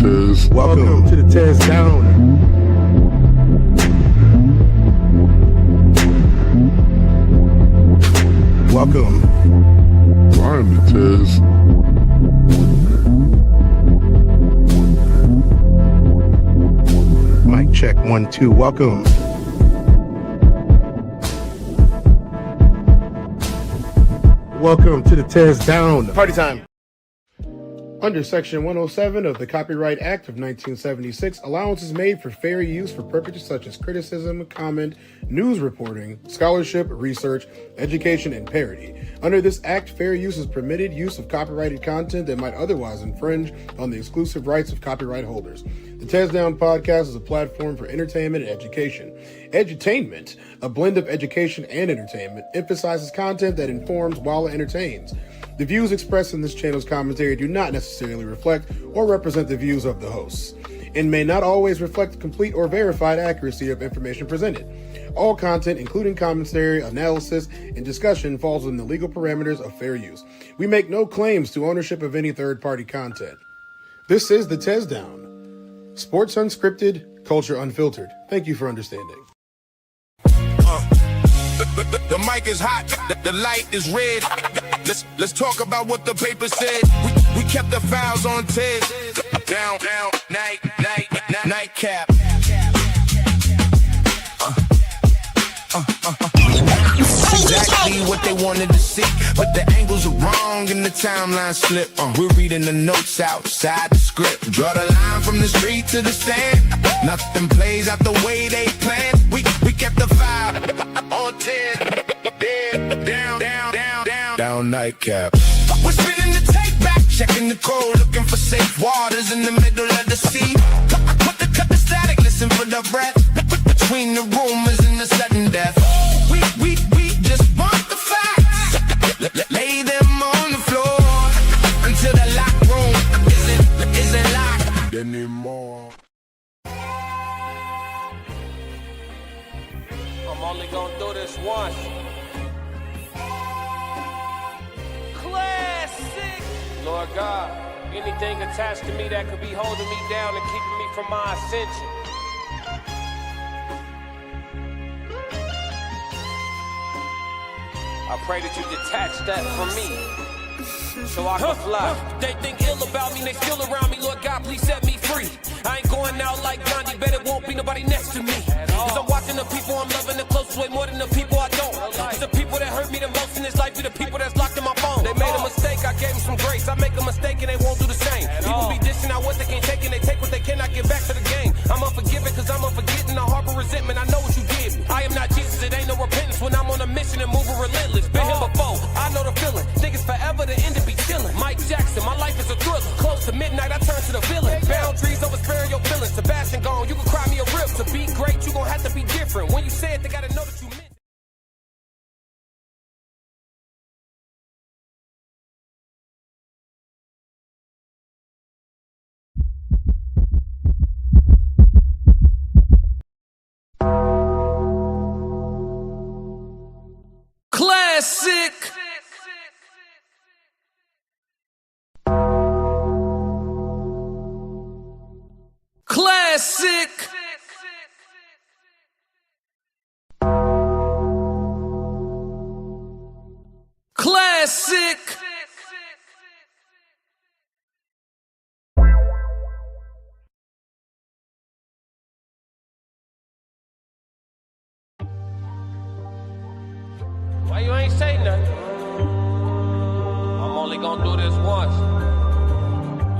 Tez. Welcome to the Tezdown. Welcome. Find the Tez. Mic check 1 2. Welcome. Welcome to the Tezdown. Party time. Under Section 107 of the Copyright Act of 1976, allowance is made for fair use for purposes such as criticism, comment, news reporting, scholarship, research, education, and parody. Under this act, fair use is permitted use of copyrighted content that might otherwise infringe on the exclusive rights of copyright holders. The Tezdown podcast is a platform for entertainment and education. Edutainment, a blend of education and entertainment, emphasizes content that informs while it entertains. The views expressed in this channel's commentary do not necessarily reflect or represent the views of the hosts, and may not always reflect complete or verified accuracy of information presented. All content, including commentary, analysis, and discussion, falls within the legal parameters of fair use. We make no claims to ownership of any third-party content. This is the Tezdown. Sports unscripted, culture unfiltered. Thank you for understanding. The mic is hot, the light is red. Let's talk about what the paper said. We kept the files on Tezdown Night Cap. Exactly what they wanted to see, but the angles are wrong and the timeline slip. We're reading the notes outside the script. Draw the line from the street to the stand. Nothing plays out the way they planned. We kept the file on 10. Down Nightcap. We're spinning the tape back, checking the code, looking for safe waters in the middle of the sea. Cut the static, listen for the breath between the rumors and the sudden death. We just want the facts. Lay them on the floor until the locked room isn't locked anymore. I'm only gonna do this once. Classic. Lord God, anything attached to me that could be holding me down and keeping me from my ascension. I pray that you detach that from me, so I can fly. They think ill about me, they still around me. Lord God, please set me free. I ain't going out like Gandhi, bet it won't be nobody next to me. Cause I'm watching the people I'm loving the closest way more than the people I don't. Cause the people that hurt me the most in this life be the people that's locked in my phone. They made a mistake, I gave them some grace. I make a mistake and they won't do the same. People be dishing out what they can't take and they take what they cannot get back to the game. I'm unforgiving cause I'm unforgetting. I harbor resentment, I know what you did me. I am not Jesus, it ain't no repentance when I'm on a mission and moving relentless. Been here before, I know the feeling. Think it's forever, the end to be chilling. Mike Jackson, my life is a thriller. Close to midnight, I turn to the villain. Boundaries over sparing your feelings. Sebastian gone, you can cry me a rip. To be great, you gon' have to be different. When you say it, they gotta know that you meant it. Classic. Classic. Classic. Why you ain't say nothing? I'm only gonna do this once.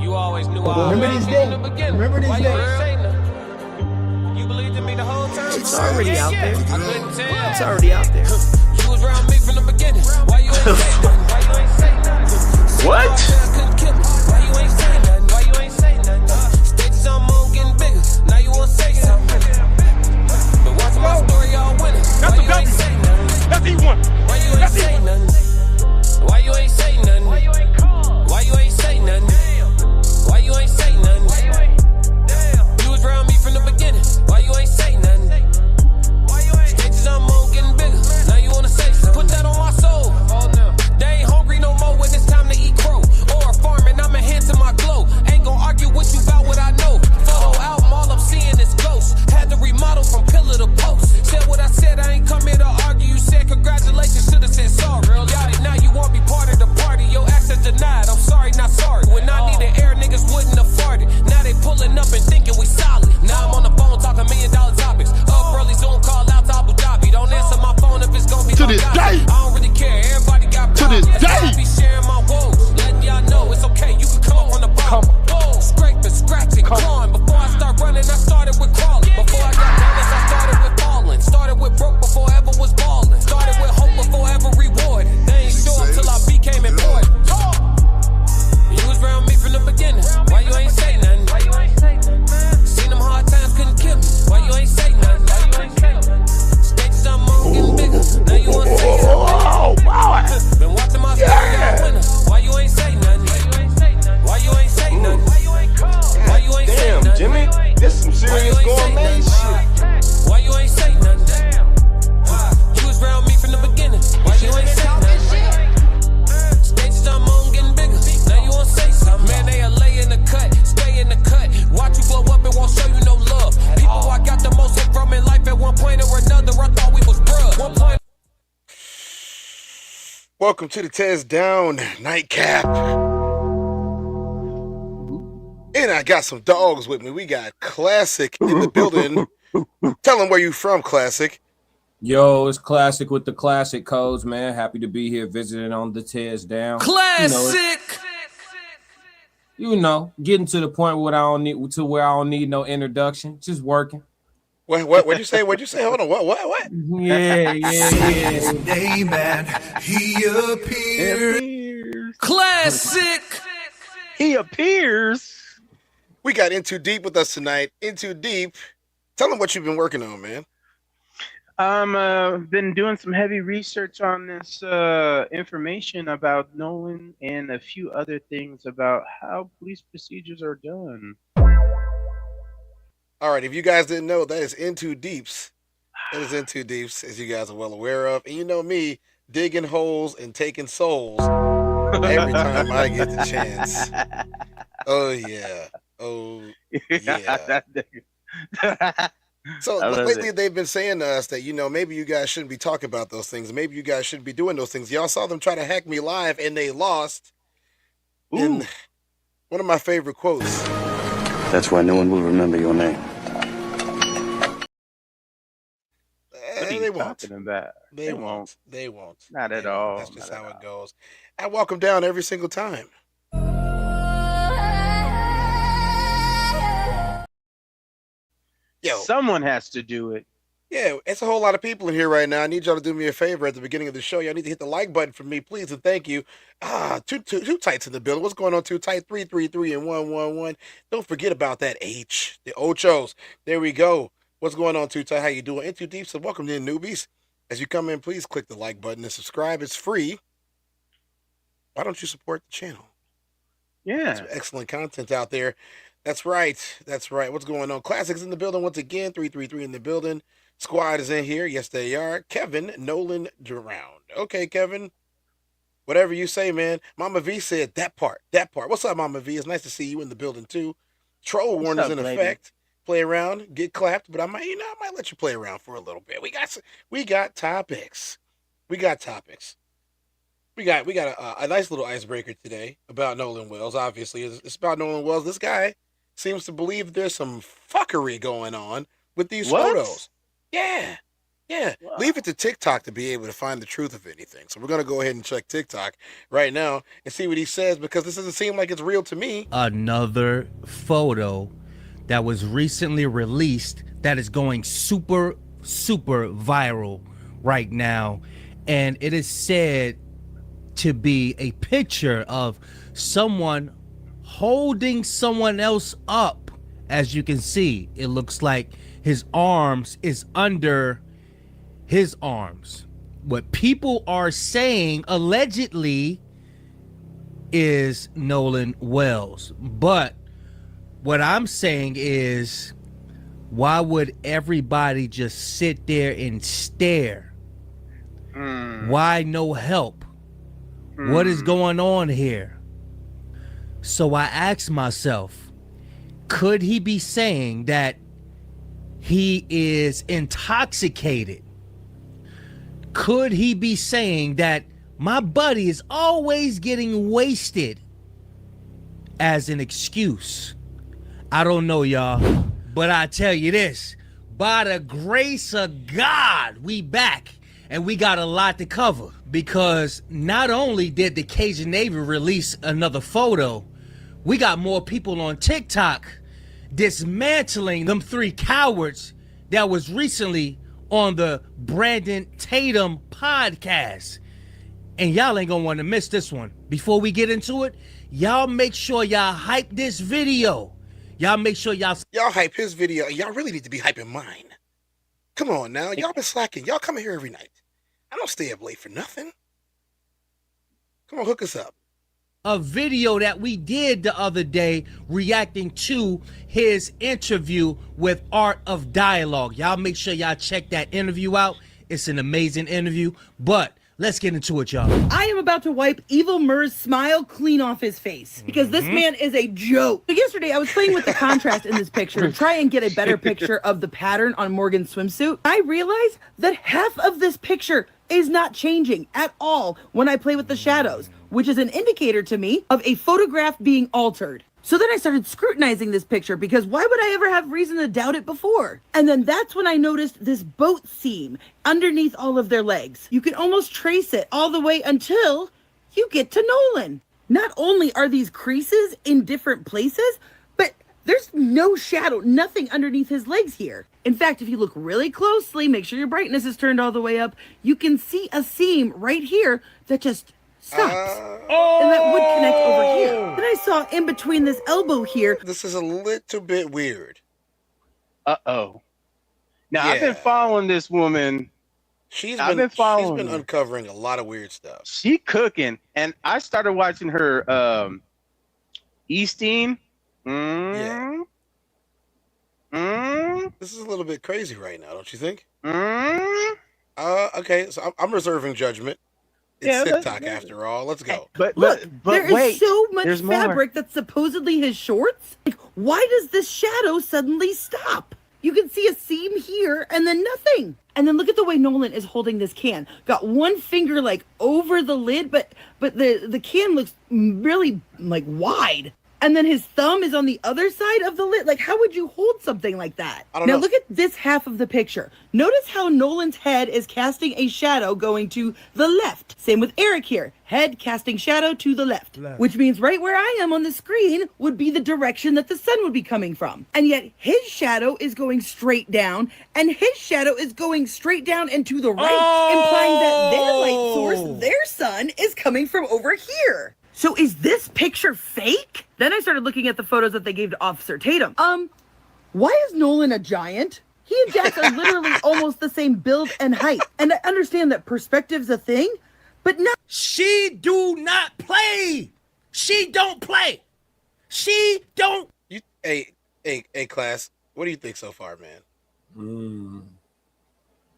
You always knew I Remember these days? Remember these Why you days? ain't say nothing? You believed in me the whole time? It's already out there. I couldn't tell. It's already out there. You was around me from the beginning. Why you ain't say nothing? Why you ain't say nothing? What? Couldn't kill me. Why you ain't say nothing? Why you ain't say nothing? Stages on moon getting bigger. Now you wanna say something. But watching my story, y'all winning. Why you ain't say nothing? That's E1. Why you ain't say nothing? Why you ain't say nothing? Why you ain't call? Why you ain't say nothing? Why you ain't say nothing? You was around me from the beginning. Why you ain't say nothing? Stages on moon getting bigger. Now you wanna say something. Put that on my soul. They ain't Welcome to the Tezdown Night Cap. And I got some dogs with me. We got Classic in the building. Tell them where you from, Classic. Yo, it's Classic with the classic codes, man. Happy to be here visiting on the Tezdown. Classic. You know, getting to the point where I don't need no introduction. Just working. What'd you say? What'd you say? Hold on. What? Yeah. Day man, he appears. Classic. He appears. We got Into Deep with us tonight. Into Deep. Tell them what you've been working on, man. Been doing some heavy research on this information about Nolan and a few other things about how police procedures are done. All right, if you guys didn't know, that is Into Deeps. That is Into Deeps, as you guys are well aware of. And you know me, digging holes and taking souls every time I get the chance. Oh, yeah. Oh, yeah. So lately they've been saying to us that, you know, maybe you guys shouldn't be talking about those things. Maybe you guys shouldn't be doing those things. Y'all saw them try to hack me live and they lost. Ooh. And one of my favorite quotes. That's why no one will remember your name. They won't. They won't. They won't. Not at all. That's just how it goes. I walk them down every single time. Yo. Someone has to do it. Yeah, it's a whole lot of people in here right now. I need y'all to do me a favor at the beginning of the show. Y'all need to hit the like button for me, please, and thank you. Two tights in the building. What's going on, two tight? 333 and 111. Don't forget about that H, the Ochos. There we go. What's going on, two tight? How you doing? Into Deep, so welcome in, newbies. As you come in, please click the like button and subscribe. It's free. Why don't you support the channel? Yeah. Some excellent content out there. That's right. That's right. What's going on? Classics in the building once again. 333 in the building. Squad is in here. Yes, they are. Kevin Nolan Drowned. Okay, Kevin. Whatever you say, man. Mama V said that part. That part. What's up, Mama V? It's nice to see you in the building too. Troll warnings in effect. Play around, get clapped, but I might let you play around for a little bit. We got topics. We got a nice little icebreaker today about Nolan Wells. Obviously, it's about Nolan Wells. This guy seems to believe there's some fuckery going on with these photos. Yeah. Wow. Leave it to TikTok to be able to find the truth of anything. So we're going to go ahead and check TikTok right now and see what he says, because this doesn't seem like it's real to me. Another photo that was recently released that is going super viral right now. And it is said to be a picture of someone holding someone else up. As you can see, it looks like his arms is under his arms. What people are saying allegedly is Nolan Wells. But what I'm saying is, why would everybody just sit there and stare? Why no help? What is going on here? So I asked myself, could he be saying that he is intoxicated? Could he be saying that my buddy is always getting wasted as an excuse? I don't know, y'all, but I tell you this, by the grace of God, we back. And we got a lot to cover, because not only did the Cajun Navy release another photo, we got more people on TikTok dismantling them three cowards that was recently on the Brandon Tatum podcast. And y'all ain't gonna want to miss this one. Before we get into it, y'all make sure y'all hype this video. Y'all make sure y'all hype his video. Y'all really need to be hyping mine. Come on now. Y'all been slacking. Y'all come here every night. I don't stay up late for nothing. Come on, hook us up. A video that we did the other day reacting to his interview with Art of Dialogue. Y'all make sure y'all check that interview out. It's an amazing interview, but let's get into it, y'all. I am about to wipe Evil Mur's smile clean off his face, because this man is a joke. So yesterday, I was playing with the contrast in this picture to try and get a better picture of the pattern on Morgan's swimsuit. I realized that half of this picture is not changing at all when I play with the shadows, which is an indicator to me of a photograph being altered. So then I started scrutinizing this picture because why would I ever have reason to doubt it before? And then that's when I noticed this boat seam underneath all of their legs. You can almost trace it all the way until you get to Nolan. Not only are these creases in different places, but there's no shadow, nothing underneath his legs here. In fact, if you look really closely, make sure your brightness is turned all the way up, you can see a seam right here that just stops. And that would connect over here. Then I saw in between this elbow here. This is a little bit weird. Uh-oh. Now, I've been following this woman. She's been uncovering a lot of weird stuff. She cooking. And I started watching her Easteen. This is a little bit crazy right now, don't you think? Okay, so I'm reserving judgment. It's TikTok after all. Let's go. But there is so much fabric that's supposedly his shorts. Like, why does this shadow suddenly stop? You can see a seam here and then nothing. And then look at the way Nolan is holding this can. Got one finger like over the lid, but the can looks really like wide. And then his thumb is on the other side of the lid. Like, how would you hold something like that? Now, look at this half of the picture. Notice how Nolan's head is casting a shadow going to the left. Same with Eric here. Head casting shadow to the left. Which means right where I am on the screen would be the direction that the sun would be coming from. And yet his shadow is going straight down, and his shadow is going straight down and to the right, implying that their light source, their sun, is coming from over here. So is this picture fake? Then I started looking at the photos that they gave to Officer Tatum. Why is Nolan a giant? He and Jax are literally almost the same build and height. And I understand that perspective's a thing, but no. She do not play. She don't play. She don't. Hey, class. What do you think so far, man?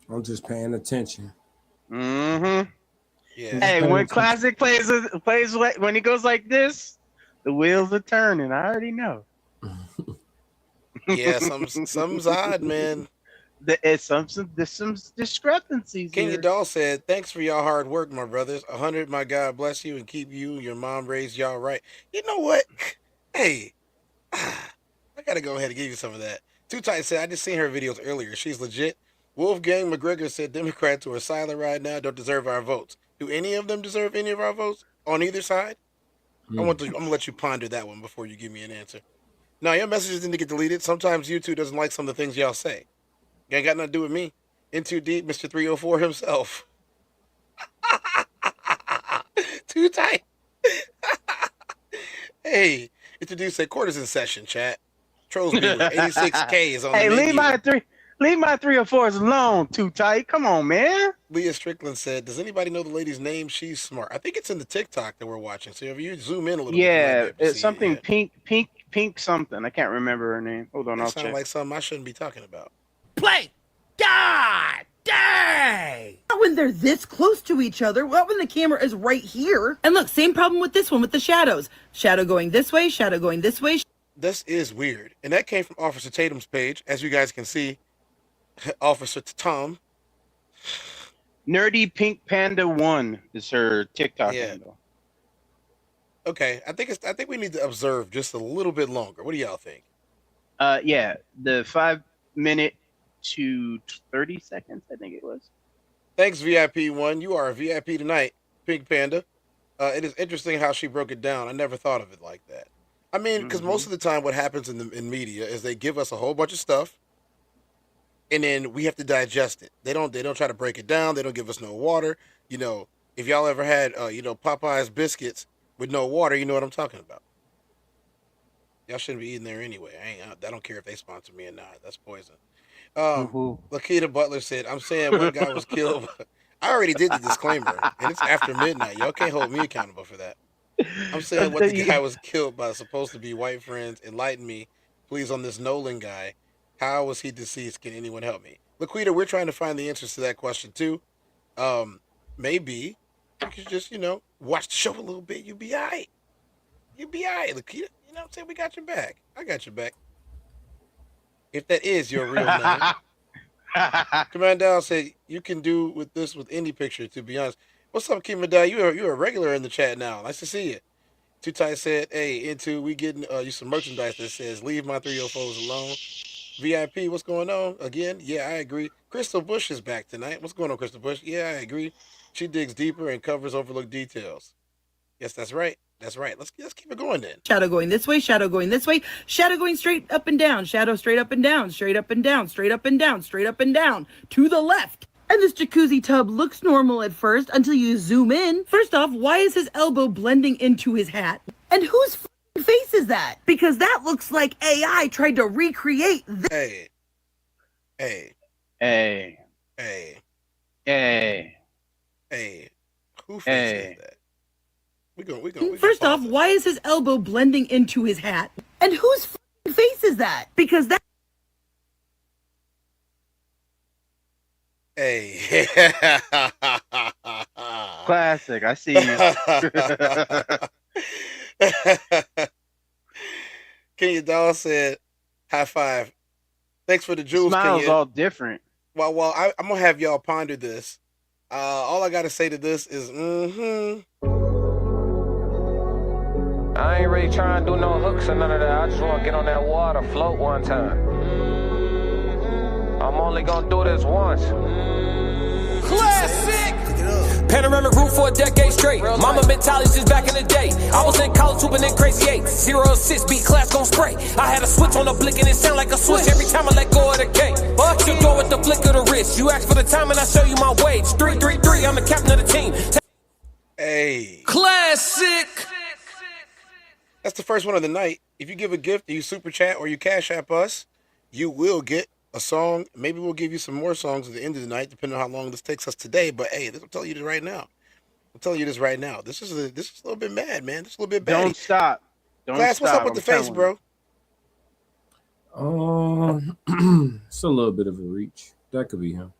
I'm just paying attention. Mm-hmm. Yeah. Hey, when Classic plays when he goes like this, the wheels are turning. I already know. Yeah, something's odd, man. There's some discrepancies. King here. Doll said, "Thanks for y'all hard work, my brothers. 100, my God bless you and keep you and your mom raised y'all right." You know what? Hey, I gotta go ahead and give you some of that. Too Tight said, "I just seen her videos earlier. She's legit." Wolfgang McGregor said, "Democrats who are silent right now don't deserve our votes. Do any of them deserve any of our votes on either side?" I'm gonna let you ponder that one before you give me an answer. Now, your messages didn't get deleted. Sometimes YouTube doesn't like some of the things y'all say. You ain't got nothing to do with me. In too deep, Mr. 304 himself. Too tight. Hey, introduce said court is in session, chat. Trolls be 86K is on the menu. Leave my 304s alone, Too Tight. Come on, man. Leah Strickland said, "Does anybody know the lady's name? She's smart." I think it's in the TikTok that we're watching. So if you zoom in a little bit, yeah, it's something pink something. I can't remember her name. Hold on, I'll check. Sounds like something I shouldn't be talking about. Play. God dang. Not when they're this close to each other. Not when the camera is right here. And look, same problem with this one with the shadows. Shadow going this way, shadow going this way. This is weird. And that came from Officer Tatum's page. As you guys can see, Officer Tom. Nerdy Pink Panda 1 is her TikTok handle. Okay, I think we need to observe just a little bit longer. What do y'all think? Yeah, the 5 minute to 30 seconds, I think it was. Thanks, VIP1. You are a VIP tonight, Pink Panda. It is interesting how she broke it down. I never thought of it like that. I mean, because most of the time what happens in media is they give us a whole bunch of stuff, and then we have to digest it. They don't try to break it down. They don't give us no water. You know, if y'all ever had Popeye's biscuits with no water, you know what I'm talking about. Y'all shouldn't be eating there anyway. I don't care if they sponsor me or not. That's poison. Lakita Butler said, "I'm saying one guy was killed." I already did the disclaimer, and it's after midnight. Y'all can't hold me accountable for that. I'm saying what the guy was killed by supposed to be white friends. Enlighten me, please, on this Nolan guy. How was he deceased? Can anyone help me? Laquita, we're trying to find the answers to that question too. Maybe you could just, watch the show a little bit. You'll be all right. You'll be all right, Laquita. You know what I'm saying? We got your back. I got your back. If that is your real name. Command Down said you can do with this with any picture. To be honest, what's up, Command Down? You're a regular in the chat now. Nice to see you. Too Tight said, "Hey, into we getting you some merchandise that says leave my 304s alone." VIP, what's going on? Again, yeah, I agree. Crystal Bush is back tonight. What's going on, Crystal Bush? Yeah, I agree. She digs deeper and covers overlooked details. Yes, that's right. That's right. Let's keep it going then. Shadow going this way, shadow going this way, shadow going straight up and down, shadow straight up and down, straight up and down, straight up and down, straight up and down, to the left. And this jacuzzi tub looks normal at first until you zoom in. First off, why is his elbow blending into his hat? And whose face is that? Because that looks like AI tried to recreate this. Hey. Who face is that? We First off, why is his elbow blending into his hat? And whose face is that? Because that. Hey. Classic. I see you. Kenya Doll said, "High five." Thanks for the jewels. Smiles Kenya. all different. Well, I'm gonna have y'all ponder this. All I gotta say to this is, I ain't really trying to do no hooks or none of that. I just want to get on that water, float one time. I'm only gonna do this once. Classic! Panoramic roof for a decade straight. Mama mentality since back in the day. I was in college hooping in crazy 8. 0-6, beat class gon' spray. I had a switch on the blick and it sound like a switch every time I let go of the gate. But you go with the flick of the wrist. You ask for the time and I show you my wage. 3-3-3, I'm the captain of the team. hey. Classic! That's the first one of the night. If you give a gift, you super chat or you cash app us, you will get a song. Maybe we'll give you some more songs at the end of the night, depending on how long this takes us today. But hey, I'm telling you this right now. This is a little bit mad, man. This is a little bit bad. Don't stop. Class, what's up with the face, bro? It's a little bit of a reach. That could be him.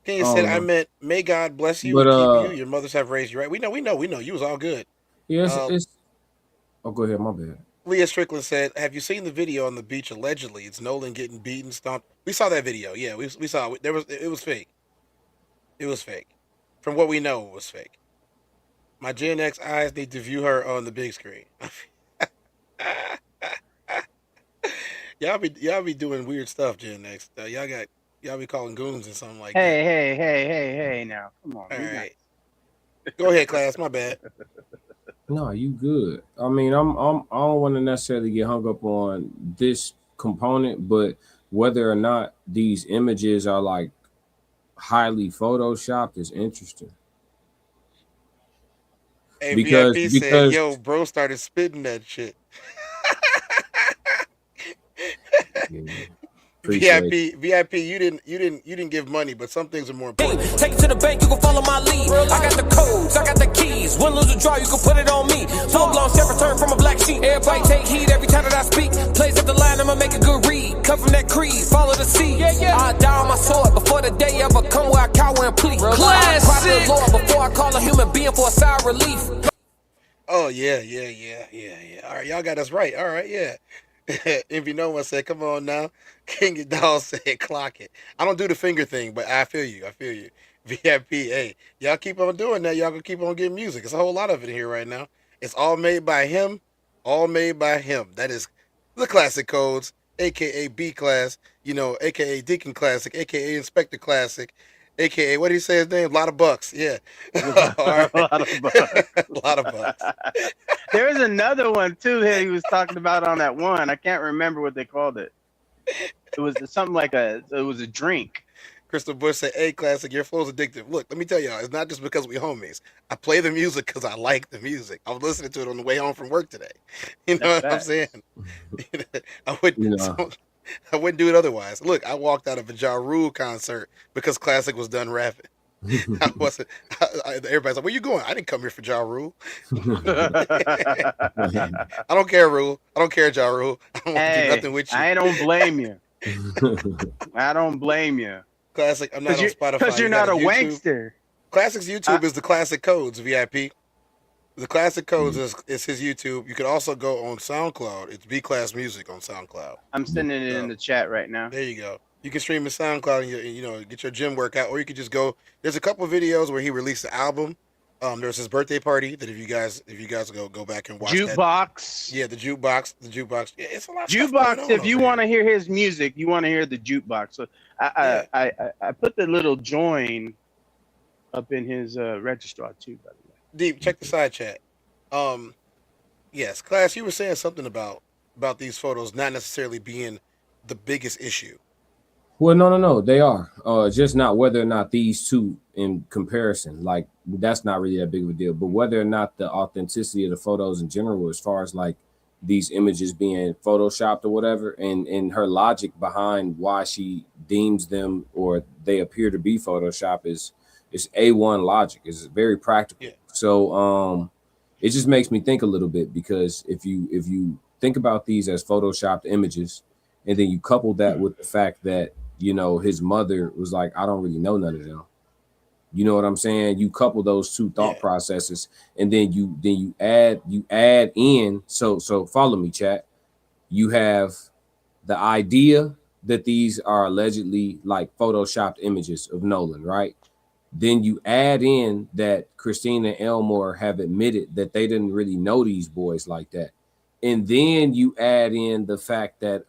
Kenya said, "I meant may God bless you and keep you. Your mothers have raised you right." We know. You was all good. Yes, it's. Oh, go ahead. My bad. Leah Strickland said, "Have you seen the video on the beach? Allegedly, it's Nolan getting beaten, stomped." We saw that video. Yeah, we saw it. It was fake. It was fake. From what we know, it was fake. My Gen X eyes need to view her on the big screen. y'all be doing weird stuff, Gen X. Y'all be calling goons and something like that. Hey, now, come on. All right. Go ahead, class. My bad. No, you good. I mean, I don't want to necessarily get hung up on this component, but whether or not these images are like highly photoshopped is interesting. Hey, because said, "Yo, bro started spitting that shit." Yeah, VIP, you didn't give money, but some things are more important. Take it to the bank, you can follow my lead. I got the codes, I got the keys. Win, lose, or draw, you can put it on me. Full blown separate turn from a black sheep. Everybody take heed every time that I speak. Plays at the line, I'ma make a good read. Cut from that creed, follow the seed. I die on my sword before the day ever come where I cower and plead. I cry to the Lord before I call a human being for a sour relief. Oh yeah. All right, y'all got us right. All right, yeah. If you know one said, "Come on now." King of Dolls said, "Clock it." I don't do the finger thing, but I feel you. VIP, hey, y'all keep on doing that. Y'all gonna keep on getting music. It's a whole lot of it here right now. It's all made by him. That is the Classic Codes, aka B Class, aka Deacon Classic, aka Inspector Classic, aka what did he say his name? A lot of bucks. Yeah. A lot of bucks. A lot of bucks. There was another one too he was talking about on that one. I can't remember what they called it. It was something like it was a drink. Crystal Bush said, "Hey, Classic, your flow's addictive." Look, let me tell y'all, it's not just because we homies. I play the music because I like the music. I was listening to it on the way home from work today. You know what I'm saying? I wouldn't do it otherwise. Look, I walked out of a Ja Rule concert because Classic was done rapping. Everybody's like, "Where you going?" "I didn't come here for Ja Rule." I don't care, Rule. I don't care, Ja Rule. I don't want to do nothing with you. I don't blame you. I don't blame you. Classic, I'm not on Spotify. Because you're not a wankster. Classic's YouTube is the Classic Codes, VIP. The Classic Codes is his YouTube. You can also go on SoundCloud. It's B Class Music on SoundCloud. I'm sending it in the chat right now. There you go. You can stream his SoundCloud and you know get your gym workout, or you could just go. There's a couple of videos where he released the album. There's his birthday party that if you guys go back and watch Jukebox. That. Yeah, the jukebox. Yeah, it's a lot of Jukebox. stuff going on If you want to hear his music, you want to hear the jukebox. So I put the little join up in his registrar too, by the way. Deep, check the side chat. Yes, class. You were saying something about these photos not necessarily being the biggest issue. Well, no, they are. Just not whether or not these two in comparison, like that's not really that big of a deal. But whether or not the authenticity of the photos in general, as far as like these images being photoshopped or whatever, and her logic behind why she deems them or they appear to be photoshopped is A1 logic. Is very practical. Yeah. So it just makes me think a little bit, because if you think about these as photoshopped images, and then you couple that with the fact that, you know, his mother was like, I don't really know none of them. You know what I'm saying? You couple those two thought processes, and then you add in. So follow me, chat. You have the idea that these are allegedly like photoshopped images of Nolan, right? Then you add in that Christina and Elmore have admitted that they didn't really know these boys like that. And then you add in the fact that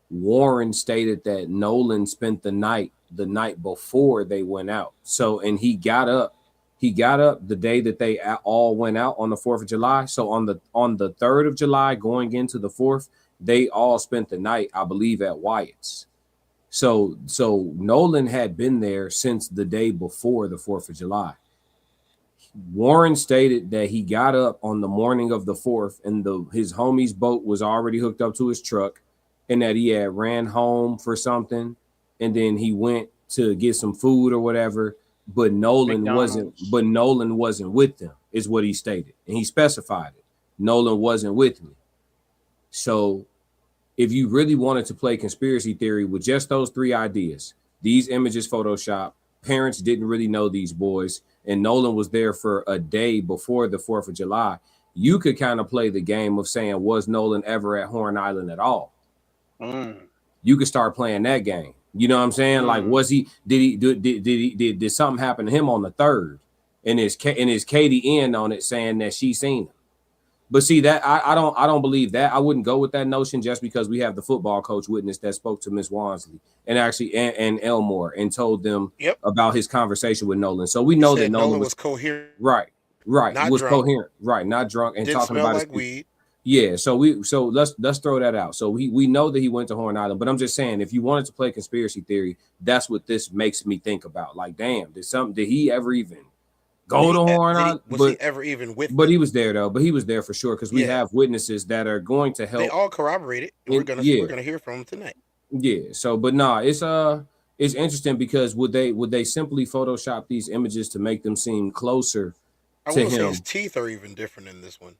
Warren stated that Nolan spent the night before they went out. So, and he got up the day that they all went out on the 4th of July. So on the 3rd of July going into the 4th, they all spent the night, I believe, at Wyatt's. So Nolan had been there since the day before the 4th of July. Warren stated that he got up on the morning of the 4th and his homie's boat was already hooked up to his truck, and that he had ran home for something, and then he went to get some food or whatever, but Nolan wasn't with them, is what he stated. And he specified it. Nolan wasn't with me. So if you really wanted to play conspiracy theory with just those three ideas, these images Photoshop, parents didn't really know these boys, and Nolan was there for a day before the 4th of July, you could kind of play the game of saying, was Nolan ever at Horn Island at all? You could start playing that game. You know what I'm saying? Like, was he? Did something happen to him on the 3rd? And is Katie in on it saying that she seen him? But see, that I don't believe that. I wouldn't go with that notion just because we have the football coach witness that spoke to Miss Wansley and actually and Elmore and told them about his conversation with Nolan. So we know that Nolan was coherent. Right. Not was drunk. Coherent. Right. Not drunk and Didn't talking smell about like weed. Yeah. So let's throw that out. So we know that he went to Horn Island, but I'm just saying, if you wanted to play conspiracy theory, that's what this makes me think about. Like, damn, did he ever even go to Horn Island? Was he ever even with But he was there though. But he was there for sure, because we have witnesses that are going to help. They all corroborate it. And we're gonna hear from them tonight. Yeah. So, but nah, it's interesting because would they simply Photoshop these images to make them seem closer to him? Say his teeth are even different in this one.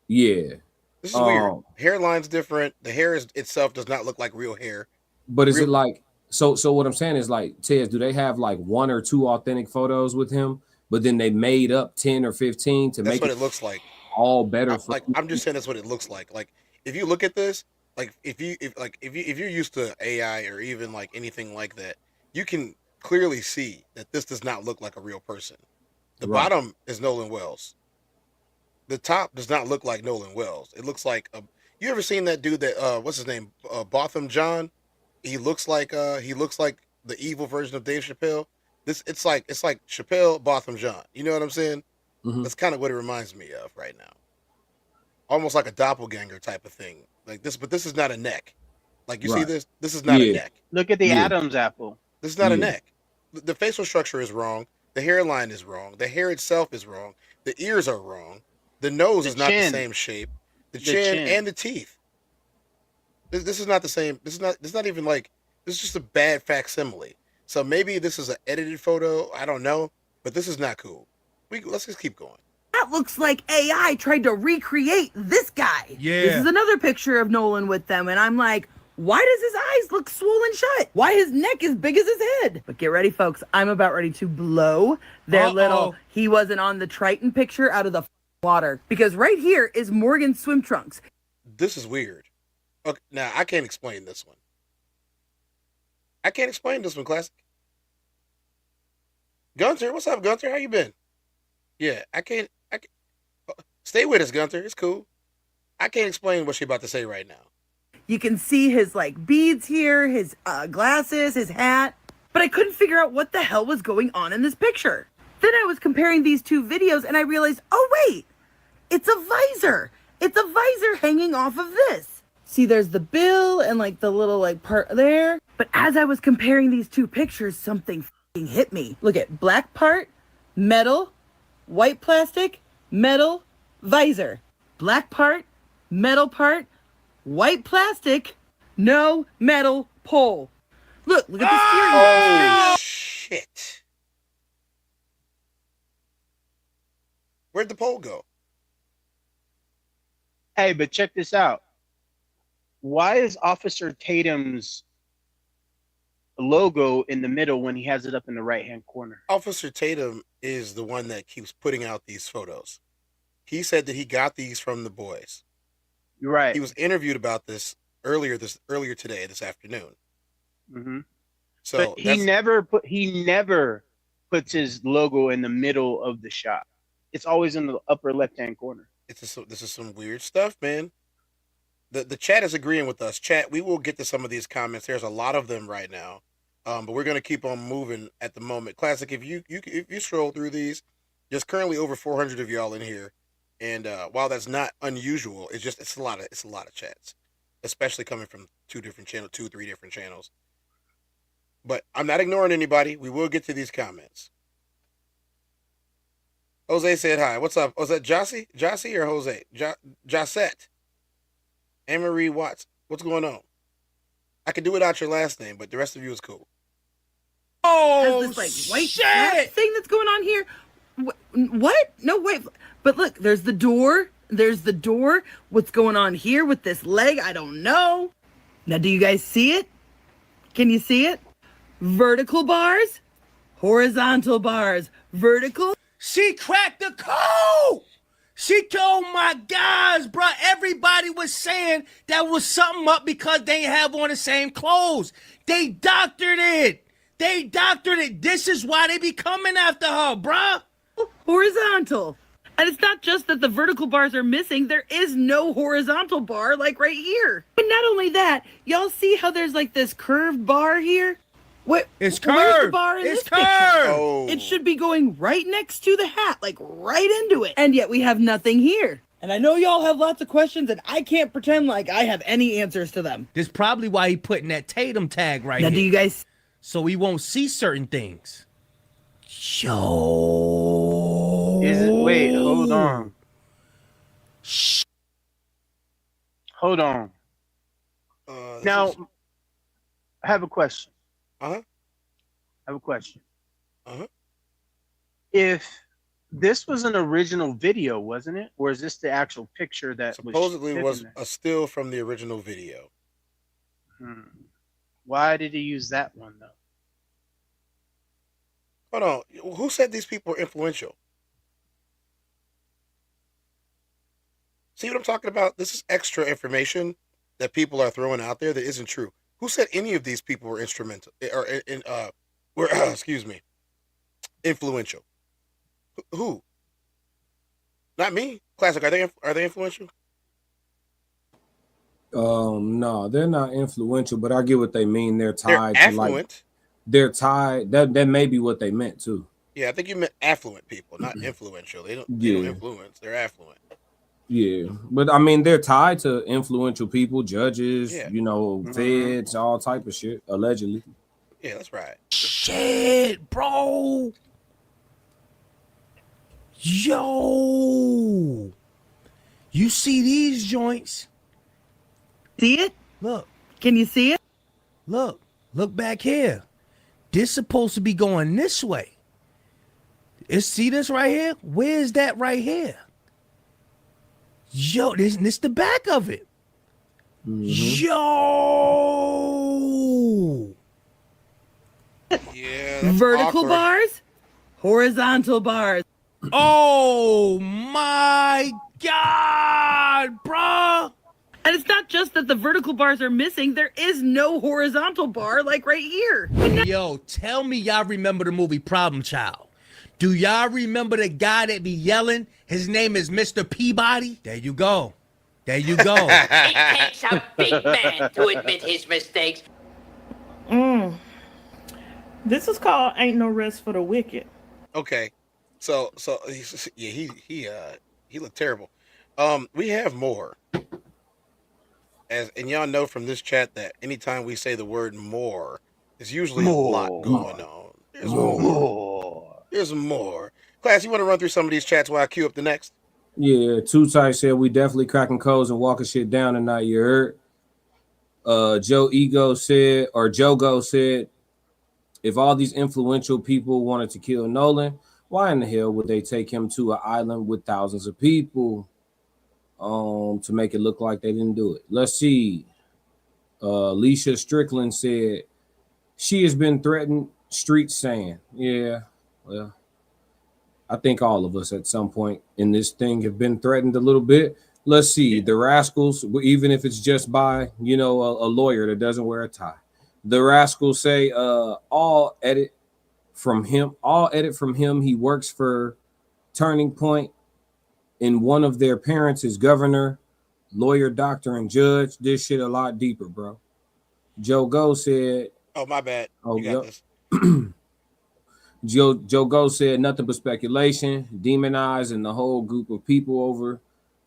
Yeah. This is weird. Hairline's different. The hair itself does not look like real hair. But is it like so what I'm saying is, like, Tez, do they have like 1 or 2 authentic photos with him, but then they made up 10 or 15 to make what it looks like all better? I'm just saying that's what it looks like. Like, if you look at this, like if you're used to AI or even like anything like that, you can clearly see that this does not look like a real person. The bottom is Nolan Wells. The top does not look like Nolan Wells. It looks like you ever seen that dude that what's his name? Botham John? He looks like the evil version of Dave Chappelle. It's like Chappelle, Botham John. You know what I'm saying? Mm-hmm. That's kind of what it reminds me of right now. Almost like a doppelganger type of thing. Like this, but this is not a neck. Like, you see this? This is not a neck. Look at the Adam's apple. This is not a neck. The facial structure is wrong. The hairline is wrong. The hair itself is wrong. The ears are wrong. The nose is not the same shape. The chin and the teeth. This is not the same. This is not even like, this is just a bad facsimile. So maybe this is an edited photo. I don't know, but this is not cool. Let's just keep going. That looks like AI tried to recreate this guy. Yeah. This is another picture of Nolan with them, and I'm like, why does his eyes look swollen shut? Why his neck is big as his head? But get ready, folks. I'm about ready to blow their little he wasn't on the Triton picture out of the water. Because right here is Morgan's swim trunks. This is weird. Okay, now I can't explain this one. I can't explain this one, Classic. Gunter, what's up, Gunter? How you been? Yeah, I can't. Stay with us, Gunter. It's cool. I can't explain what she's about to say right now. You can see his like beads here, his glasses, his hat. But I couldn't figure out what the hell was going on in this picture. Then I was comparing these two videos and I realized, oh wait, it's a visor. It's a visor hanging off of this. See, there's the bill and like the little like part there. But as I was comparing these two pictures, something f***ing hit me. Look at black part, metal, white plastic, metal, visor. Black part, metal part, white plastic, no metal pole. Look at the steering wheel. Oh, shit. Where'd the pole go? Hey, but check this out. Why is Officer Tatum's logo in the middle when he has it up in the right-hand corner? Officer Tatum is the one that keeps putting out these photos. He said that he got these from the boys. You're right. He was interviewed about this earlier today, this afternoon. Mm-hmm. So but he never puts his logo in the middle of the shot. It's always in the upper left-hand corner. This is some weird stuff, man. The chat is agreeing with us. Chat, we will get to some of these comments. There's a lot of them right now, but we're gonna keep on moving at the moment. Classic, if you scroll through these, there's currently over 400 of y'all in here, and while that's not unusual, it's a lot of chats, especially coming from 3 different channels. But I'm not ignoring anybody. We will get to these comments. Jose said hi. What's up? Was that Jossie or Jose? Josette. Anne-Marie Watts. What's going on? I could do without your last name, but the rest of you is cool. Oh, has this like white shit thing that's going on here. What? No, wait. But look, there's the door. What's going on here with this leg? I don't know. Now, do you guys see it? Can you see it? Vertical bars, horizontal bars, vertical. She cracked the code. She told my guys, bro. Everybody was saying that was something up because they have on the same clothes. They doctored it. This is why they be coming after her, bro. Horizontal. And it's not just that the vertical bars are missing. There is no horizontal bar like right here. But not only that, y'all see how there's like this curved bar here? What? It's curved. Where's the bar in It's this picture? Oh. It should be going right next to the hat, like right into it. And yet we have nothing here. And I know y'all have lots of questions, and I can't pretend like I have any answers to them. This is probably why he putting that Tatum tag right Now, here. do you guys? So we won't see certain things. Yo. Wait, hold on. Hold on. Now, I have a question. Uh-huh. I have a question. Uh-huh. If this was an original video, wasn't it? Or is this the actual picture that supposedly was there? a still from the original video? Why did he use that one, though? Hold on. Who said these people are influential? See what I'm talking about? This is extra information that people are throwing out there that isn't true. Who said any of these people were instrumental or were excuse me, influential? Who? Not me. Classic. Are they influential? No, they're not influential, but I get what they mean. They're tied They're to affluent. like they're tied. That may be what they meant too. Yeah, I think you meant affluent people, not influential. They don't influence. They're affluent. Yeah, but I mean they're tied to influential people, judges, Yeah. feds, all type of shit, allegedly. Yeah, that's right. Shit, bro. Yo. You see these joints? See it? Look. Can you see it? Look back here. This supposed to be going this way. See this right here? Where's that right here? Yo, this the back of it. Yo. Yeah. Vertical awkward. bars, horizontal bars. Oh my God, bruh. And And it's not just that the vertical bars are missing. There is no horizontal bar like right here. Yo, tell me y'all remember the movie Problem Child. Do y'all remember the guy that be yelling? His name is Mr. Peabody. There you go. There you go. It takes a big man to admit his mistakes. This is called Ain't No Rest for the Wicked. Okay. So yeah, he looked terrible. We have more. And y'all know from this chat that anytime we say the word more, there's usually a lot going on. There's more. There's more. Class, you want to run through some of these chats while I queue up the next? Yeah, Two Tight said we definitely cracking codes and walking shit down tonight. You heard? Jogo said, if all these influential people wanted to kill Nolan, why in the hell would they take him to an island with thousands of people to make it look like they didn't do it? Let's see. Leisha Strickland said, she has been threatened, street saying. Yeah, well, I think all of us at some point in this thing have been threatened a little bit. Let's see. The Rascals, even if it's just by, a lawyer that doesn't wear a tie. The Rascals say, all edit from him. He works for Turning Point, and one of their parents is governor, lawyer, doctor, and judge. This shit a lot deeper, bro. Joe Go said, oh, my bad. Oh, you got this. Joe Go said nothing but speculation, demonizing the whole group of people over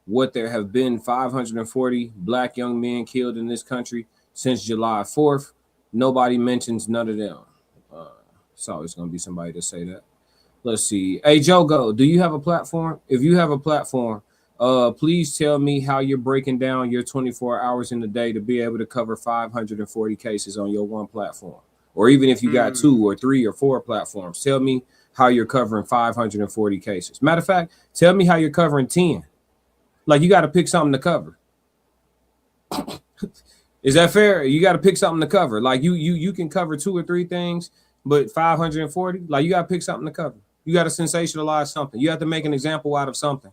what there have been 540 black young men killed in this country since July 4th. Nobody mentions none of them. It's always going to be somebody to say that. Let's see. Hey, Jogo, do you have a platform? If you have a platform, please tell me how you're breaking down your 24 hours in a day to be able to cover 540 cases on your one platform. Or even if you got 2 or 3 or 4 platforms, tell me how you're covering 540 cases. Matter of fact, tell me how you're covering 10. Like, you got to pick something to cover. Is that fair? You got to pick something to cover. Like, you can cover 2 or 3 things, but 540, like, you got to pick something to cover. You got to sensationalize something. You have to make an example out of something.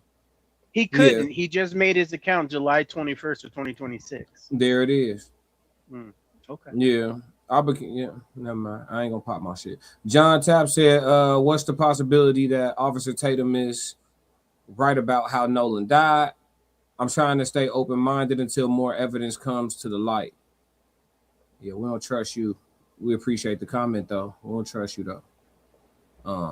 He couldn't. Yeah. He just made his account July 21st of 2026. There it is. Okay. Yeah. Never mind. I ain't gonna pop my shit. John Tapp said, what's the possibility that Officer Tatum is right about how Nolan died? I'm trying to stay open-minded until more evidence comes to the light. Yeah, we don't trust you. We appreciate the comment, though. We don't trust you, though.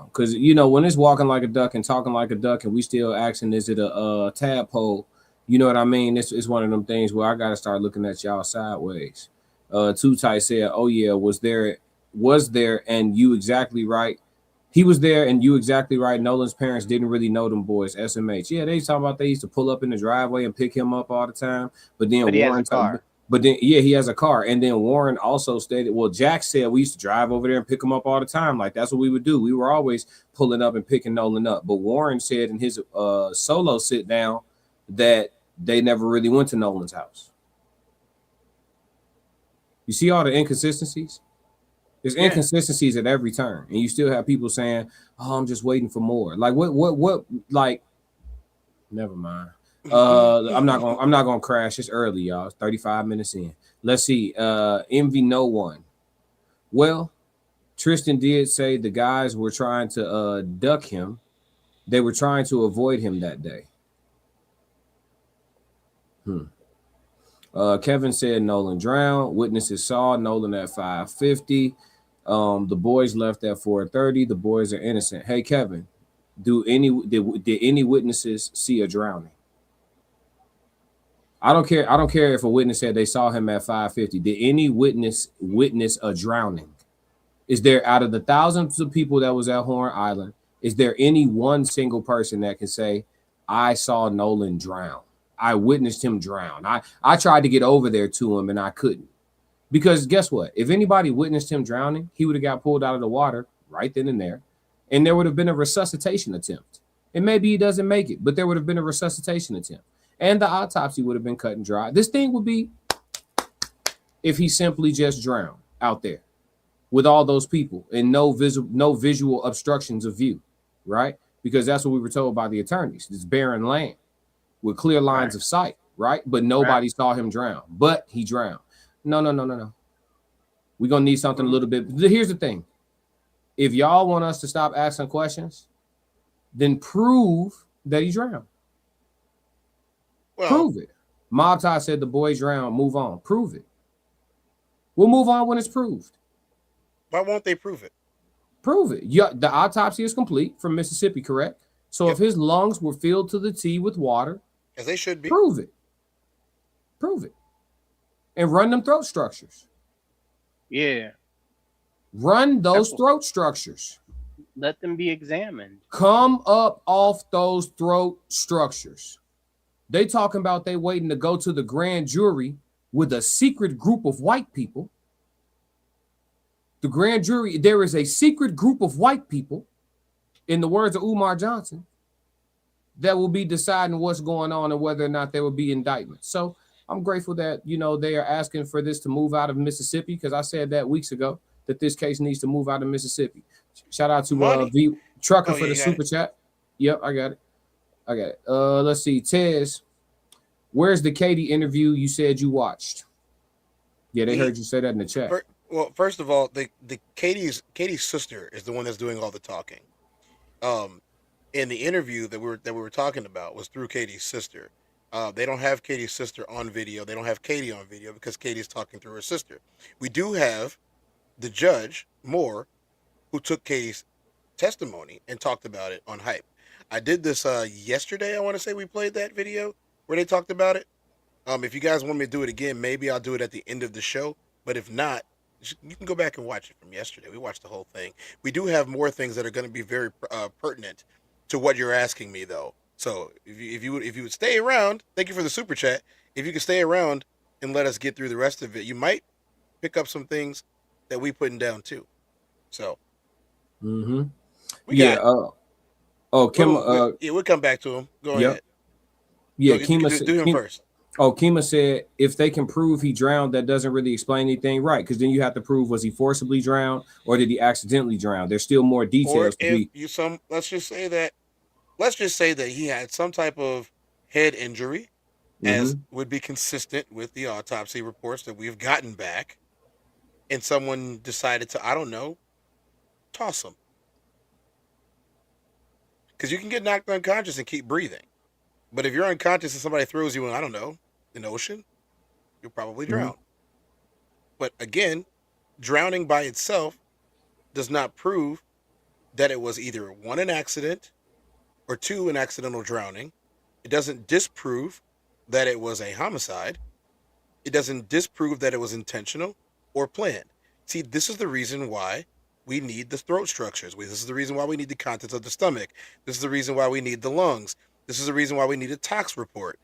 Because, when it's walking like a duck and talking like a duck and we still asking, is it a tadpole? You know what I mean? It's one of them things where I got to start looking at y'all sideways. Two Tight said, oh, yeah, was there, and you exactly right. He was there, and you exactly right. Nolan's parents didn't really know them boys, SMH. Yeah, they talking about they used to pull up in the driveway and pick him up all the time. But then Warren, he has a car. And then Warren also stated, well, Jack said we used to drive over there and pick him up all the time. Like, that's what we would do. We were always pulling up and picking Nolan up. But Warren said in his solo sit down that they never really went to Nolan's house. You see all the inconsistencies? There's inconsistencies at every turn, and you still have people saying, "Oh, I'm just waiting for more." Like what? Like, never mind. I'm not gonna crash. It's early, y'all. It's 35 minutes in. Let's see. Envy no one. Well, Tristan did say the guys were trying to duck him. They were trying to avoid him that day. Kevin said Nolan drowned. Witnesses saw Nolan at 5:50. The boys left at 4:30. The boys are innocent. Hey, Kevin, did any witnesses see a drowning? I don't care if a witness said they saw him at 5:50. Did any witness a drowning? Is there, out of the thousands of people that was at Horn Island, is there any one single person that can say, I saw Nolan drown? I witnessed him drown. I tried to get over there to him and I couldn't. Because guess what? If anybody witnessed him drowning, he would have got pulled out of the water right then and there. And there would have been a resuscitation attempt. And maybe he doesn't make it, but there would have been a resuscitation attempt. And the autopsy would have been cut and dry. This thing would be if he simply just drowned out there with all those people and no visual obstructions of view, right? Because that's what we were told by the attorneys. It's barren land with clear lines of sight, right? But nobody saw him drown, but he drowned. No. We're going to need something a little bit. Here's the thing. If y'all want us to stop asking questions, then prove that he drowned. Well, prove it. Mob Tie said the boy drowned. Move on. Prove it. We'll move on when it's proved. Why won't they prove it? Prove it. Yeah, the autopsy is complete from Mississippi, correct? So if his lungs were filled to the T with water, as they should be, prove it. Prove it. And run them throat structures. Yeah. Run those throat structures. Let them be examined. Come up off those throat structures. They talking about they waiting to go to the grand jury with a secret group of white people. The grand jury, there is a secret group of white people, in the words of Umar Johnson, that will be deciding what's going on and whether or not there will be indictments. So I'm grateful that, you know, they are asking for this to move out of Mississippi, because I said that weeks ago that this case needs to move out of Mississippi. Shout out to V Trucker for the super chat. Yep, I got it. Let's see. Tez, where's the Katie interview you said you watched? Yeah, they heard you say that in the chat. Well, first of all, the Katie's sister is the one that's doing all the talking. In the interview that we were talking about was through Katie's sister. They don't have Katie's sister on video. They don't have Katie on video because Katie's talking through her sister. We do have the judge, Moore, who took Katie's testimony and talked about it on Hype. I did this yesterday. I want to say we played that video where they talked about it. If you guys want me to do it again, maybe I'll do it at the end of the show. But if not, you can go back and watch it from yesterday. We watched the whole thing. We do have more things that are going to be very pertinent to what you're asking me, though. So if you would stay around, thank you for the super chat. If you could stay around and let us get through the rest of it, you might pick up some things that we putting down too. So, Kim. We'll come back to him. Go ahead. Yeah, Kima, do him first. Kima said if they can prove he drowned, that doesn't really explain anything, right? Because then you have to prove, was he forcibly drowned or did he accidentally drown? There's still more details. Let's just say that he had some type of head injury, as would be consistent with the autopsy reports that we've gotten back, and someone decided to, I don't know, toss him. Because you can get knocked unconscious and keep breathing. But if you're unconscious and somebody throws you in, I don't know, an ocean, you'll probably drown. But again, drowning by itself does not prove that it was either one, an accident, or two, an accidental drowning. It doesn't disprove that it was a homicide. It doesn't disprove that it was intentional or planned. See, this is the reason why we need the throat structures. This is the reason why we need the contents of the stomach. This is the reason why we need the lungs. This is the reason why we need a tox report.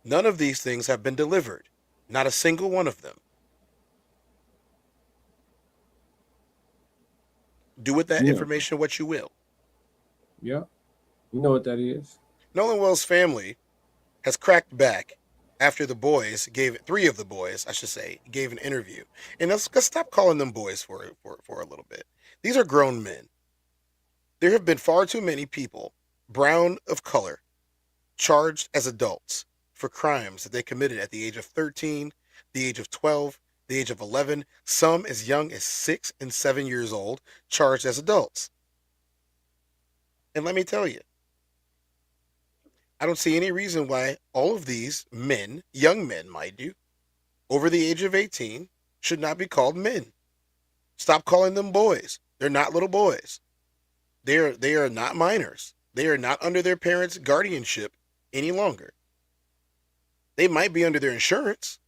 None of these things have been delivered. Not a single one of them. Do with that information what you will. Yeah. You know what that is. Nolan Wells' family has cracked back after the boys three of the boys, I should say, gave an interview. And let's stop calling them boys for a little bit. These are grown men. There have been far too many people, brown of color, charged as adults for crimes that they committed at the age of 13, the age of 12, the age of 11, some as young as 6 and 7 years old, charged as adults. And let me tell you, I don't see any reason why all of these men, young men, mind you, over the age of 18, should not be called men. Stop calling them boys. They're not little boys. They are not minors. They are not under their parents' guardianship any longer. They might be under their insurance,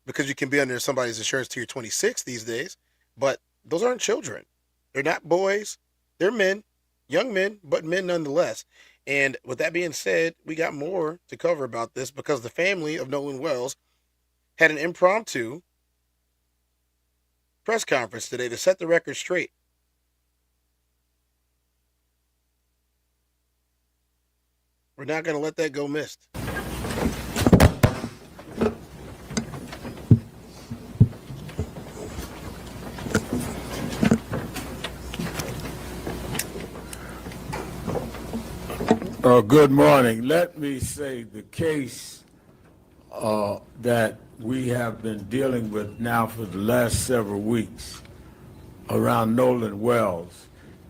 because you can be under somebody's insurance till you're 26 these days, but those aren't children. They're not boys. They're men, young men, but men nonetheless. And with that being said, we got more to cover about this, because the family of Nolan Wells had an impromptu press conference today to set the record straight. We're not going to let that go missed. Good morning. Let me say the case that we have been dealing with now for the last several weeks around Nolan Wells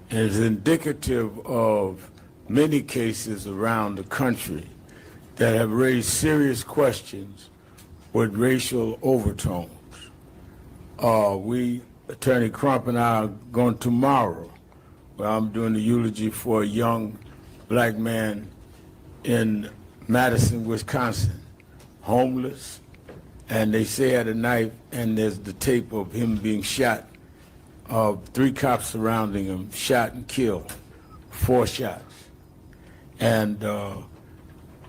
is indicative of many cases around the country that have raised serious questions with racial overtones. Attorney Crump and I are going tomorrow, where I'm doing the eulogy for a young black man in Madison, Wisconsin, homeless, and they say had a knife, and there's the tape of him being shot, 3 cops surrounding him, shot and killed, 4 shots. And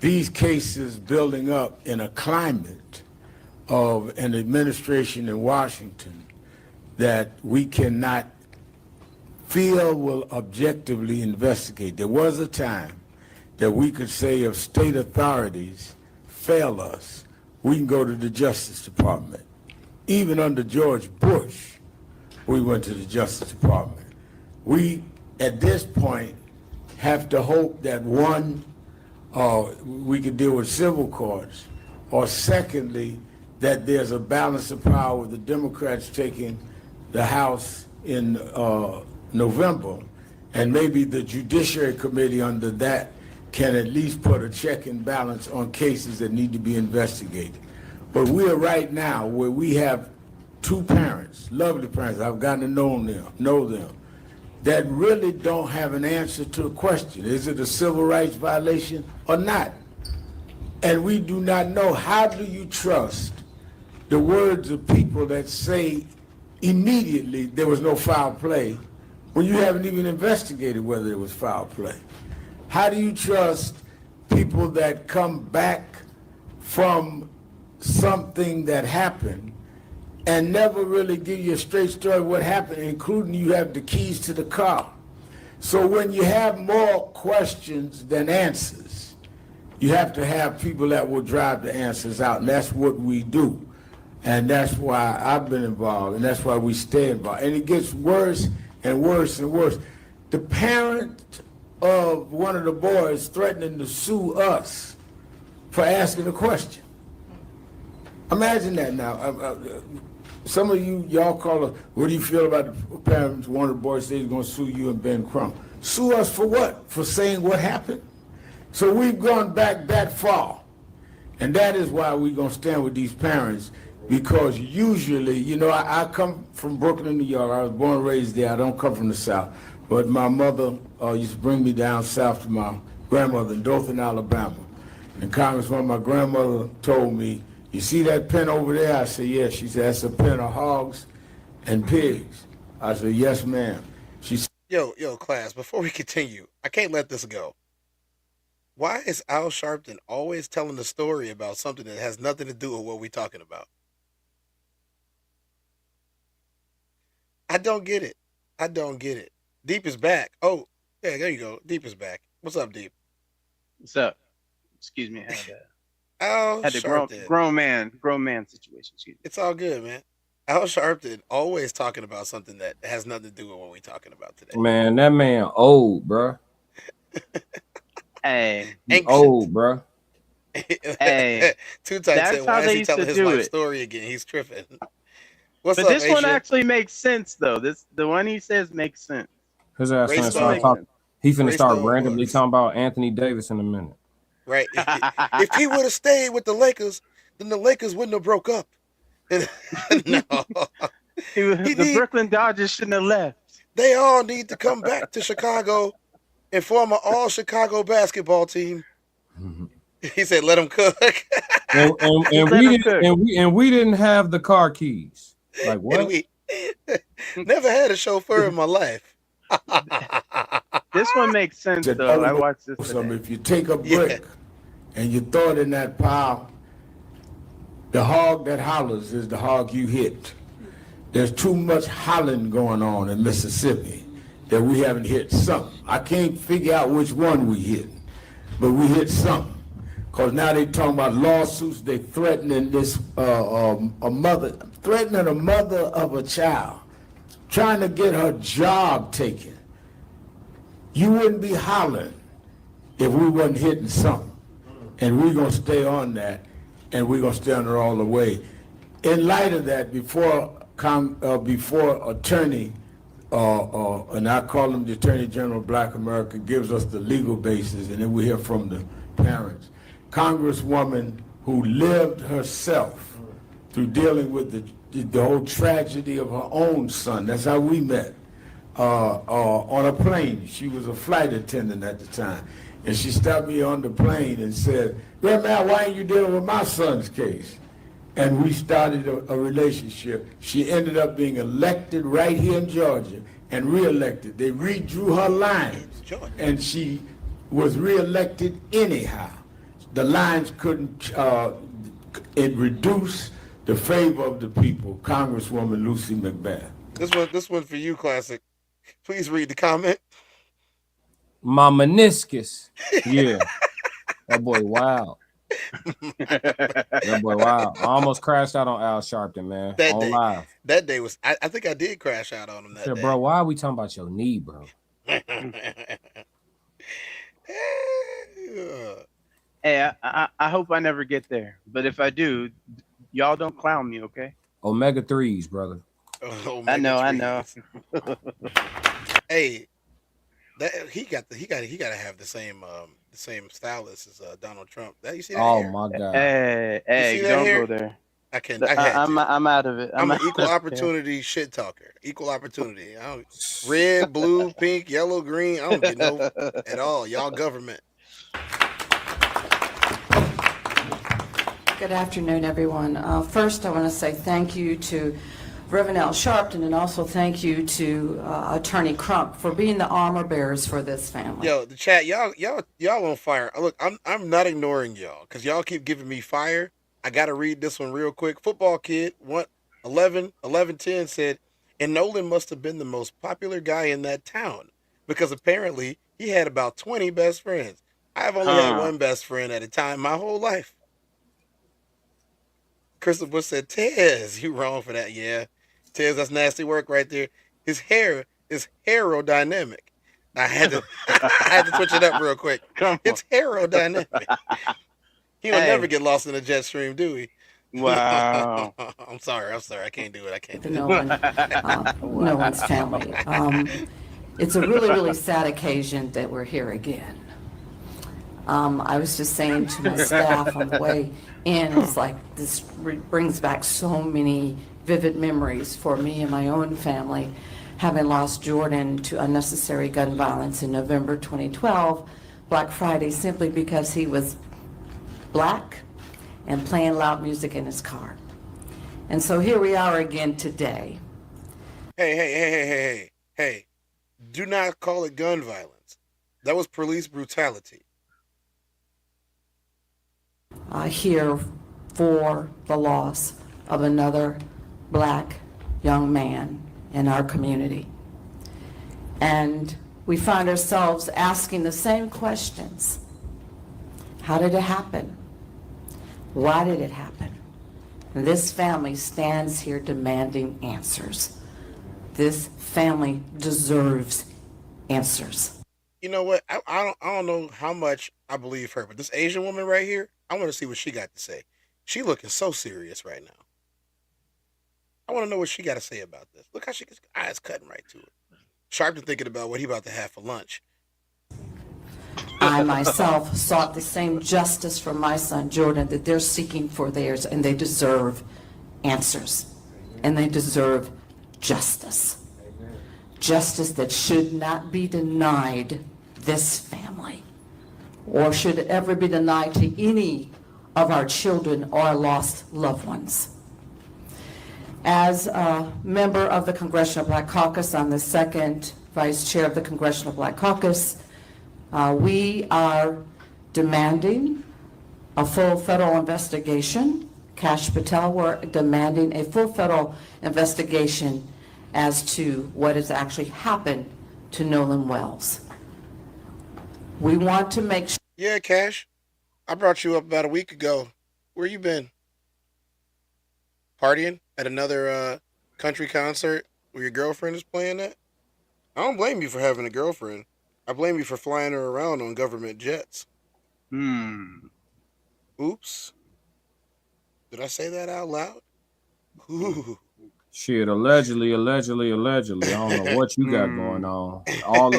these cases building up in a climate of an administration in Washington that we cannot feel will objectively investigate. There was a time that we could say if state authorities fail us, we can go to the Justice Department. Even under George Bush, we went to the Justice Department. We, at this point, have to hope that one, we could deal with civil courts, or secondly, that there's a balance of power with the Democrats taking the House in November, and maybe the Judiciary Committee under that can at least put a check and balance on cases that need to be investigated. But we are right now where we have 2 parents, lovely parents, I've gotten to know them, that really don't have an answer to a question. Is it a civil rights violation or not? And we do not know. How do you trust the words of people that say immediately there was no foul play when you haven't even investigated whether it was foul play? How do you trust people that come back from something that happened and never really give you a straight story of what happened, including you have the keys to the car? So when you have more questions than answers, you have to have people that will drive the answers out, and that's what we do. And that's why I've been involved, and that's why we stay involved. And it gets worse and worse and worse. The parent of one of the boys threatening to sue us for asking a question. Imagine that now. Some of y'all call us, what do you feel about the parents? One of the boys says he's going to sue you and Ben Crump. Sue us for what? For saying what happened? So we've gone back that far. And that is why we're going to stand with these parents, because usually, you know, I come from Brooklyn, New York. I was born and raised there. I don't come from the South. But my mother used to bring me down south to my grandmother in Dothan, Alabama. And Congressman, my grandmother told me, you see that pen over there? I said, yes. She said, that's a pen of hogs and pigs. I said, yes, ma'am. She said, Yo, class, before we continue, I can't let this go. Why is Al Sharpton always telling the story about something that has nothing to do with what we're talking about? I don't get it. I don't get it. Deep is back. Oh, yeah, there you go. Deep is back. What's up, Deep? What's up? Excuse me, I had a Sharpton. grown man situation. Excuse me. It's all good, man. Al Sharpton always talking about something that has nothing to do with what we're talking about today. Man, that man old, bro. Hey, old, bro. Hey, Too tight. that's said, how why they is he used to telling his do life it. story again? He's tripping. What's but up, this one Asia? actually makes sense though. The one he says makes sense. His ass Ray finna Stone. start talking. He finna Ray start Stone randomly was. talking about Anthony Davis in a minute. Right. If he would have stayed with the Lakers, then the Lakers wouldn't have broke up. No. The Brooklyn Dodgers shouldn't have left. They all need to come back to Chicago and form an all-Chicago basketball team. He said, let them cook. and we didn't have the car keys. Like what? And we never had a chauffeur in my life. This one makes sense though. I watched this today. If you take a brick and you throw it in that pile, the hog that hollers is the hog you hit. There's too much hollering going on in Mississippi that we haven't hit something. I can't figure out which one we hit, but we hit something. Because now they talking about lawsuits. They threatening this threatening a mother of a child, trying to get her job taken. You wouldn't be hollering if we wasn't hitting something. And we're going to stay on that. and we're going to stand her all the way. In light of that, before attorney, and I call him the Attorney General of Black America, gives us the legal basis, and then we hear from the parents. Congresswoman who lived herself through dealing with the whole tragedy of her own son. That's how we met. On a plane. She was a flight attendant at the time. And she stopped me on the plane and said, Reverend Al, why ain't you dealing with my son's case? And we started a relationship. She ended up being elected right here in Georgia and reelected. They redrew her lines, and she was reelected anyhow. The lines couldn't it reduce the favor of the people. Congresswoman Lucy McBath. This one for you, Classic. Please read the comment. My meniscus. Yeah. That boy wild. That boy wild. I almost crashed out on Al Sharpton, man. Live. That day was I think I did crash out on him that day. Bro, why are we talking about your knee, bro? Hey, I hope I never get there. But if I do, y'all don't clown me, okay? Omega 3s, brother. I know. Hey, he got to have the same stylist as Donald Trump. You see that? Oh hair? my God! Hey, don't go there. I'm out of it. I'm an equal opportunity shit talker. Equal opportunity. Red, blue, pink, yellow, green. I don't get no at all. Y'all government. Good afternoon, everyone. First, I want to say thank you to Reverend Al Sharpton, and also thank you to Attorney Crump for being the armor bearers for this family. Yo, the chat, y'all on fire. Look, I'm not ignoring y'all because y'all keep giving me fire. I gotta read this one real quick. Football kid 1110 said, and Nolan must have been the most popular guy in that town because apparently he had about 20 best friends. I've only had one best friend at a time my whole life. Crystal Bush said, Tez, you wrong for that. Yeah. Tez, that's nasty work right there. His hair is aerodynamic. I had to switch it up real quick. It's aerodynamic. He will never get lost in a jet stream, do he? Wow. I'm sorry. I can't do it. No one's family. It's a really, really sad occasion that we're here again. I was just saying to my staff on the way in, it's like this brings back so many vivid memories for me and my own family, having lost Jordan to unnecessary gun violence in November 2012, Black Friday, simply because he was black and playing loud music in his car. And so here we are again today. Hey. Do not call it gun violence. That was police brutality. Here for the loss of another black young man in our community. And we find ourselves asking the same questions. How did it happen? Why did it happen? And this family stands here demanding answers. This family deserves answers. You know what? I don't know how much I believe her, but this Asian woman right here, I want to see what she got to say. She looking so serious right now. I want to know what she got to say about this. Look how she gets eyes cutting right to it. Sharpton thinking about what he about to have for lunch. I myself sought the same justice for my son Jordan that they're seeking for theirs, and they deserve answers, and they deserve justice. Justice that should not be denied this family, or should ever be denied to any of our children or our lost loved ones. As a member of the Congressional Black Caucus, I'm the second vice chair of the Congressional Black Caucus. We are demanding a full federal investigation. Kash Patel, we're demanding a full federal investigation as to what has actually happened to Nolan Wells. We want to make sure. Yeah, Cash. I brought you up about a week ago. Where you been? Partying at another country concert where your girlfriend is playing at? I don't blame you for having a girlfriend. I blame you for flying her around on government jets. Oops. Did I say that out loud? Ooh. Shit, allegedly. I don't know what you got going on. All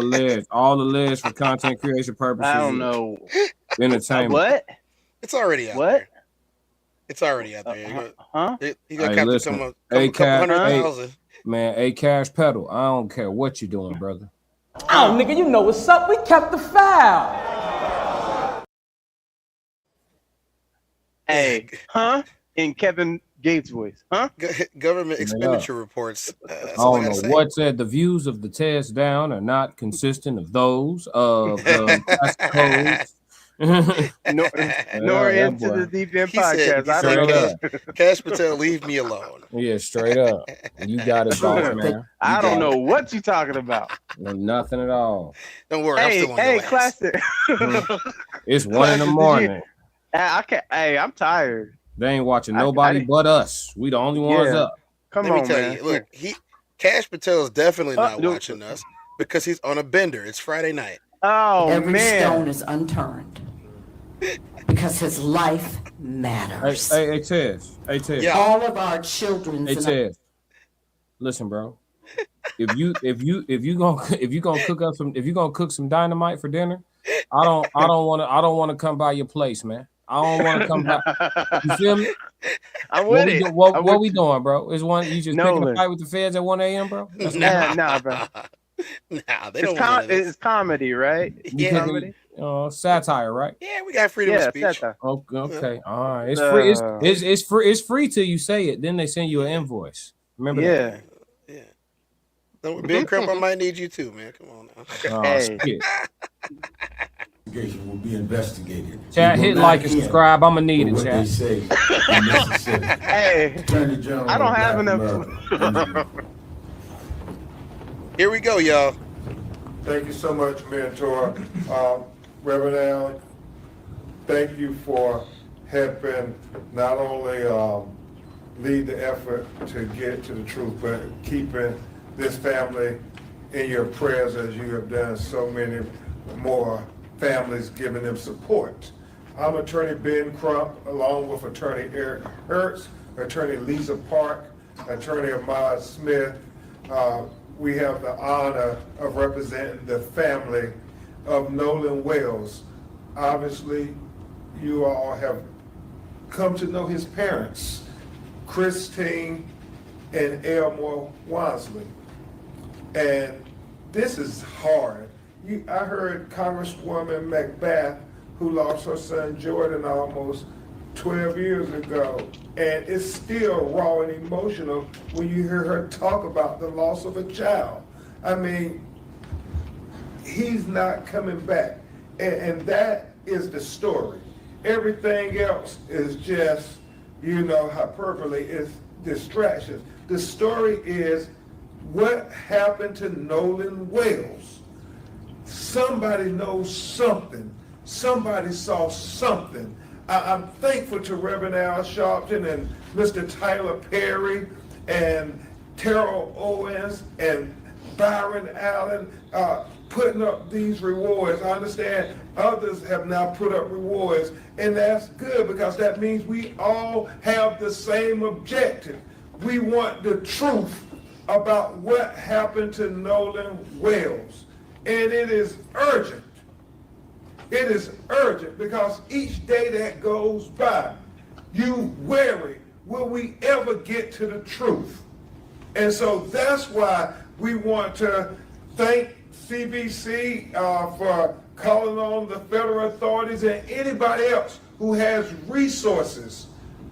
alleged for content creation purposes. I don't know. Entertainment. What? It's already out there. It's already out there. You got Hey, listen, couple 100,000. Man, a cash pedal. I don't care what you're doing, brother. Oh, nigga, you know what's up. We kept the file. Hey, in Kevin Gates' voice, Government expenditure reports. I don't know what said. The views of the Tezdown are not consistent of those of the class codes. Nor into the Deep End podcast. I don't know. Cash Patel, leave me alone. Yeah, straight up. You got it, boss, man. I don't know what you're talking about. No, nothing at all. Don't worry. Hey, classic. It's 1 in the morning. I can't. Hey, I'm tired. They ain't watching nobody but us. We the only ones up. Come Let on, me tell man. you. Look, Cash Patel is definitely not watching us because he's on a bender. It's Friday night. Oh, Every man. stone is unturned because his life matters. Hey, Tez. Yeah. All of our children. Hey, Tez. Listen, bro. If you gonna cook some dynamite for dinner, I don't want to come by your place, man. I don't want to come by. You feel me? I'm with it. What we doing, bro? Is one you just picking a fight with the feds at 1 a.m., bro? Nah, bro. Nah, they don't. It's comedy, right? Yeah, comedy. Satire, right? Yeah, we got freedom of speech. Satire. Okay, all right. It's free. It's free. It's free till you say it. Then they send you an invoice. Remember that? Yeah. Ben Crump, I might need you too, man. Come on now. Hey. Will be investigated. Chat, hit like and subscribe. I'm gonna need it, chat. Hey, I don't have enough. Here we go, y'all. Thank you so much, Mentor. Reverend Al, thank you for helping not only lead the effort to get to the truth, but keeping this family in your prayers as you have done so many more families, giving them support. I'm Attorney Ben Crump, along with Attorney Eric Hertz, Attorney Lisa Park, Attorney Ahmad Smith. We have the honor of representing the family of Nolan Wells. Obviously, you all have come to know his parents, Christine and Elmore Wansley. And this is hard. I heard Congresswoman McBath, who lost her son Jordan almost 12 years ago, and it's still raw and emotional when you hear her talk about the loss of a child. I mean, he's not coming back, and that is the story. Everything else is just, hyperbole, is distractions. The story is what happened to Nolan Wells. Somebody knows something. Somebody saw something. I'm thankful to Reverend Al Sharpton and Mr. Tyler Perry and Terrell Owens and Byron Allen putting up these rewards. I understand others have now put up rewards, and that's good because that means we all have the same objective. We want the truth about what happened to Nolan Wells, and it is urgent. It is urgent because each day that goes by, you worry, will we ever get to the truth? And so that's why we want to thank CBC for calling on the federal authorities and anybody else who has resources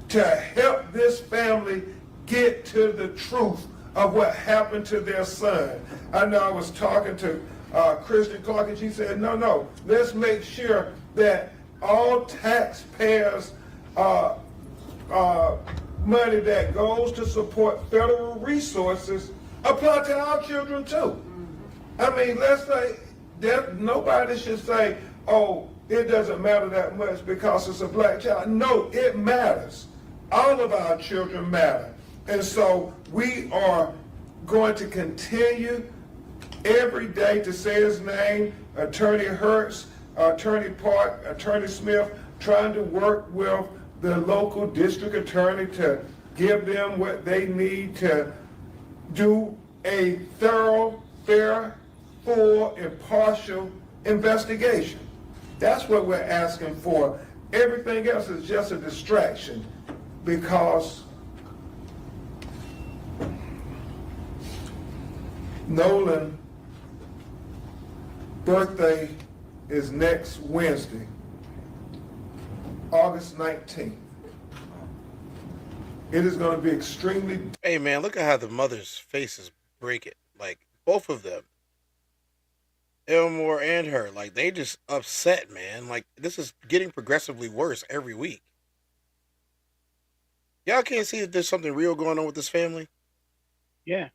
to help this family get to the truth of what happened to their son. I know I was talking to Christian Clark, and she said, no, let's make sure that all taxpayers' money that goes to support federal resources apply to our children too. I mean, let's say that nobody should say, oh, it doesn't matter that much because it's a black child. No, it matters. All of our children matter. And so we are going to continue every day to say his name, Attorney Hertz, Attorney Park, Attorney Smith, trying to work with the local district attorney to give them what they need to do a thorough, fair, full, impartial investigation. That's what we're asking for. Everything else is just a distraction because Nolan's birthday is next Wednesday, August 19th. It is going to be extremely... Hey, man, look at how the mother's faces break it. Like, both of them. Elmore and her. Like, they just upset, man. Like, this is getting progressively worse every week. Y'all can't see that there's something real going on with this family? Yeah.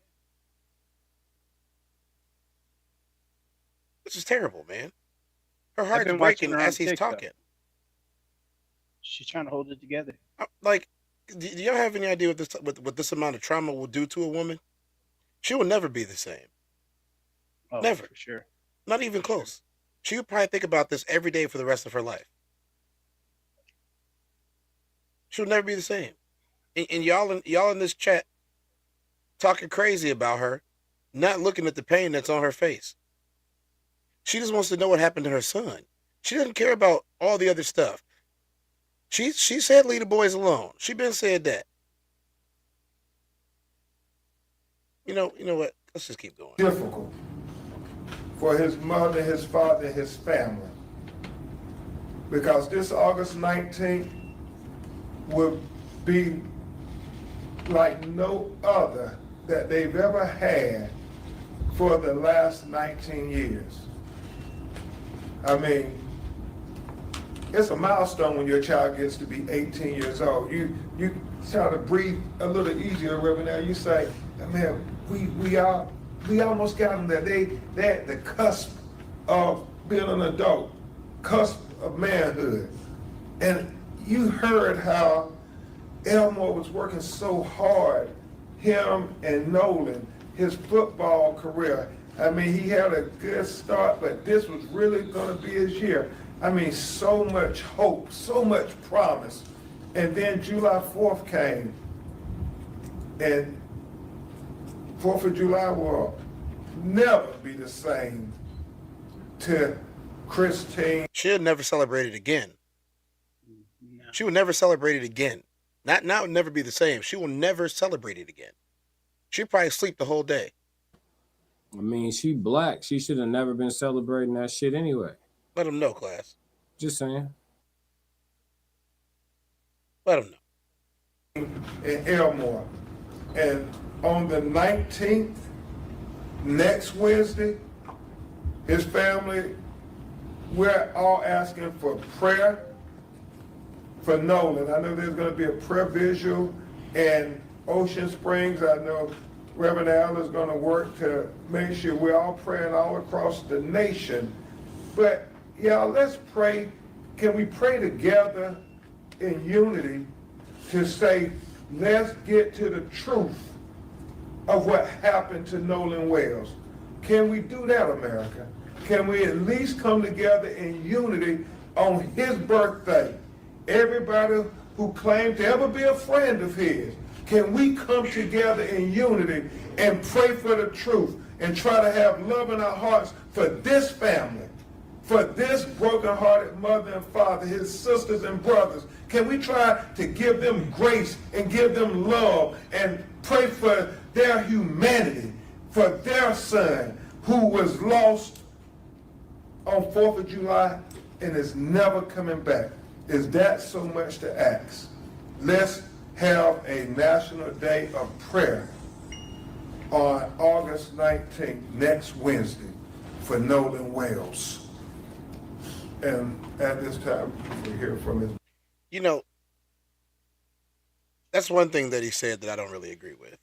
This is terrible, man. Her heart's breaking as he's talking. She's trying to hold it together. Like, do y'all have any idea what this amount of trauma will do to a woman? She will never be the same. Oh, never. For sure. Not even close. She would probably think about this every day for the rest of her life. She'll never be the same. And y'all in this chat talking crazy about her, not looking at the pain that's on her face. She just wants to know what happened to her son. She doesn't care about all the other stuff. She said leave the boys alone. She been said that. You know what? Let's just keep going. Difficult for his mother, his father, his family. Because this August 19th will be like no other that they've ever had for the last 19 years. I mean, it's a milestone when your child gets to be 18 years old. You try to breathe a little easier, Reverend Al. You say, man, we almost got them there. They're at the cusp of being an adult, cusp of manhood. And you heard how Elmore was working so hard, him and Nolan, his football career. I mean, he had a good start, but this was really going to be his year. I mean, so much hope, so much promise. And then July 4th came, and 4th of July will never be the same to Christine. She'll never celebrate it again. No. She will never celebrate it again. Not would never be the same. She will never celebrate it again. She'll probably sleep the whole day. I mean, she black. She should have never been celebrating that shit anyway. Let them know, class. Just saying. Let them know. In Elmore. And on the 19th, next Wednesday, his family, we're all asking for prayer for Nolan. I know there's going to be a prayer visual in Ocean Springs. I know Reverend Al is going to work to make sure we're all praying all across the nation. But y'all, let's pray. Can we pray together in unity to say, let's get to the truth of what happened to Nolan Wells? Can we do that, America? Can we at least come together in unity on his birthday? Everybody who claimed to ever be a friend of his, can we come together in unity and pray for the truth and try to have love in our hearts for this family, for this broken-hearted mother and father, his sisters and brothers? Can we try to give them grace and give them love and pray for their humanity, for their son who was lost on 4th of July and is never coming back? Is that so much to ask? Let's have a National Day of Prayer on August 19th, next Wednesday, for Nolan Wells. And at this time, we hear from his... You know, that's one thing that he said that I don't really agree with.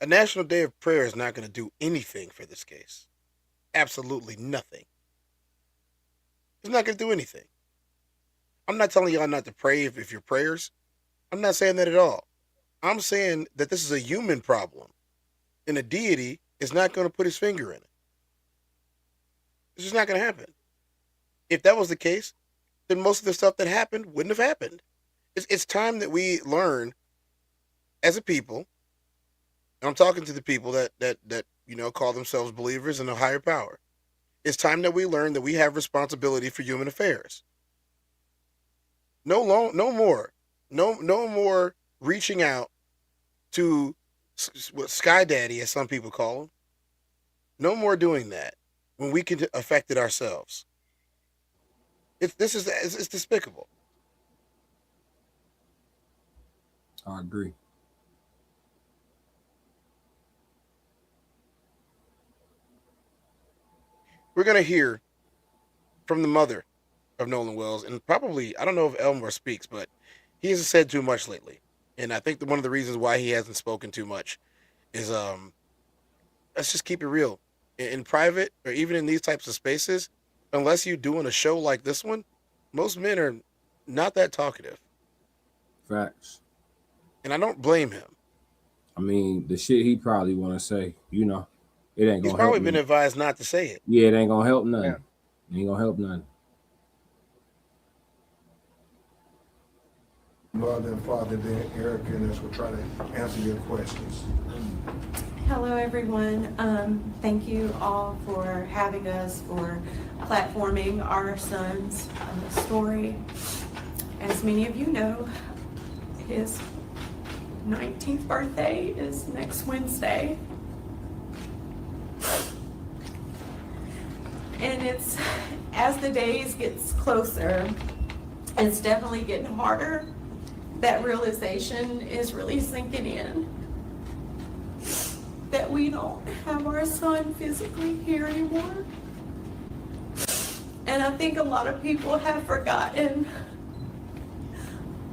A National Day of Prayer is not going to do anything for this case. Absolutely nothing. It's not going to do anything. I'm not telling y'all not to pray if your prayers. I'm not saying that at all. I'm saying that this is a human problem, and a deity is not going to put his finger in it. It's just not going to happen. If that was the case, then most of the stuff that happened wouldn't have happened. It's time that we learn as a people, and I'm talking to the people that call themselves believers in a higher power. It's time that we learn that we have responsibility for human affairs. No more reaching out to what Sky Daddy, as some people call him. No more doing that when we can affect it ourselves. It's despicable. I agree. We're going to hear from the mother of Nolan Wells, and probably, I don't know if Elmore speaks, but he hasn't said too much lately. And I think that one of the reasons why he hasn't spoken too much is, let's just keep it real. In private, or even in these types of spaces, unless you're doing a show like this one, most men are not that talkative. Facts. And I don't blame him. I mean, the shit he probably want to say, it ain't gonna help. He's probably been advised not to say it. Yeah, it ain't gonna help nothing. Yeah. It ain't gonna help nothing. Mother and father, then Erica and us will try to answer your questions. Hello, everyone. Thank you all for having us, for platforming our son's story. As many of you know, his 19th birthday is next Wednesday. And it's, as the days gets closer, it's definitely getting harder. That realization is really sinking in. That we don't have our son physically here anymore. And I think a lot of people have forgotten.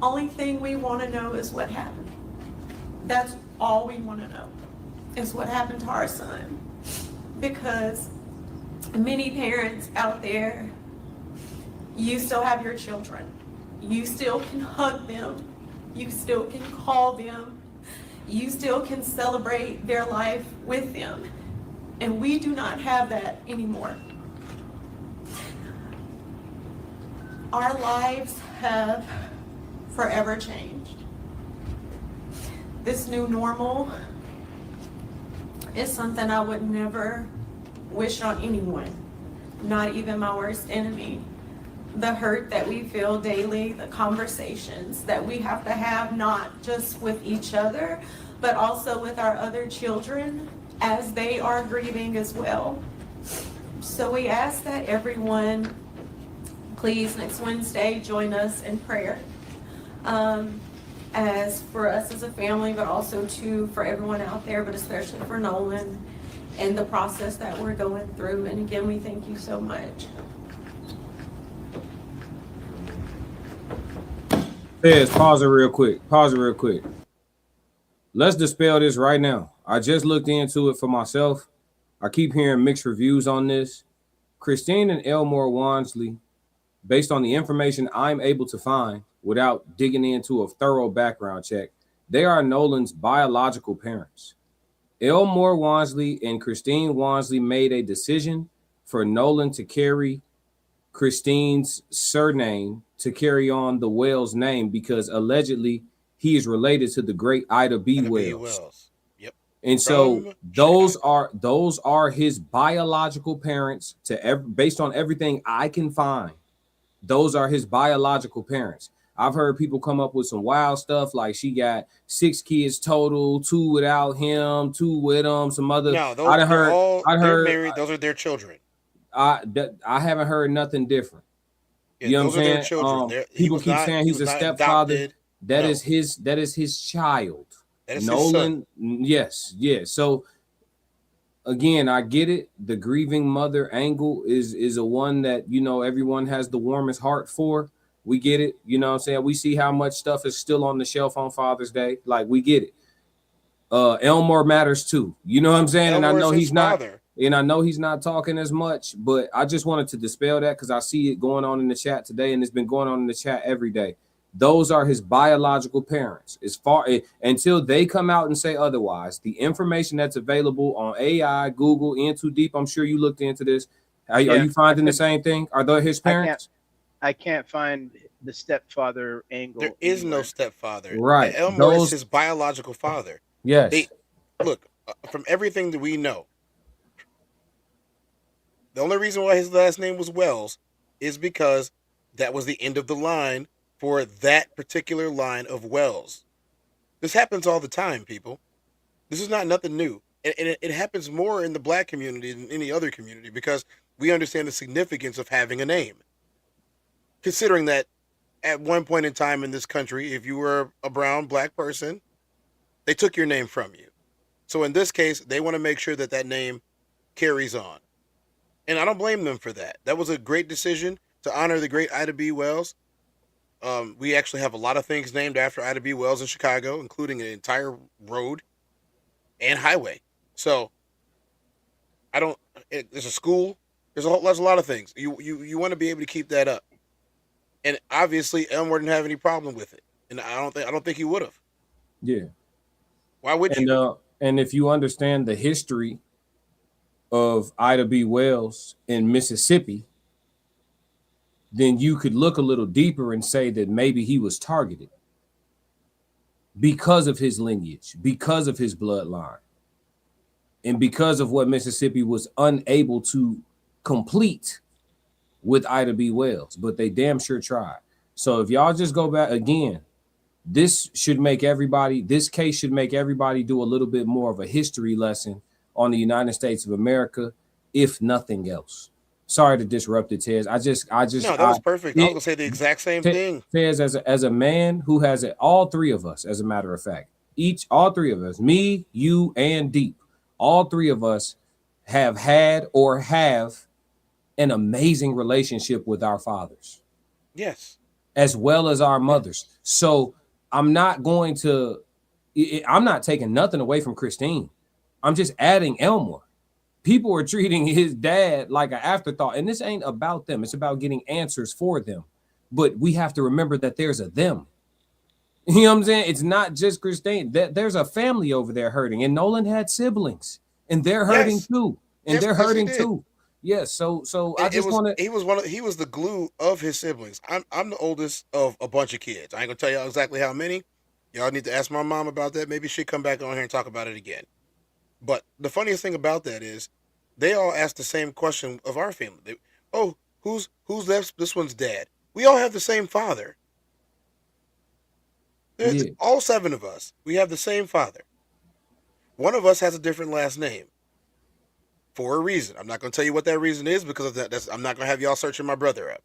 Only thing we want to know is what happened. That's all we want to know, is what happened to our son. Because many parents out there, you still have your children. You still can hug them. You still can call them. You still can celebrate their life with them. And we do not have that anymore. Our lives have forever changed. This new normal is something I would never wish on anyone, not even my worst enemy. The hurt that we feel daily, the conversations that we have to have, not just with each other, but also with our other children as they are grieving as well. So we ask that everyone, please, next Wednesday, join us in prayer. As for us as a family, but also too for everyone out there, but especially for Nolan and the process that we're going through. And again, we thank you so much. Fez, pause it real quick. Let's dispel this right now. I just looked into it for myself. I keep hearing mixed reviews on this. Christine and Elmore Wansley, based on the information I'm able to find without digging into a thorough background check, they are Nolan's biological parents. Elmore Wansley and Christine Wansley made a decision for Nolan to carry Christine's surname, to carry on the Wells name, because allegedly he is related to the great Ida B. Wells. Yep. And so those are his biological parents. Based on everything I can find, those are his biological parents. I've heard people come up with some wild stuff like she got 6 kids total, 2 without him, 2 with him, some other. No, they're married. Those are their children. I haven't heard nothing different. Yeah, you know what I'm saying? Children. People keep saying he's a stepfather. That is his child. That is Nolan, yes. So again, I get it. The grieving mother angle is a one that, everyone has the warmest heart for. We get it. You know what I'm saying? We see how much stuff is still on the shelf on Father's Day. Like, we get it. Elmore matters too. You know what I'm saying? Elmore's and I know he's not. Father. And I know he's not talking as much, but I just wanted to dispel that because I see it going on in the chat today, and it's been going on in the chat every day. Those are his biological parents. Until they come out and say otherwise, the information that's available on AI, Google, In Too Deep, I'm sure you looked into this. Are you finding the same thing? Are they his parents? I can't find the stepfather angle. There is no anywhere. stepfather. Right. Elmer is his biological father. Yes. Look, from everything that we know, the only reason why his last name was Wells is because that was the end of the line for that particular line of Wells. This happens all the time, people. This is not nothing new. And it happens more in the black community than any other community because we understand the significance of having a name. Considering that at one point in time in this country, if you were a brown black person, they took your name from you. So in this case, they want to make sure that that name carries on. And I don't blame them for that. That was a great decision to honor the great Ida B. Wells. We actually have a lot of things named after Ida B. Wells in Chicago, including an entire road and highway. So there's a school. There's a lot of things. You want to be able to keep that up. And obviously Elmore didn't have any problem with it. And I don't think he would have. Yeah. Why would you? And if you understand the history of Ida B. Wells in Mississippi, then you could look a little deeper and say that maybe he was targeted because of his lineage, because of his bloodline, and because of what Mississippi was unable to complete with Ida B. Wells, but they damn sure tried. So if y'all just go back again, this case should make everybody do a little bit more of a history lesson on the United States of America, if nothing else. Sorry to disrupt it, Tez. No, that was perfect. I was gonna say the exact same thing. Tez, as a man who has it, all three of us, as a matter of fact, all three of us, me, you, and Deep, all three of us have had or have an amazing relationship with our fathers. Yes. As well as our mothers. So I'm not taking nothing away from Christine. I'm just adding Elmore. People are treating his dad like an afterthought, and this ain't about them. It's about getting answers for them. But we have to remember that there's a them. You know what I'm saying? It's not just Christine. There's a family over there hurting, and Nolan had siblings, and they're hurting too, and they're hurting too. Yes. So I just want to. He was the glue of his siblings. I'm the oldest of a bunch of kids. I ain't gonna tell y'all exactly how many. Y'all need to ask my mom about that. Maybe she'll come back on here and talk about it again. But the funniest thing about that is they all ask the same question of our family. Who's this one's dad? We all have the same father. All 7 of us. We have the same father. One of us has a different last name. For a reason. I'm not going to tell you what that reason is because of that. I'm not going to have y'all searching my brother up.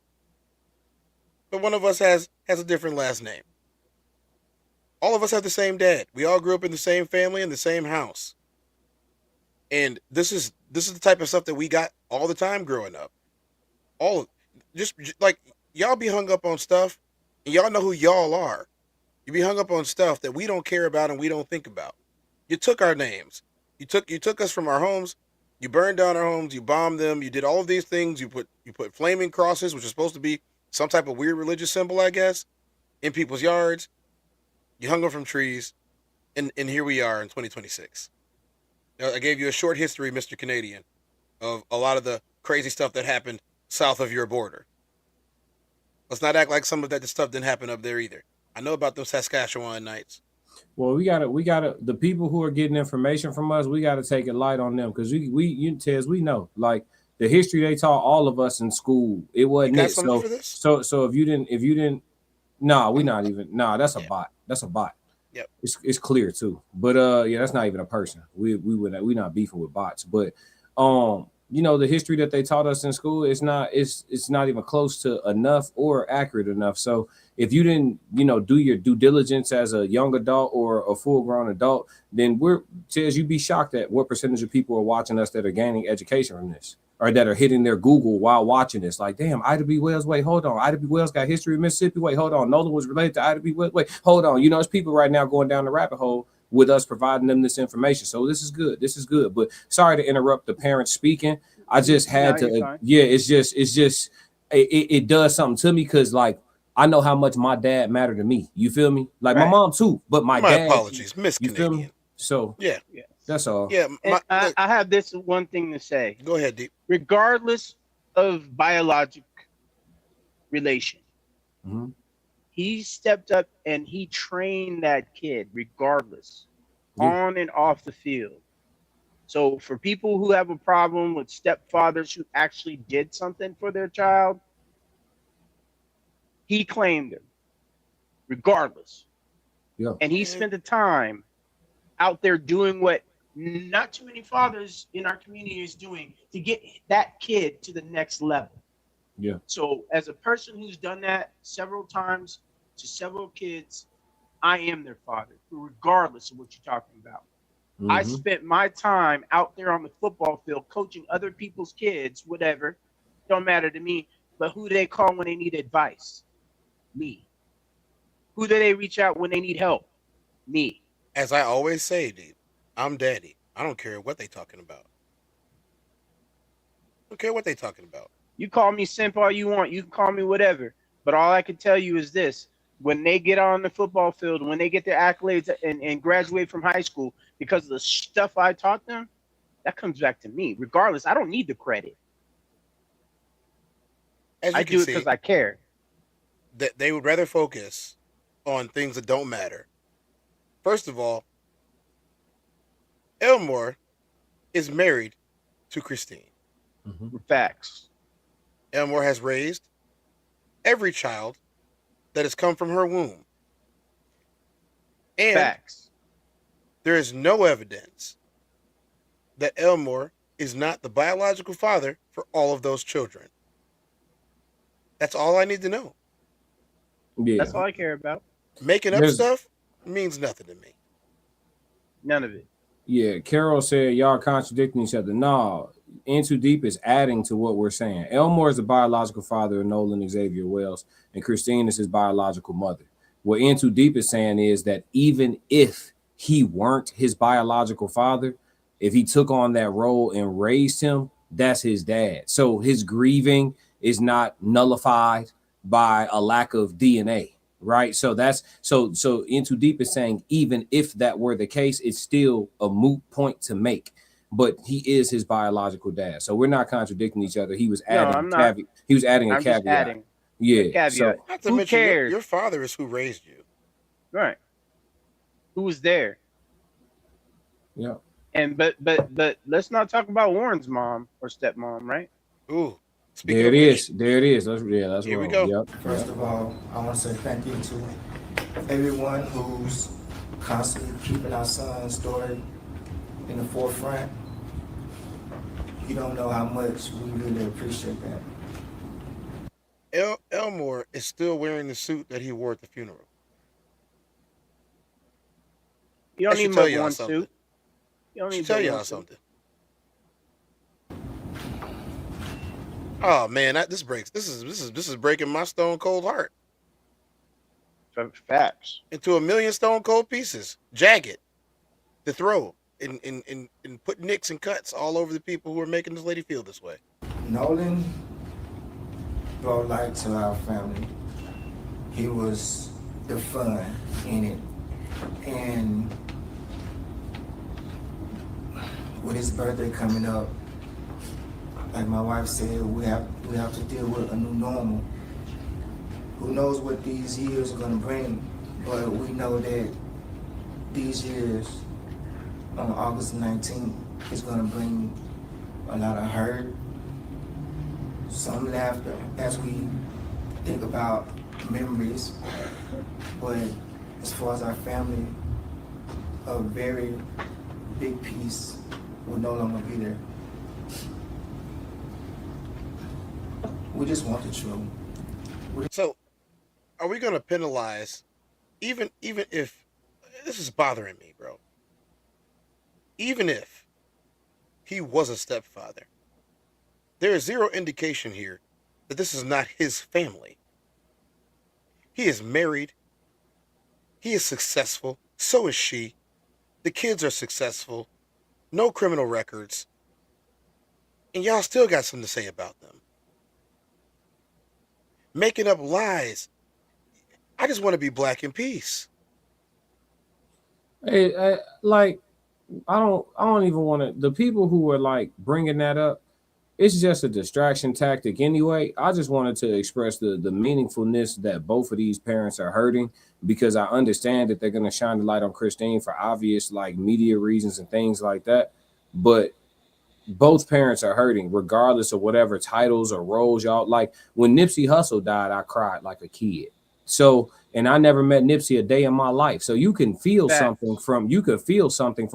But one of us has a different last name. All of us have the same dad. We all grew up in the same family in the same house. And this is the type of stuff that we got all the time growing up. Just like y'all be hung up on stuff, and y'all know who y'all are. You be hung up on stuff that we don't care about and we don't think about. You took our names. You took us from our homes. You burned down our homes. You bombed them. You did all of these things. You put flaming crosses, which is supposed to be some type of weird religious symbol, I guess, in people's yards. You hung them from trees, and here we are in 2026. Now, I gave you a short history, Mr. Canadian, of a lot of the crazy stuff that happened south of your border. Let's not act like some of that stuff didn't happen up there either. I know about those Saskatchewan nights. Well, we gotta the people who are getting information from us, we gotta take it light on them because Tez, we know like the history they taught all of us in school. It wasn't you got it. Something for this? So if you didn't, we're not even. That's a bot. That's a bot. Yep. It's clear too. But that's not even a person. We not beefing with bots. But the history that they taught us in school is not even close to enough or accurate enough. So if you didn't, do your due diligence as a young adult or a full-grown adult, then you'd be shocked at what percentage of people are watching us that are gaining education from this or that are hitting their Google while watching this. Like, damn, Ida B. Wells, wait, hold on. Ida B. Wells got history in Mississippi. Wait, hold on. Nolan was related to Ida B. Wells. Wait, hold on. There's people right now going down the rabbit hole with us providing them this information. So this is good. But sorry to interrupt the parents speaking. I just had to. Yeah, it's just it does something to me because like I know how much my dad mattered to me. You feel me? Like my mom too, but my dad. Apologies, Miss Canadian. So yeah, that's all. Yeah, I have this one thing to say. Go ahead, Deep. Regardless of biologic relation. Mm-hmm. He stepped up and he trained that kid regardless, on and off the field. So for people who have a problem with stepfathers who actually did something for their child, he claimed him regardless. Yeah. And he spent the time out there doing what not too many fathers in our community is doing to get that kid to the next level. Yeah. So as a person who's done that several times to several kids, I am their father, regardless of what you're talking about. Mm-hmm. I spent my time out there on the football field coaching other people's kids, whatever. Don't matter to me. But who do they call when they need advice? Me. Who do they reach out when they need help? Me. As I always say, dude, I'm daddy. I don't care what they talking about. I don't care what they talking about. You call me simp all you want. You can call me whatever. But all I can tell you is this. When they get on the football field, when they get their accolades and graduate from high school, because of the stuff I taught them, that comes back to me. Regardless, I don't need the credit. I do it because I care. That they would rather focus on things that don't matter. First of all, Elmore is married to Christine. Mm-hmm. Facts. Elmore has raised every child that has come from her womb. And facts. There is no evidence that Elmore is not the biological father for all of those children. That's all I need to know. Yeah. That's all I care about. Making up stuff means nothing to me. None of it. Yeah, Carol said y'all contradicting each other. No, In Too Deep is adding to what we're saying. Elmore is the biological father of Nolan Xavier Wells, and Christine is his biological mother. What In Too Deep is saying is that even if he weren't his biological father, if he took on that role and raised him, that's his dad. So his grieving is not nullified by a lack of DNA. Right. So that's so In Too Deep is saying even if that were the case, it's still a moot point to make. But he is his biological dad. So we're not contradicting each other. He was adding he was adding a caveat. Yeah. So not to mention your father is who raised you. Right. Who was there? Yeah. And but let's not talk about Warren's mom or stepmom, right? Ooh. There it is. That's here we go. Yep. First of all, I want to say thank you to everyone who's constantly keeping our son's story in the forefront. You don't know how much we really appreciate that. Elmore is still wearing the suit that he wore at the funeral. You don't need more one suit. You don't need tell y'all something. Oh man, this is breaking my stone cold heart. Facts. Into a million stone cold pieces, jagged, to throw and put nicks and cuts all over the people who are making this lady feel this way. Nolan brought light to our family. He was the fun in it, and with his birthday coming up, like my wife said, we have to deal with a new normal. Who knows what these years are going to bring, but we know that these years on August 19th is going to bring a lot of hurt, some laughter as we think about memories, but as far as our family, a very big piece will no longer be there. We just want the truth. So, are we going to penalize, even if, this is bothering me, bro. Even if he was a stepfather, there is zero indication here that this is not his family. He is married. He is successful. So is she. The kids are successful. No criminal records. And y'all still got something to say about them. Making up lies. I just want to be black in peace. Hey, I don't even want to. The people who are like bringing that up, it's just a distraction tactic anyway. I just wanted to express the meaningfulness that both of these parents are hurting, because I understand that they're going to shine the light on Christine for obvious like media reasons and things like that. But both parents are hurting regardless of whatever titles or roles y'all like. When Nipsey Hussle died, I cried like a kid. So, and I never met Nipsey a day in my life. So you can feel something from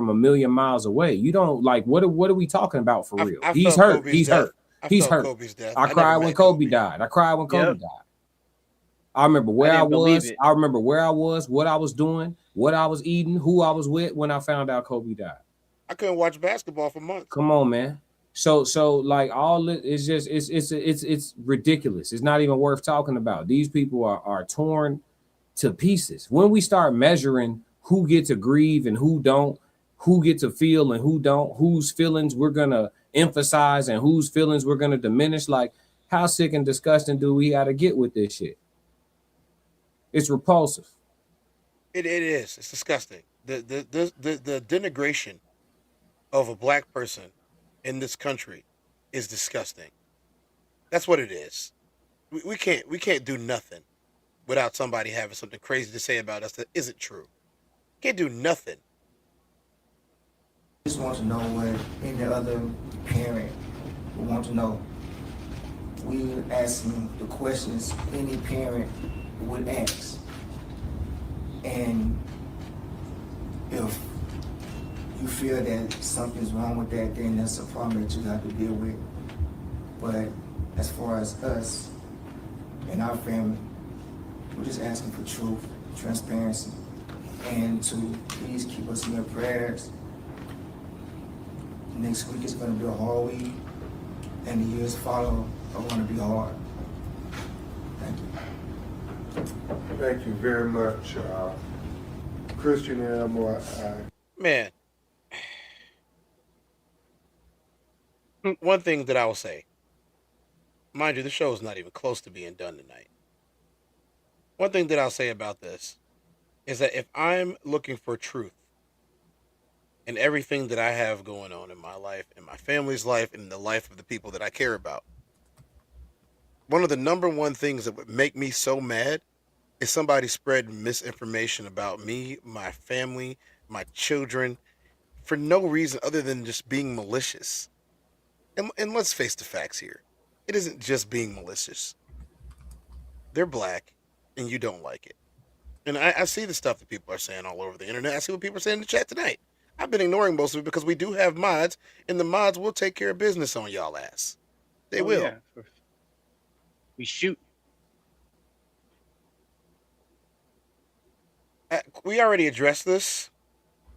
a million miles away. You don't like, what are we talking about for real? He's hurt. He's hurt. He's hurt. I cried when Kobe died. I cried when Kobe died. I remember where I was. I remember where I was, what I was doing, what I was eating, who I was with when I found out Kobe died. I couldn't watch basketball for months. Come on, man. So like all it is just it's ridiculous. It's not even worth talking about. These people are torn to pieces. When we start measuring who gets to grieve and who don't, who get to feel and who don't, whose feelings we're gonna emphasize and whose feelings we're gonna diminish, like how sick and disgusting do we gotta get with this shit? It's repulsive. It is. It's disgusting. The denigration of a black person in this country is disgusting. That's what it is. We can't do nothing without somebody having something crazy to say about us that isn't true. Can't do nothing. I just want to know what any other parent would want to know. We're asking the questions any parent would ask. And if you feel that something's wrong with that, then that's a problem that you have to deal with. But as far as us and our family, we're just asking for truth, transparency, and to please keep us in your prayers. Next week is going to be a hard week, and the years follow are going to be hard. Thank you. Thank you very much, Christian Elmore. Man, one thing that I will say, mind you, the show is not even close to being done tonight. One thing that I'll say about this is that if I'm looking for truth in everything that I have going on in my life, in my family's life, and in the life of the people that I care about, one of the number one things that would make me so mad is somebody spread misinformation about me, my family, my children, for no reason other than just being malicious. And let's face the facts here. It isn't just being malicious. They're black, and you don't like it. And I see the stuff that people are saying all over the internet. I see what people are saying in the chat tonight. I've been ignoring most of it because we do have mods, and the mods will take care of business on y'all ass. They will. Yeah. We shoot. We already addressed this.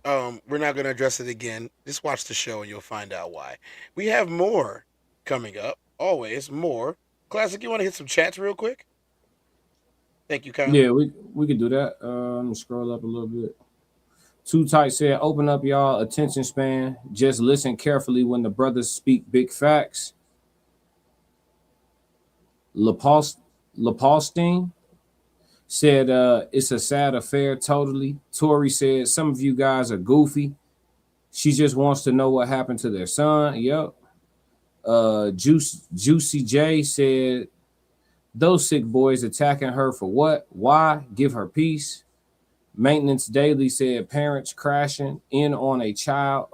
We're not going to address it again. Just watch the show and you'll find out why. We have more coming up. Always more. Classic, you want to hit some chats real quick? Thank you, Kyle. Yeah, we could do that. Let me scroll up a little bit. Too Tight said, open up y'all attention span. Just listen carefully when the brothers speak big facts. Lapalstein said, it's a sad affair, totally. Tori said, some of you guys are goofy. She just wants to know what happened to their son. Yep. Juicy J said, those sick boys attacking her for what? Why? Give her peace. Maintenance Daily said, parents cashing in on a child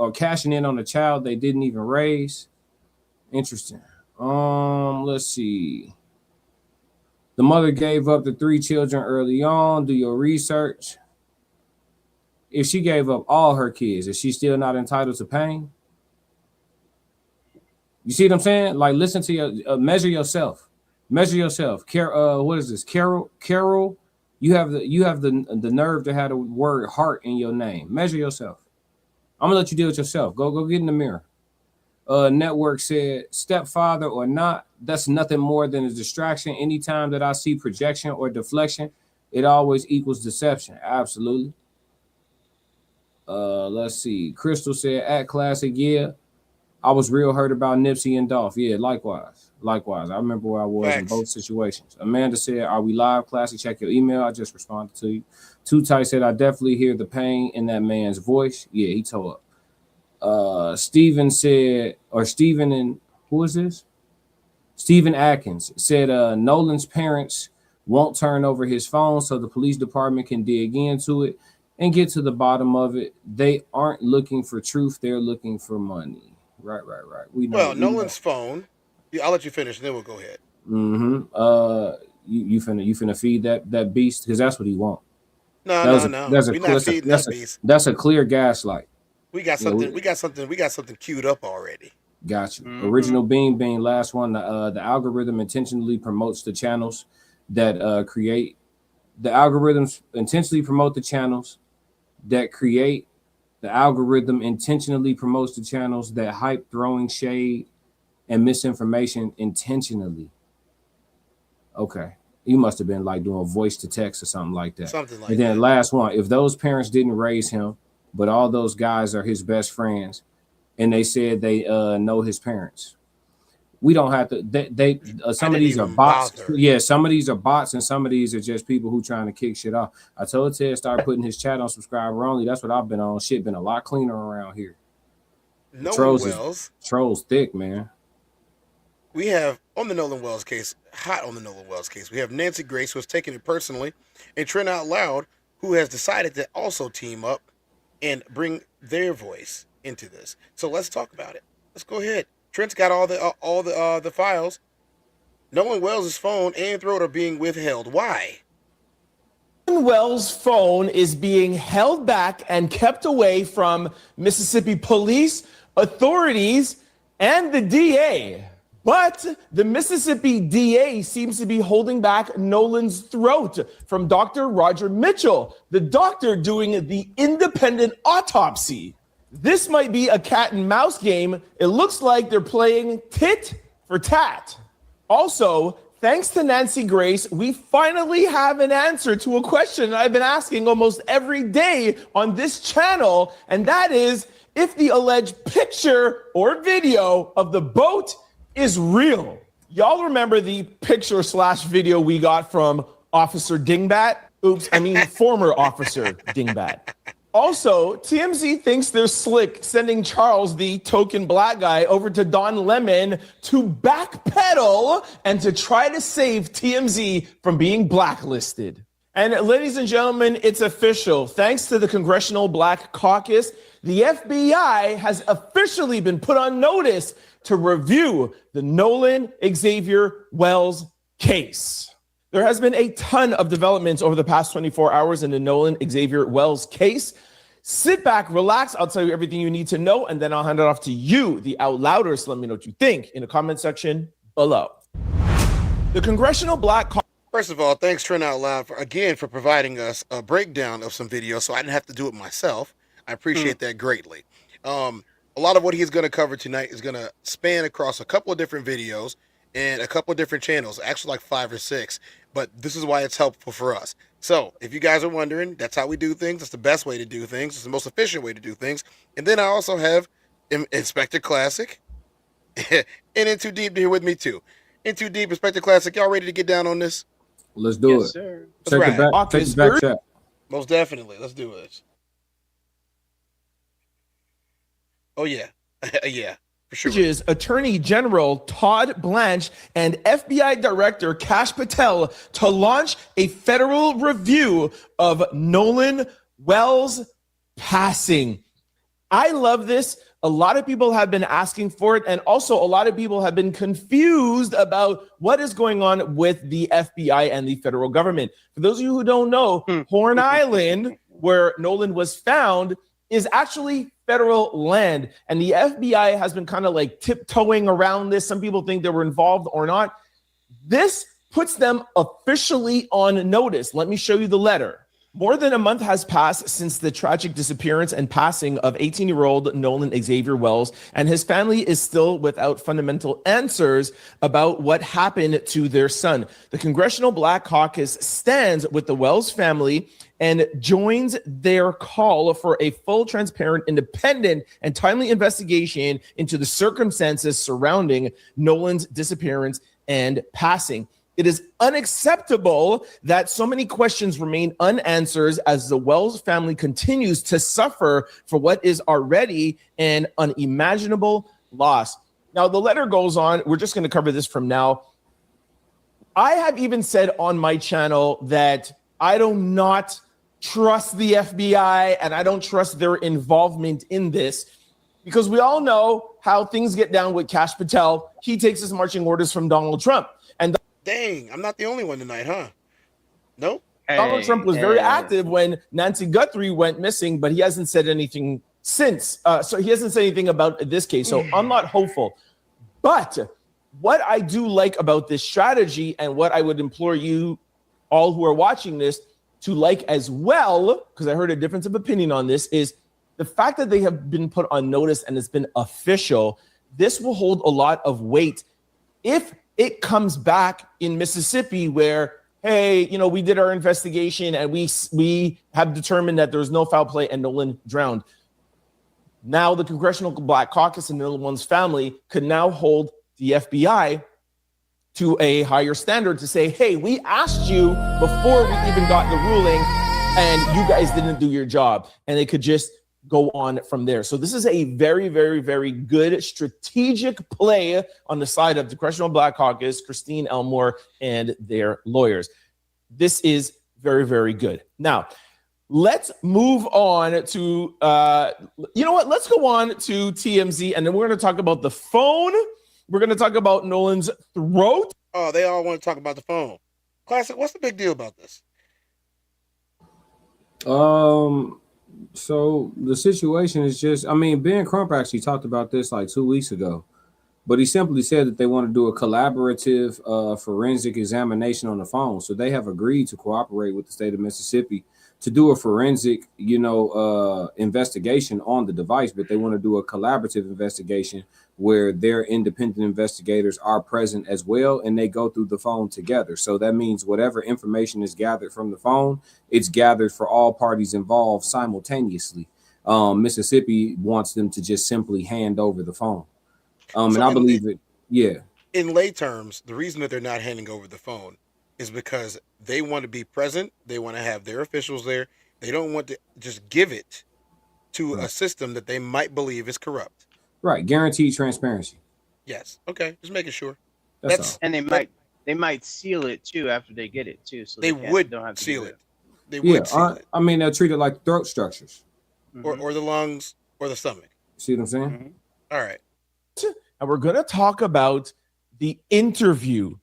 they didn't even raise. Interesting. Let's see. The mother gave up the 3 children early on. Do your research. If she gave up all her kids, is she still not entitled to pain? You see what I'm saying? Like, listen to your measure yourself. Measure yourself. What is this? Carol. You have the nerve to have the word heart in your name. Measure yourself. I'm gonna let you deal with yourself. Go get in the mirror. Network said, stepfather or not, that's nothing more than a distraction. Anytime that I see projection or deflection, it always equals deception. Absolutely. Let's see. Crystal said, at Classic, yeah, I was real hurt about Nipsey and Dolph. Yeah, likewise. I remember where I was in both situations. Amanda said, are we live? Classic, check your email. I just responded to you. Too Tight said, I definitely hear the pain in that man's voice. Yeah, he tore up. Steven said, or Steven and Who is this? Stephen Atkins said Nolan's parents won't turn over his phone so the police department can dig into it and get to the bottom of it. They aren't looking for truth. They're looking for money. Right. We know. Well, Nolan's phone. Yeah, I'll let you finish, and then we'll go ahead. Mm-hmm. You finna feed that beast because that's what he want. No. That's a clear gaslight. We got something. We got something queued up already. Gotcha. Original Bean, last one. The algorithm intentionally promotes the channels that create. The algorithms intentionally promote the channels that create. The algorithm intentionally promotes the channels that hype throwing shade and misinformation intentionally. Okay. You must have been like doing voice to text or something like that. And then last one, if those parents didn't raise him, but all those guys are his best friends, and they said they know his parents, we don't have to. They some of these are bots. Bother. Yeah, some of these are bots, and some of these are just people who trying to kick shit off. I told Ted start putting his chat on subscriber only. That's what I've been on. Shit been a lot cleaner around here. Nolan Wells. Trolls thick, man. We have on the Nolan Wells case, hot on the Nolan Wells case, we have Nancy Grace, who has taken it personally, and Trent Out Loud, who has decided to also team up and bring their voice into this. So let's talk about it. Let's go ahead. Trent's got all the files. Nolan Wells' phone and throat are being withheld. Why? Nolan Wells' phone is being held back and kept away from Mississippi police, authorities, and the DA. But the Mississippi DA seems to be holding back Nolan's throat from Dr. Roger Mitchell, the doctor doing the independent autopsy. This might be a cat and mouse game. It looks like they're playing tit for tat. Also, thanks to Nancy Grace, we finally have an answer to a question I've been asking almost every day on this channel, and that is if the alleged picture or video of the boat is real. Y'all remember the picture/video we got from Officer Dingbat? Former Officer Dingbat. Also, TMZ thinks they're slick sending Charles, the token black guy, over to Don Lemon to backpedal and to try to save TMZ from being blacklisted. And ladies and gentlemen, it's official. Thanks to the Congressional Black Caucus, the FBI has officially been put on notice to review the Nolan Xavier Wells case. There has been a ton of developments over the past 24 hours in the Nolan Xavier Wells case. Sit back, relax. I'll tell you everything you need to know, and then I'll hand it off to you, the Out Louders. Let me know what you think in the comment section below. The Congressional Black Caucus. First of all, thanks Trent Out Loud for providing us a breakdown of some videos, so I didn't have to do it myself. I appreciate that greatly. A lot of what he's going to cover tonight is going to span across a couple of different videos and a couple of different channels, actually like 5 or 6, but this is why it's helpful for us. So if you guys are wondering, that's how we do things. It's the best way to do things. It's the most efficient way to do things. And then I also have Inspector Classic and In Too Deep here with me too. In Too Deep, Inspector Classic, y'all ready to get down on this? Let's do it. Sir. Take it back chat. Most definitely. Let's do it. Oh, yeah. Yeah, for sure. Attorney General Todd Blanche and FBI Director Kash Patel to launch a federal review of Nolan Wells' passing. I love this. A lot of people have been asking for it, and also a lot of people have been confused about what is going on with the FBI and the federal government. For those of you who don't know, Horn Island, where Nolan was found, is actually federal land, and the FBI has been kind of like tiptoeing around this. Some people think they were involved or not. This puts them officially on notice. Let me show you the letter. More than a month has passed since the tragic disappearance and passing of 18-year-old Nolan Xavier Wells, and his family is still without fundamental answers about what happened to their son. The Congressional Black Caucus stands with the Wells family and joins their call for a full, transparent, independent, and timely investigation into the circumstances surrounding Nolan's disappearance and passing. It is unacceptable that so many questions remain unanswered as the Wells family continues to suffer for what is already an unimaginable loss. Now, the letter goes on. We're just going to cover this from now. I have even said on my channel that I do not trust the FBI and I don't trust their involvement in this, because we all know how things get down with Kash Patel. He takes his marching orders from Donald Trump. And dang, I'm not the only one tonight, huh? Nope. Donald Trump was very active when Nancy Guthrie went missing, but he hasn't said anything since. So he hasn't said anything about this case. So I'm not hopeful. But what I do like about this strategy, and what I would implore you all who are watching this to like as well, because I heard a difference of opinion on this, is the fact that they have been put on notice and it's been official. This will hold a lot of weight if it comes back in Mississippi where, hey, you know, we did our investigation and we have determined that there's no foul play and Nolan drowned. Now the Congressional Black Caucus and Nolan's family could now hold the FBI to a higher standard to say, hey, we asked you before we even got the ruling and you guys didn't do your job. And they could just go on from there. So this is a very, very, very good strategic play on the side of the Congressional Black Caucus, Christine Elmore, and their lawyers. This is very, very good. Now, let's move on to, you know what? Let's go on to TMZ, and then we're going to talk about the phone. We're going to talk about Nolan's throat. Oh, they all want to talk about the phone. Classic, what's the big deal about this? So the situation is just, I mean, Ben Crump actually talked about this like 2 weeks ago, but he simply said that they want to do a collaborative forensic examination on the phone. So they have agreed to cooperate with the state of Mississippi to do a forensic, investigation on the device, but they want to do a collaborative investigation where their independent investigators are present as well, and they go through the phone together. So that means whatever information is gathered from the phone, it's gathered for all parties involved simultaneously. Mississippi wants them to just simply hand over the phone. And I believe it, yeah. In lay terms, the reason that they're not handing over the phone is because they want to be present. They want to have their officials there. They don't want to just give it to a system that they might believe is corrupt. Right. Guaranteed transparency. Yes. Okay. Just making sure. That's all. And they might seal it too after they get it too. So they don't have to seal do it. They would seal it. I mean, they'll treat it like throat structures. Or the lungs or the stomach. See what I'm saying? All right. And we're going to talk about the interview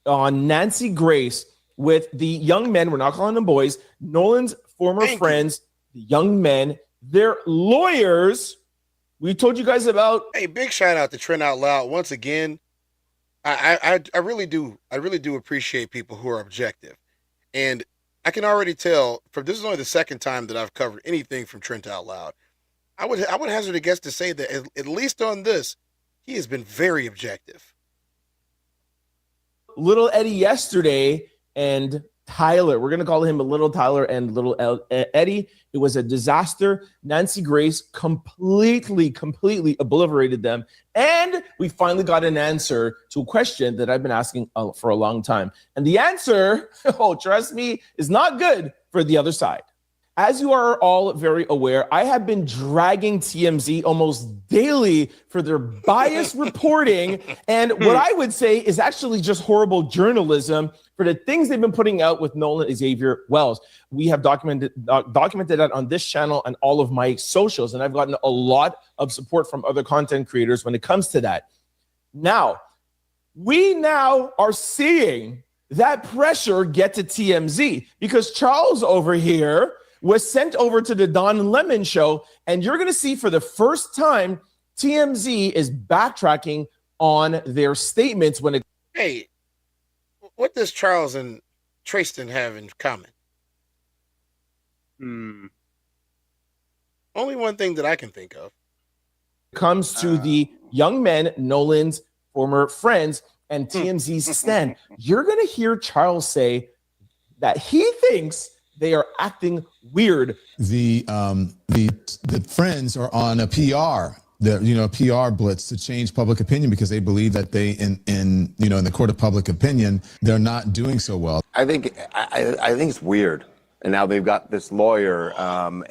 on Nancy Grace with the young men. We're not calling them boys. Nolan's former friends, the young men, their lawyers. We told you guys about. Hey, big shout out to Trent Out Loud once again. I really do appreciate people who are objective, and I can already tell from this is only the second time that I've covered anything from Trent Out Loud. I would hazard a guess to say that at least on this, he has been very objective. Little Eddie yesterday and Tyler. We're going to call him a Little Tyler and Little Eddie. It was a disaster. Nancy Grace completely obliterated them. And we finally got an answer to a question that I've been asking for a long time. And the answer, trust me, is not good for the other side. As you are all very aware, I have been dragging TMZ almost daily for their biased reporting. And what I would say is actually just horrible journalism for the things they've been putting out with Nolan Xavier Wells. We have documented that on this channel and all of my socials. And I've gotten a lot of support from other content creators when it comes to that. Now, we now are seeing that pressure get to TMZ because Charles over here was sent over to the Don Lemon show, and you're going to see for the first time TMZ is backtracking on their statements when it. Hey, what does Charles and Tristan have in common? Only one thing that I can think of. Comes to the young men, Nolan's former friends, and TMZ's stand. You're going to hear Charles say that he thinks they are acting weird. The friends are on a PR, PR blitz to change public opinion because they believe that they in the court of public opinion they're not doing so well. I think it's weird, and now they've got this lawyer,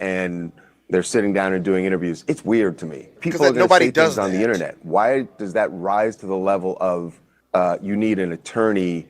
and they're sitting down and doing interviews. It's weird to me. People are going to say things on the internet. Why does that rise to the level of you need an attorney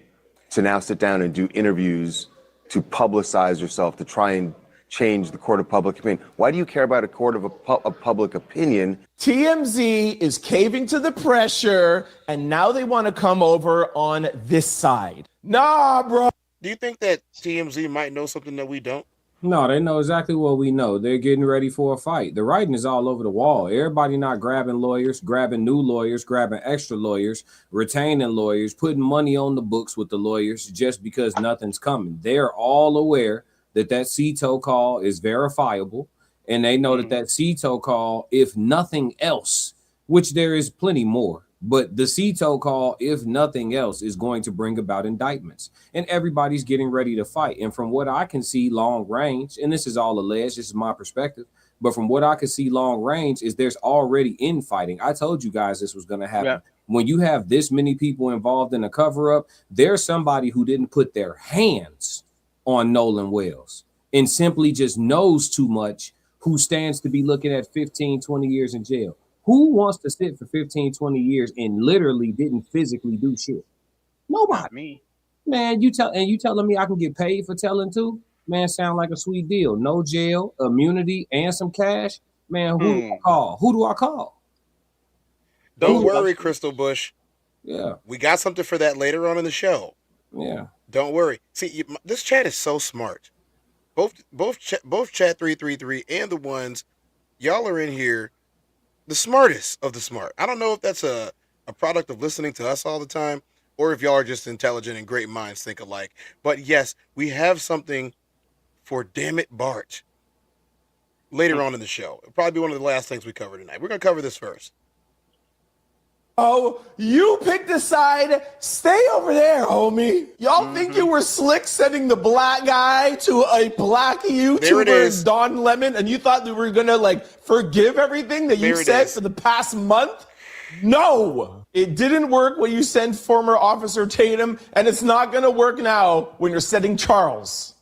to now sit down and do interviews to publicize yourself, to try and change the court of public opinion? Why do you care about a court of public opinion? TMZ is caving to the pressure, and now they want to come over on this side. Nah, bro. Do you think that TMZ might know something that we don't? No, they know exactly what we know. They're getting ready for a fight. The writing is all over the wall. Everybody not grabbing lawyers, grabbing new lawyers, grabbing extra lawyers, retaining lawyers, putting money on the books with the lawyers just because nothing's coming. They're all aware that CETO call is verifiable, and they know that CETO call, if nothing else, which there is plenty more, but the CETO call, if nothing else, is going to bring about indictments, and everybody's getting ready to fight. And from what I can see long range, and this is all alleged, this is my perspective, but from what I can see long range is there's already infighting. I told you guys this was going to happen. Yeah. When you have this many people involved in a cover up, there's somebody who didn't put their hands on Nolan Wells and simply just knows too much, who stands to be looking at 15, 20 years in jail. Who wants to sit for 15, 20 years and literally didn't physically do shit? Nobody. Not me. Man, you telling me I can get paid for telling too? Man, sound like a sweet deal. No jail, immunity, and some cash. Man, who do I call? Who do I call? Don't worry, Crystal Bush. Yeah. We got something for that later on in the show. Yeah. Don't worry. See, this chat is so smart. Both chat 333 and the ones y'all are in here, the smartest of the smart. I don't know if that's a product of listening to us all the time, or if y'all are just intelligent and great minds think alike. But yes, we have something for Damn It Bart later on in the show. It'll probably be one of the last things we cover tonight. We're going to cover this first. Oh, you picked a side. Stay over there, homie. Y'all think you were slick sending the black guy to a black YouTuber, Don Lemon, and you thought we were going to forgive everything that you said for the past month? No, it didn't work when you sent former Officer Tatum, and it's not going to work now when you're sending Charles.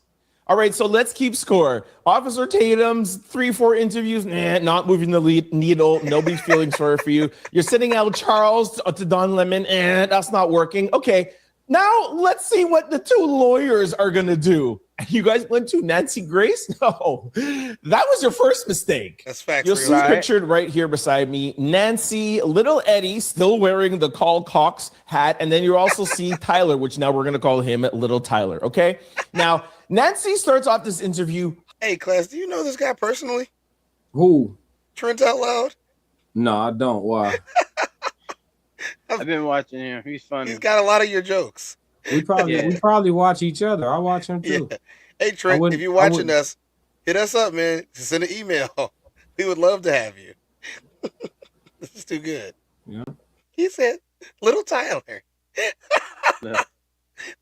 All right, so let's keep score. Officer Tatum's 3-4 interviews, not moving the needle. Nobody's feeling sorry for you. You're sending out Charles to Don Lemon, that's not working. Okay, now let's see what the two lawyers are going to do. You guys went to Nancy Grace? No, that was your first mistake. That's facts. You'll see pictured right here beside me. Nancy, little Eddie, still wearing the Carl Cox hat. And then you also see Tyler, which now we're going to call him Little Tyler. Okay. Now, Nancy starts off this interview. Hey, class, do you know this guy personally? Who? Trent Out Loud? No, I don't. Why? I've been watching him. He's funny. He's got a lot of your jokes. We probably watch each other. I watch him too. Yeah. Hey, Trent, if you're watching us, hit us up, man. Send an email. We would love to have you. This is too good. Yeah. He said, Little Tyler.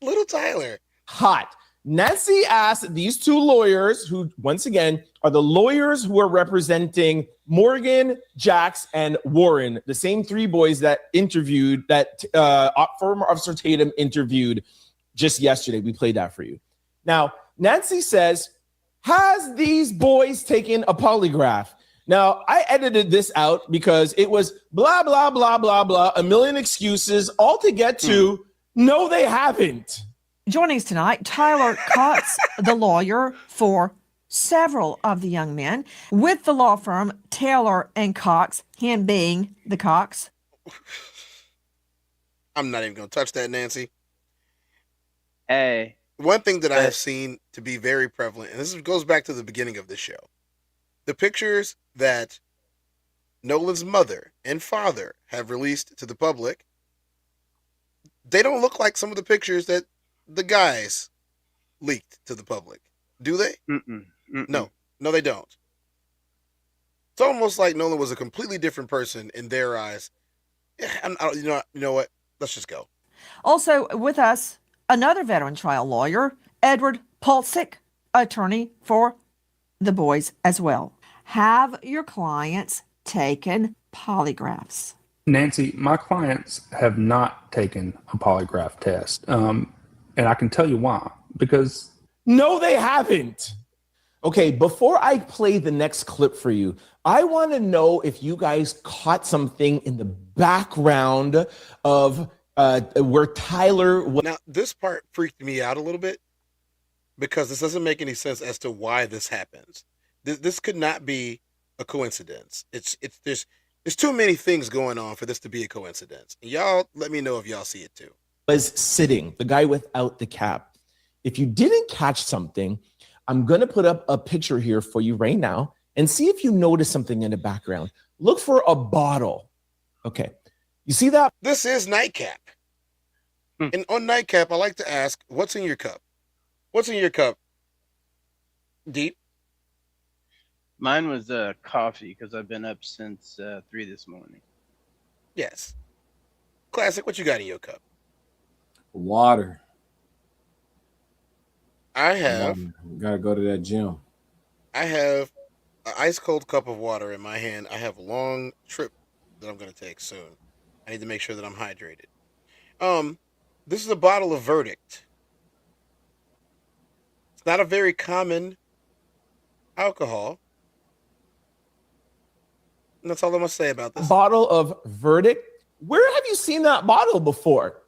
Little Tyler. Hot. Nancy asked these two lawyers, who, once again, are the lawyers who are representing Morgan, Jax, and Warren, the same three boys that interviewed, that former Officer Tatum interviewed just yesterday. We played that for you. Now, Nancy says, has these boys taken a polygraph? Now, I edited this out because it was blah, blah, blah, blah, blah, a million excuses, all to get to, no, they haven't. Joining us tonight, Tyler Cox, the lawyer for several of the young men with the law firm Taylor and Cox, him being the Cox. I'm not even going to touch that, Nancy. Hey. One thing that I have seen to be very prevalent, and this goes back to the beginning of the show, the pictures that Nolan's mother and father have released to the public, they don't look like some of the pictures that the guys leaked to the public. Do they? No, they don't. It's almost like Nolan was a completely different person in their eyes. Yeah, you know what? Let's just go. Also with us, another veteran trial lawyer, Edward Pulsick, attorney for the boys as well. Have your clients taken polygraphs? Nancy, my clients have not taken a polygraph test. And I can tell you why. Because no, they haven't. Okay, before I play the next clip for you, I want to know if you guys caught something in the background of where Tyler was. Now, this part freaked me out a little bit because this doesn't make any sense as to why this happens. This could not be a coincidence. There's too many things going on for this to be a coincidence. Y'all, let me know if y'all see it too. Was sitting, the guy without the cap. If you didn't catch something, I'm going to put up a picture here for you right now and see if you notice something in the background. Look for a bottle. Okay. You see that? This is Nightcap. And on Nightcap, I like to ask, what's in your cup? What's in your cup? Deep? Mine was coffee because I've been up since 3 this morning. Yes. Classic, what you got in your cup? Water. I have. Gotta go to that gym. I have an ice cold cup of water in my hand. I have a long trip that I'm going to take soon. I need to make sure that I'm hydrated. This is a bottle of Verdict. It's not a very common alcohol. And that's all I'm going to say about this. Bottle of Verdict. Where have you seen that bottle before?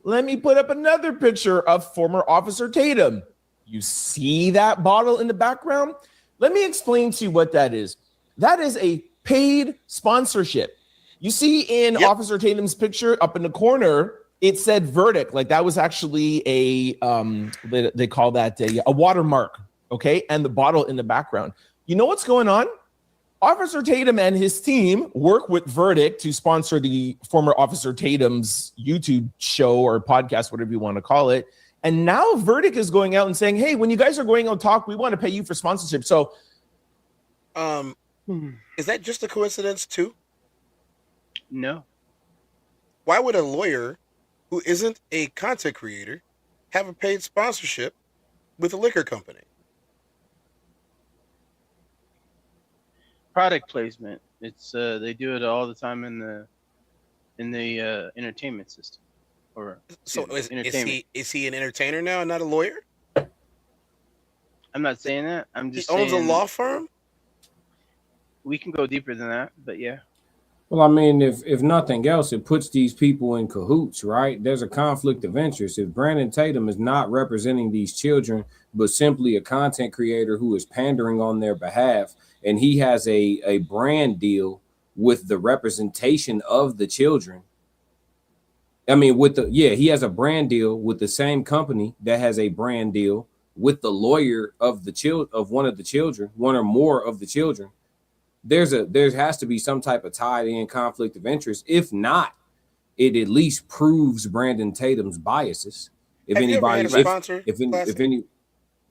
Let me put up another picture of former Officer Tatum. You see that bottle in the background? Let me explain to you what that is. That is a paid sponsorship. You see in Officer Tatum's picture up in the corner, it said Verdict. Like that was actually a, they call that a watermark, okay? And the bottle in the background. You know what's going on? Officer Tatum and his team work with Verdict to sponsor the former Officer Tatum's YouTube show or podcast, whatever you want to call it. And now Verdict is going out and saying, hey, when you guys are going on talk, we want to pay you for sponsorship. So is that just a coincidence too? No. Why would a lawyer who isn't a content creator have a paid sponsorship with a liquor company? Product placement. It's they do it all the time in the entertainment system. Or so is he an entertainer now and not a lawyer? I'm not saying that. I'm just he owns saying a law firm. We can go deeper than that, but yeah. Well, I mean, if nothing else, it puts these people in cahoots, right? There's a conflict of interest. If Brandon Tatum is not representing these children, but simply a content creator who is pandering on their behalf, and he has a brand deal with the representation of the children. I mean, he has a brand deal with the same company that has a brand deal with the lawyer of one of the children, one or more of the children. There has to be some type of tied in conflict of interest. If not, it at least proves Brandon Tatum's biases. If Have anybody, you ever had a sponsor, if any,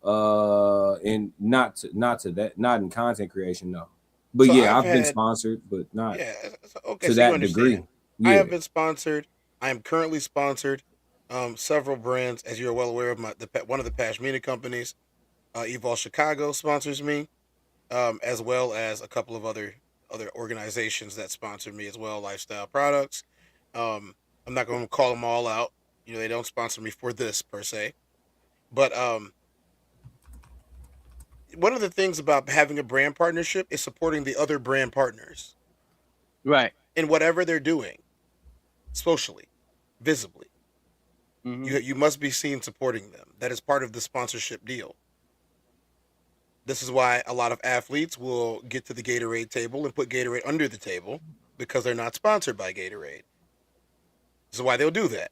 and not to that, not in content creation, no. But so I've been sponsored, but not to that degree. Yeah. I have been sponsored. I am currently sponsored. Several brands, as you're well aware of, one of the Pashmina companies, Evolve Chicago sponsors me, as well as a couple of other organizations that sponsor me as well, lifestyle products. I'm not going to call them all out. You know, they don't sponsor me for this per se, but one of the things about having a brand partnership is supporting the other brand partners, right? In whatever they're doing, socially, visibly. Mm-hmm. You must be seen supporting them. That is part of the sponsorship deal. This is why a lot of athletes will get to the Gatorade table and put Gatorade under the table because they're not sponsored by Gatorade. This is why they'll do that.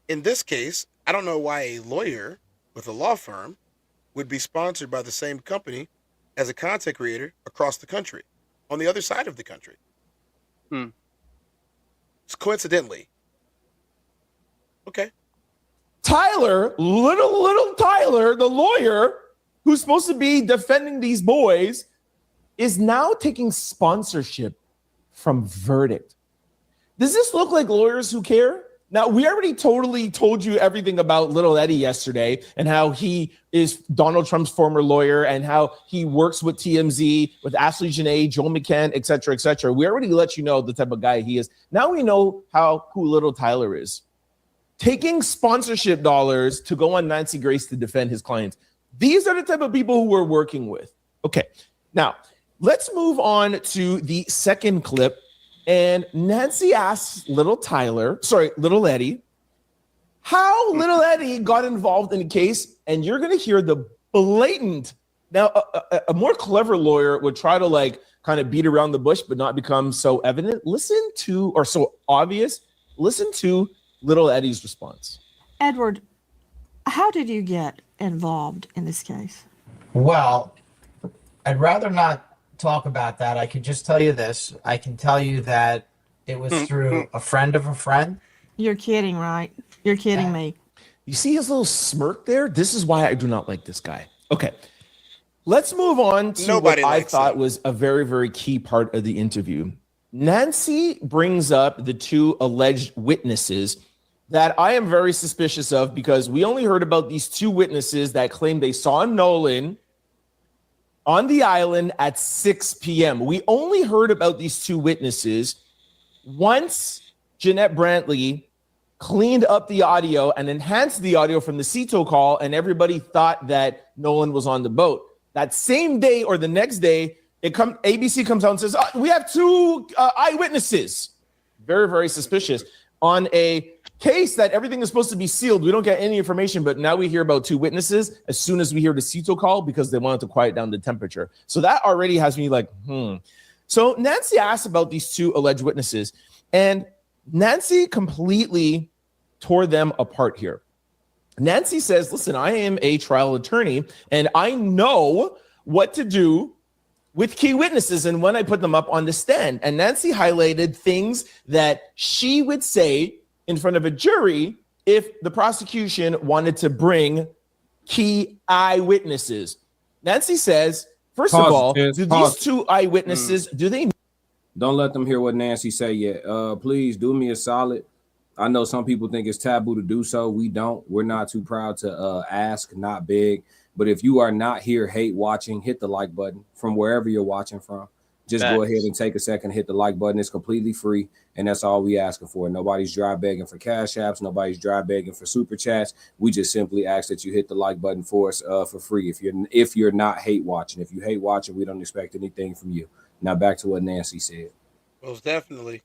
In this case, I don't know why a lawyer with a law firm would be sponsored by the same company as a content creator across the country, on the other side of the country. It's coincidentally. Okay. Tyler, little Tyler, the lawyer who's supposed to be defending these boys, is now taking sponsorship from Verdict. Does this look like lawyers who care? Now, we already totally told you everything about Little Eddie yesterday and how he is Donald Trump's former lawyer and how he works with TMZ, with Ashley Janae, Joel McCann, et cetera, et cetera. We already let you know the type of guy he is. Now we know who little Tyler is. Taking sponsorship dollars to go on Nancy Grace to defend his clients. These are the type of people who we're working with. Okay, now let's move on to the second clip. And Nancy asks little Eddie, how little Eddie got involved in the case. And you're going to hear the blatant. Now, a more clever lawyer would try to like kind of beat around the bush, but not become so evident. Or so obvious. Listen to little Eddie's response. Edward, how did you get involved in this case? Well, I'd rather not talk about that. I can just tell you this. I can tell you that it was through a friend of a friend. You're kidding, right? You're kidding me. You see his little smirk there? This is why I do not like this guy. Okay. Let's move on to what I thought was a very, very key part of the interview. Nancy brings up the two alleged witnesses that I am very suspicious of, because we only heard about these two witnesses that claim they saw Nolan on the island at 6 p.m. We only heard about these two witnesses once Jeanette Brantley cleaned up the audio and enhanced the audio from the STO call, and everybody thought that Nolan was on the boat. That same day or the next day, ABC comes out and says, we have two eyewitnesses. Very, very suspicious. On a case that everything is supposed to be sealed, we don't get any information, but now we hear about two witnesses as soon as we hear the STO call, because they wanted to quiet down the temperature. So that already has me like, So Nancy asked about these two alleged witnesses, and Nancy completely tore them apart here. Nancy says, listen, I am a trial attorney, and I know what to do with key witnesses and when I put them up on the stand. And Nancy highlighted things that she would say in front of a jury if the prosecution wanted to bring key eyewitnesses. Nancy says, first of all, do these two eyewitnesses, do they? Don't let them hear what Nancy say yet. Please do me a solid. I know some people think it's taboo to do so. We don't. We're not too proud to ask, not beg. But if you are not here hate watching, hit the like button from wherever you're watching from. Just go ahead and take a second, hit the like button. It's completely free, and that's all we asking for. Nobody's dry begging for cash apps. Nobody's dry begging for super chats. We just simply ask that you hit the like button for us for free. If you're not hate watching, if you hate watching, we don't expect anything from you. Now back to what Nancy said. Most definitely.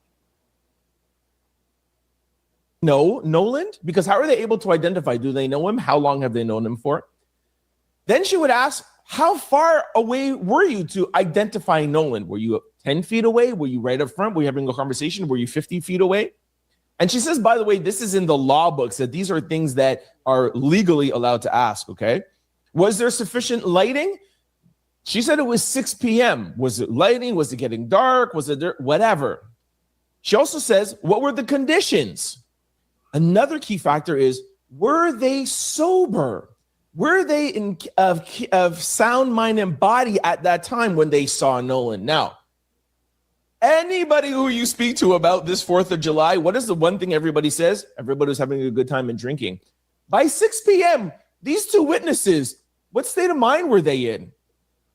No, Nolan, because how are they able to identify? Do they know him? How long have they known him for? Then she would ask, how far away were you to identify Nolan? Were you 10 feet away? Were you right up front? Were you having a conversation? Were you 50 feet away? And she says, by the way, this is in the law books, that these are things that are legally allowed to ask, okay? Was there sufficient lighting? She said it was 6 p.m. Was it lighting? Was it getting dark? Was it whatever? She also says, what were the conditions? Another key factor is, were they sober? Were they of sound mind and body at that time when they saw Nolan? Now, anybody who you speak to about this 4th of July, what is the one thing everybody says? Everybody was having a good time and drinking. By 6 p.m., these two witnesses, what state of mind were they in?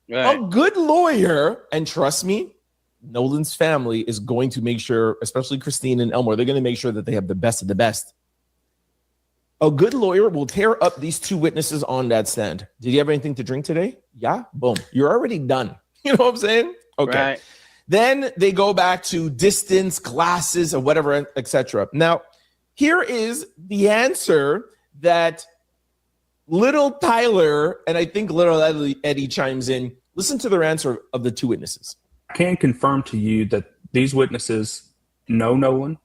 Right. A good lawyer, and trust me, Nolan's family is going to make sure, especially Christine and Elmore, they're going to make sure that they have the best of the best. A good lawyer will tear up these two witnesses on that stand. Did you have anything to drink today? Yeah? Boom. You're already done. You know what I'm saying? Okay. Right. Then they go back to distance, glasses, or whatever, etc. Now, here is the answer that little Tyler and I think little Eddie chimes in. Listen to their answer of the two witnesses. I can confirm to you that these witnesses know Nolan.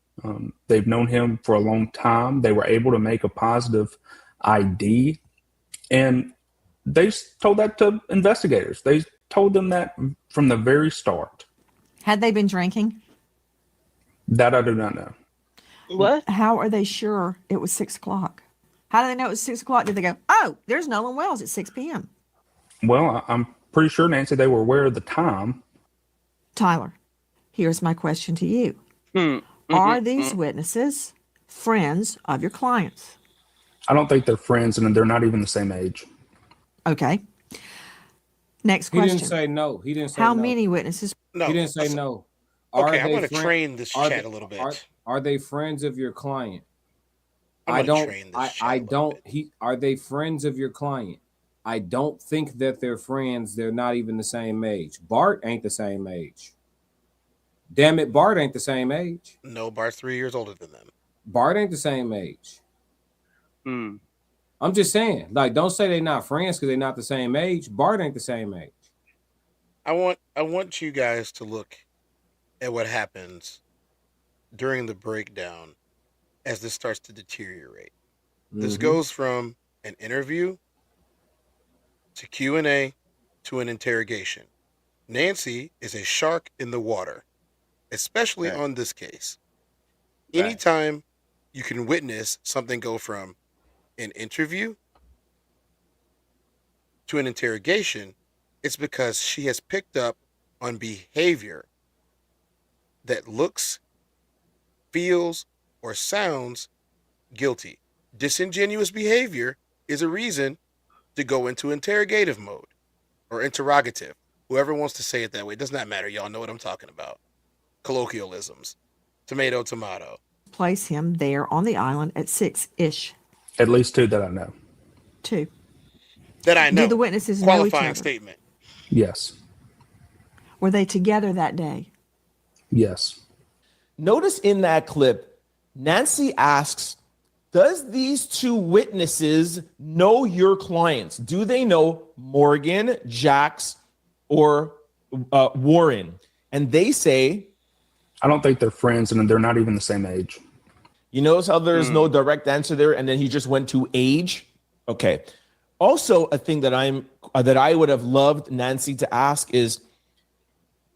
They've known him for a long time. They were able to make a positive ID, and they told that to investigators. They told them that from the very start. Had they been drinking? That I do not know. What? How are they sure it was 6 o'clock? How do they know it was 6 o'clock? Did they go, oh, there's Nolan Wells at 6 p.m.? Well, I'm pretty sure, Nancy, they were aware of the time. Tyler, here's my question to you. Are these witnesses friends of your clients? I don't think they're friends, and they're not even the same age. Okay. Next question. He didn't say no. He didn't say How no. many witnesses? No. He didn't say no. Okay, I'm going to train this chat a little bit. Are they friends of your client? Are they friends of your client? Are they friends of your client? I don't think that they're friends. They're not even the same age. Bart ain't the same age. Damn it, Bart ain't the same age. No, Bart's 3 years older than them. Bart ain't the same age. I'm just saying, like, don't say they're not friends because they're not the same age. Bart ain't the same age. I want you guys to look at what happens during the breakdown as this starts to deteriorate. This goes from an interview to Q&A to an interrogation. Nancy is a shark in the water, especially on this case. Anytime you can witness something go from an interview to an interrogation, it's because she has picked up on behavior that looks, feels, or sounds guilty. Disingenuous behavior is a reason to go into interrogative mode or interrogative. Whoever wants to say it that way, it does not matter. Y'all know what I'm talking about. Colloquialisms. Tomato, tomato. Place him there on the island at 6-ish. At least 2 that I know. 2. That I know. Do the witnesses know each Qualifying other? statement. Yes. Were they together that day? Yes. Notice in that clip, Nancy asks, does these 2 witnesses know your clients? Do they know Morgan, Jax, or Warren? And they say, I don't think they're friends, and they're not even the same age. You notice how there's no direct answer there, and then he just went to age? Okay. Also, a thing that I would have loved Nancy to ask is,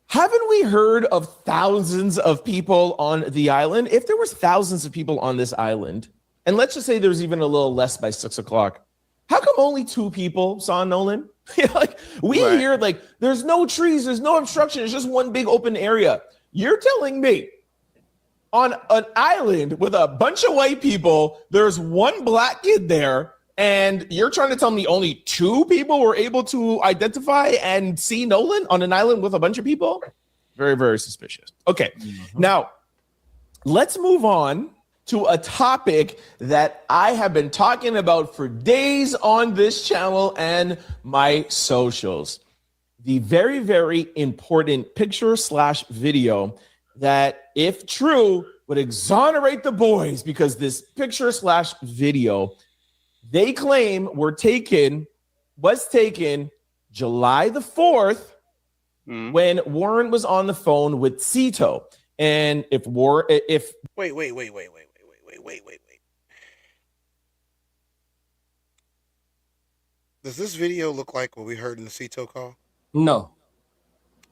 haven't we heard of thousands of people on the island? If there was thousands of people on this island, and let's just say there's even a little less by 6 o'clock, how come only 2 people saw Nolan? Like, we hear, like, there's no trees, there's no obstruction, it's just one big open area. You're telling me on an island with a bunch of white people, there's one black kid there, and you're trying to tell me only 2 people were able to identify and see Nolan on an island with a bunch of people? Very, very suspicious. Okay, now let's move on to a topic that I have been talking about for days on this channel and my socials. The very, very important picture/video that, if true, would exonerate the boys, because this picture/video they claim was taken July the 4th when Warren was on the phone with Cito. And if Wait. Does this video look like what we heard in the Cito call? No.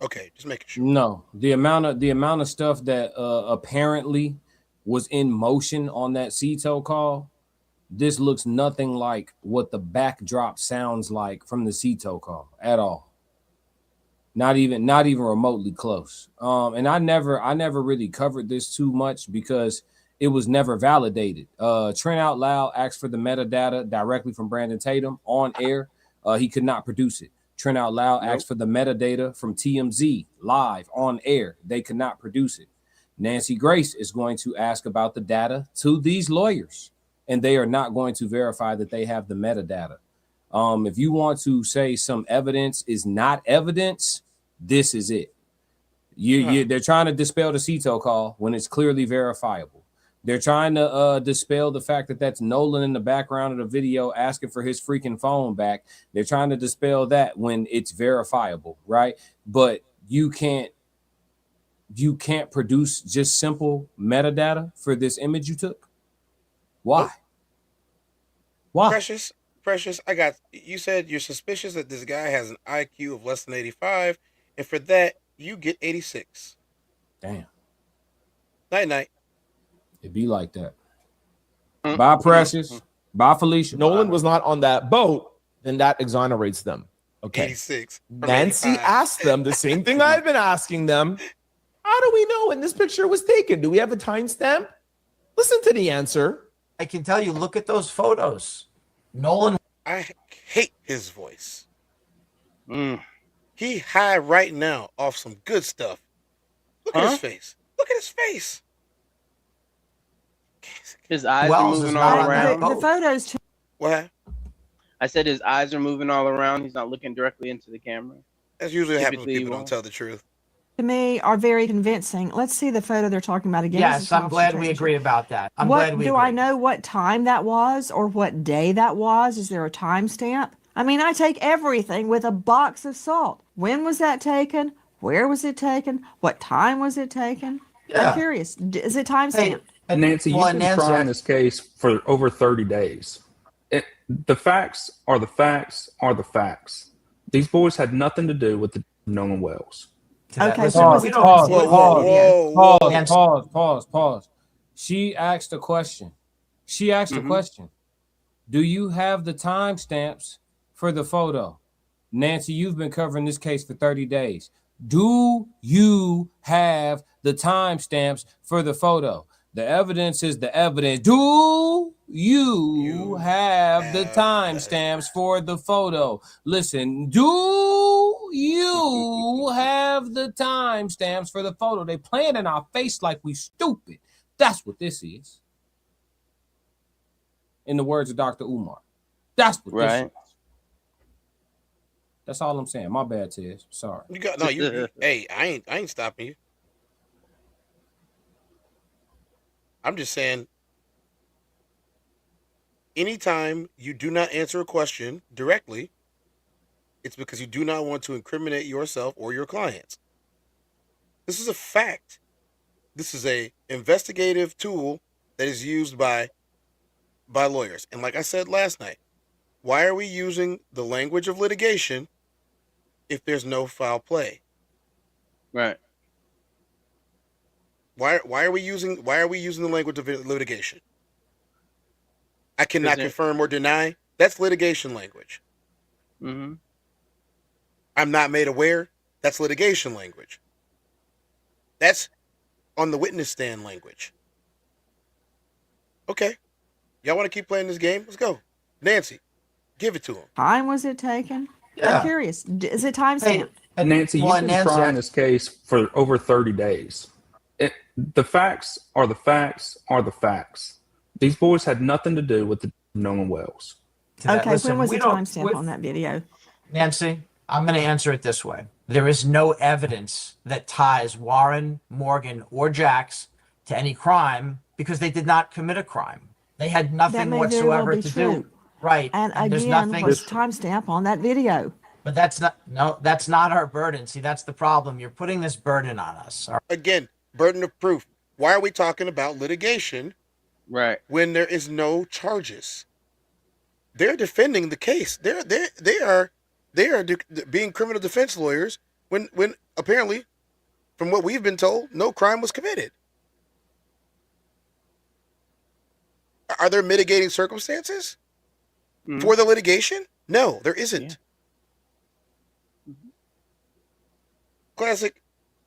Okay, just making sure. No. The amount of stuff that apparently was in motion on that Cito call, this looks nothing like what the backdrop sounds like from the Cito call at all. Not even remotely close. And I never really covered this too much because it was never validated. Trent Out Loud asked for the metadata directly from Brandon Tatum on air. He could not produce it. Trent Out Loud asked for the metadata from TMZ live on air. They could not produce it. Nancy Grace is going to ask about the data to these lawyers, and they are not going to verify that they have the metadata. If you want to say some evidence is not evidence, this is it. They're trying to dispel the Cito call when it's clearly verifiable. They're trying to dispel the fact that that's Nolan in the background of the video asking for his freaking phone back. They're trying to dispel that when it's verifiable, right? But you can't produce just simple metadata for this image you took. Why? Why? Precious, you said you're suspicious that this guy has an IQ of less than 85, and for that, you get 86. Damn. Night. It be like that. Bye, Precious. Bye, Felicia. Nolan was not on that boat, then that exonerates them. Okay. 86. Nancy asked them the same thing I've been asking them. How do we know when this picture was taken? Do we have a timestamp? Listen to the answer. I can tell you, look at those photos. Nolan. I hate his voice. He high right now off some good stuff. Look at his face. Look at his face. His eyes are moving all around. The photos. What? I said his eyes are moving all around. He's not looking directly into the camera. That's usually what happens when Typically, people don't tell the truth. To me, are very convincing. Let's see the photo they're talking about again. Yes, I'm glad we agree about that. I'm What glad we do agree. I know what time that was or what day that was? Is there a timestamp? I mean, I take everything with a box of salt. When was that taken? Where was it taken? What time was it taken? Yeah. I'm curious. Is it timestamped? Nancy, you've been trying this case for over 30 days. The facts are the facts are the facts. These boys had nothing to do with the Nolan Wells. Okay, Pause. She asked a question. A question. Do you have the timestamps for the photo? Nancy, you've been covering this case for 30 days. Do you have the timestamps for the photo? The evidence is the evidence. Do you have the timestamps for the photo? Listen, do you have the timestamps for the photo? They playing in our face like we stupid. That's what this is. In the words of Dr. Umar. That's what this is. That's all I'm saying. My bad, Tiz. Sorry. You got hey, I ain't stopping you. I'm just saying, anytime you do not answer a question directly, it's because you do not want to incriminate yourself or your clients. This is a fact. This is a investigative tool that is used by lawyers. And like I said last night, why are we using the language of litigation if there's no foul play? Right. Why are we using the language of litigation? I cannot confirm or deny. That's litigation language. Mm-hmm. I'm not made aware. That's litigation language. That's on the witness stand language. Okay. Y'all want to keep playing this game? Let's go. Nancy, give it to him. Time was it taken? Yeah. I'm curious. Is it timestamped? Nancy, you've been trying this case for over 30 days. The facts are the facts are the facts. These boys had nothing to do with the Nolan Wells. Okay, when was the timestamp on that video? Nancy, I'm going to answer it this way. There is no evidence that ties Warren, Morgan, or Jax to any crime because they did not commit a crime. They had nothing whatsoever to do. Right. And there's again, nothing. what's timestamp on that video? But that's not our burden. See, that's the problem. You're putting this burden on us. Again, burden of proof. Why are we talking about litigation? Right. When there is no charges? They're defending the case. They are being criminal defense lawyers when apparently, from what we've been told, no crime was committed. Are there mitigating circumstances for the litigation? No, there isn't. Yeah. Classic.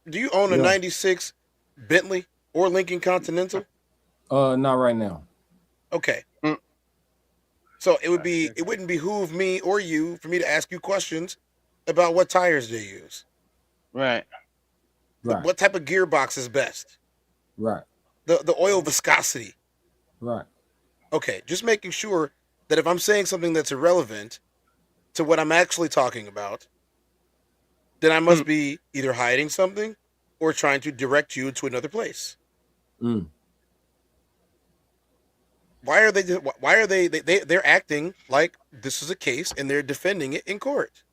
Do you own a 96 Bentley or Lincoln Continental? Not right now. Okay. So it wouldn't behoove me or you for me to ask you questions about what tires they use. Right. What type of gearbox is best? Right. The oil viscosity. Right. Okay, just making sure that if I'm saying something that's irrelevant to what I'm actually talking about, then I must be either hiding something or trying to direct you to another place. Why are they're acting like this is a case and they're defending it in court?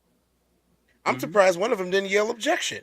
I'm surprised one of them didn't yell objection.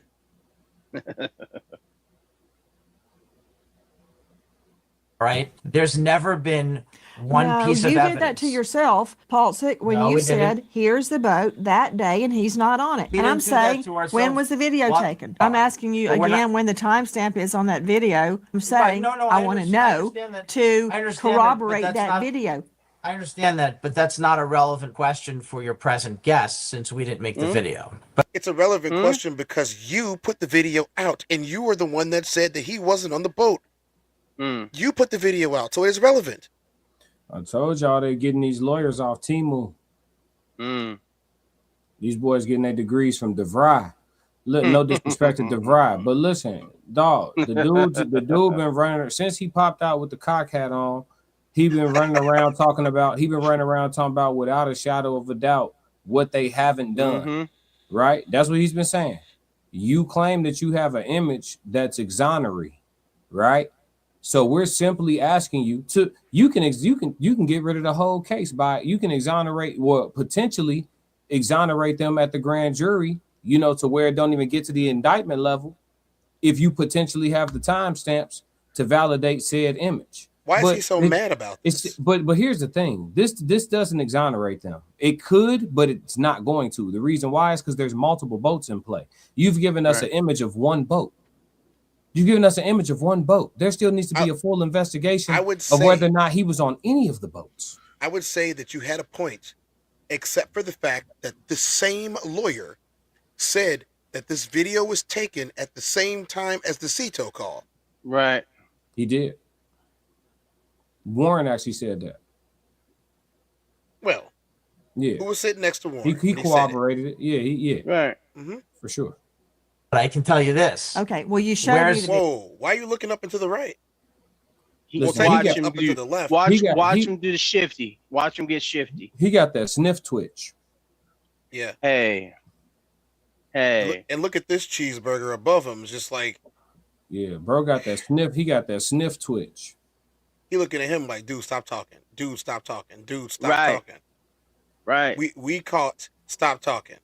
Right? There's never been one piece of evidence. You did that to yourself, Paul Sick, when you said, here's the boat that day and he's not on it. And I'm saying, when was the video taken? I'm asking you again when the timestamp is on that video. I'm saying, I want to know to corroborate that video. I understand that, but that's not a relevant question for your present guest since we didn't make the video. But it's a relevant question because you put the video out and you were the one that said that he wasn't on the boat. You put the video out, so it is relevant. I told y'all they're getting these lawyers off Temu. These boys getting their degrees from DeVry. Look, no disrespect to DeVry, but listen, dog, the dude been running since he popped out with the cock hat on. He been running around talking about without a shadow of a doubt what they haven't done. Right? That's what he's been saying. You claim that you have an image that's exoneratory, right? So we're simply asking you to you can get rid of the whole case by you can potentially exonerate them at the grand jury, to where it don't even get to the indictment level if you potentially have the timestamps to validate said image. Why is he so mad about this? But here's the thing. This doesn't exonerate them. It could, but it's not going to. The reason why is because there's multiple boats in play. You've given us an image of one boat. You've given us an image of one boat. There still needs to be a full investigation of whether or not he was on any of the boats. I would say that you had a point, except for the fact that the same lawyer said that this video was taken at the same time as the CETO call. Right. He did. Warren actually said that. Well, yeah. Who was sitting next to Warren? He corroborated it. Yeah. Right. For sure. But I can tell you this. Okay. Well, you showed me. Whoa! Why are you looking up and to the right? Watch him up and to the left. Watch him do the shifty. Watch him get shifty. He got that sniff twitch. Yeah. Hey. And look at this cheeseburger above him. It's just like. Yeah, bro got that sniff. He got that sniff twitch. He looking at him like, dude, stop talking. Dude, stop talking. Dude, stop talking. Right. We caught stop talking.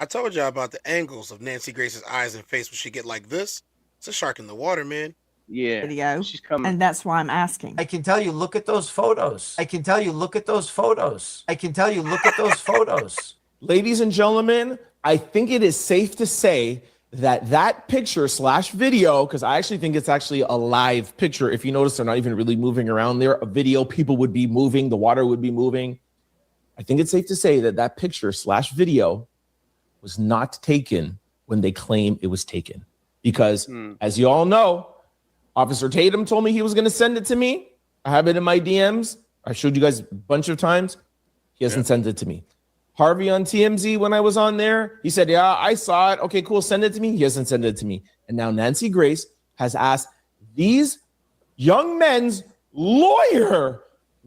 I told y'all about the angles of Nancy Grace's eyes and face when she get like this. It's a shark in the water, man. Yeah. Video. She's coming. And that's why I'm asking. I can tell you, look at those photos. I can tell you, look at those photos. I can tell you, look at those photos. Ladies and gentlemen, I think it is safe to say that picture / video, because I actually think it's actually a live picture. If you notice, they're not even really moving around there. A video, people would be moving, the water would be moving. I think it's safe to say that picture / video was not taken when they claim it was taken. Because as you all know, Officer Tatum told me he was going to send it to me. I have it in my DMs. I showed you guys a bunch of times. He hasn't sent it to me. Harvey on TMZ, when I was on there, he said, yeah, I saw it. Okay, cool. Send it to me. He hasn't sent it to me. And now Nancy Grace has asked these young men's lawyer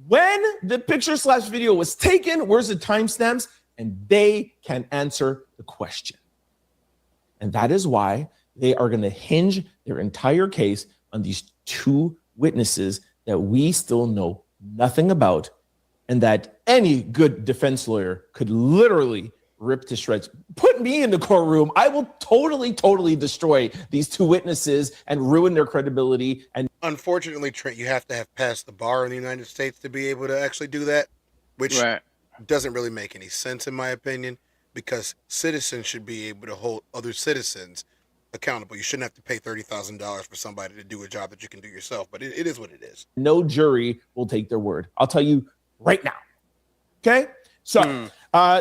when the picture / video was taken, where's the timestamps? And they can answer the question. And that is why they are going to hinge their entire case on these two witnesses that we still know nothing about, and that any good defense lawyer could literally rip to shreds. Put me in the courtroom. I will totally destroy these two witnesses and ruin their credibility. And unfortunately, Trent, you have to have passed the bar in the United States to be able to actually do that, which doesn't really make any sense in my opinion, because citizens should be able to hold other citizens accountable. You shouldn't have to pay $30,000 for somebody to do a job that you can do yourself, but it is what it is. No jury will take their word. I'll tell you right now. Okay? So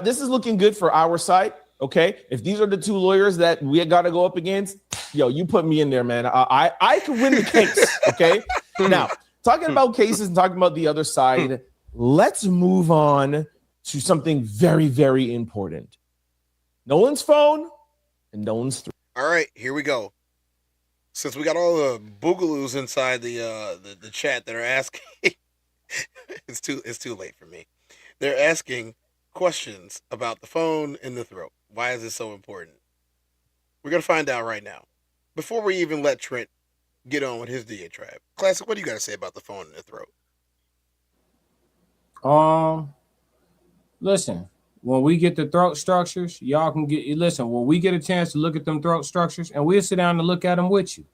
this is looking good for our side. Okay? If these are the two lawyers that we got to go up against, yo, you put me in there, man. I could win the case. Okay? Now, talking about cases and talking about the other side, let's move on to something very, very important. Nolan's phone and Nolan's through. All right, here we go. Since we got all the boogaloos inside the chat that are asking, it's too late for me. They're asking questions about the phone and the throat. Why is this so important? We're gonna find out right now. Before we even let Trent get on with his diatribe, Classic, what do you got to say about the phone and the throat? Listen. When we get the throat structures, y'all can listen, when we get a chance to look at them throat structures, and we'll sit down and look at them with you.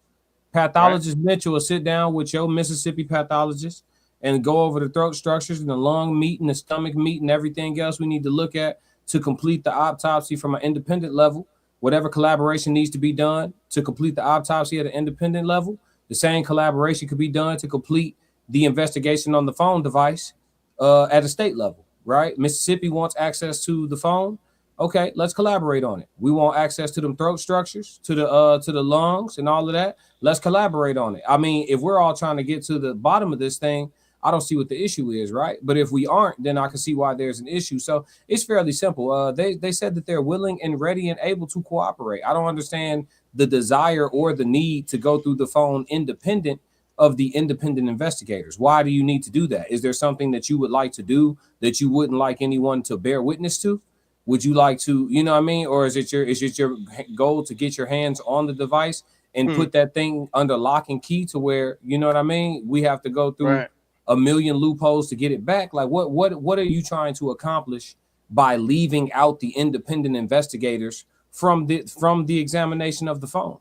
Pathologist Mitchell will sit down with your Mississippi pathologist and go over the throat structures and the lung meat and the stomach meat and everything else we need to look at to complete the autopsy from an independent level. Whatever collaboration needs to be done to complete the autopsy at an independent level, the same collaboration could be done to complete the investigation on the phone device at a state level. Right? Mississippi wants access to the phone. Okay, let's collaborate on it. We want access to them throat structures, to the lungs and all of that. Let's collaborate on it. I mean, if we're all trying to get to the bottom of this thing, I don't see what the issue is, right? But if we aren't, then I can see why there's an issue. So it's fairly simple. They said that they're willing and ready and able to cooperate. I don't understand the desire or the need to go through the phone independent of the independent investigators. Why do you need to do that? Is there something that you would like to do that you wouldn't like anyone to bear witness to? Would you like to, you know what I mean? Or is it your goal to get your hands on the device and put that thing under lock and key to where, you know what I mean? We have to go through a million loopholes to get it back. Like what are you trying to accomplish by leaving out the independent investigators from the examination of the phone?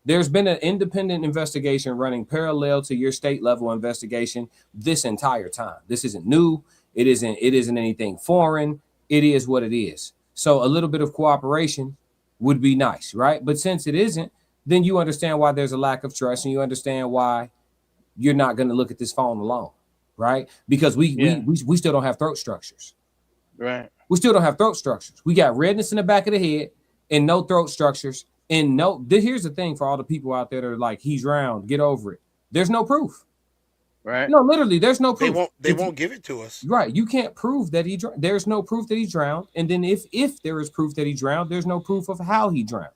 There's been an independent investigation running parallel to your state level investigation this entire time. This isn't new. It isn't anything foreign. It is what it is. So a little bit of cooperation would be nice, right? But since it isn't, then you understand why there's a lack of trust, and you understand why you're not going to look at this phone alone, right? Because we still don't have throat structures. Right. We still don't have throat structures. We got redness in the back of the head and no throat structures. And here's the thing for all the people out there that are like, he's round, get over it. There's no proof. Right. No, literally, there's no proof. They won't give it to us. Right. You can't prove that he drowned. There's no proof that he drowned. And then if there is proof that he drowned, there's no proof of how he drowned.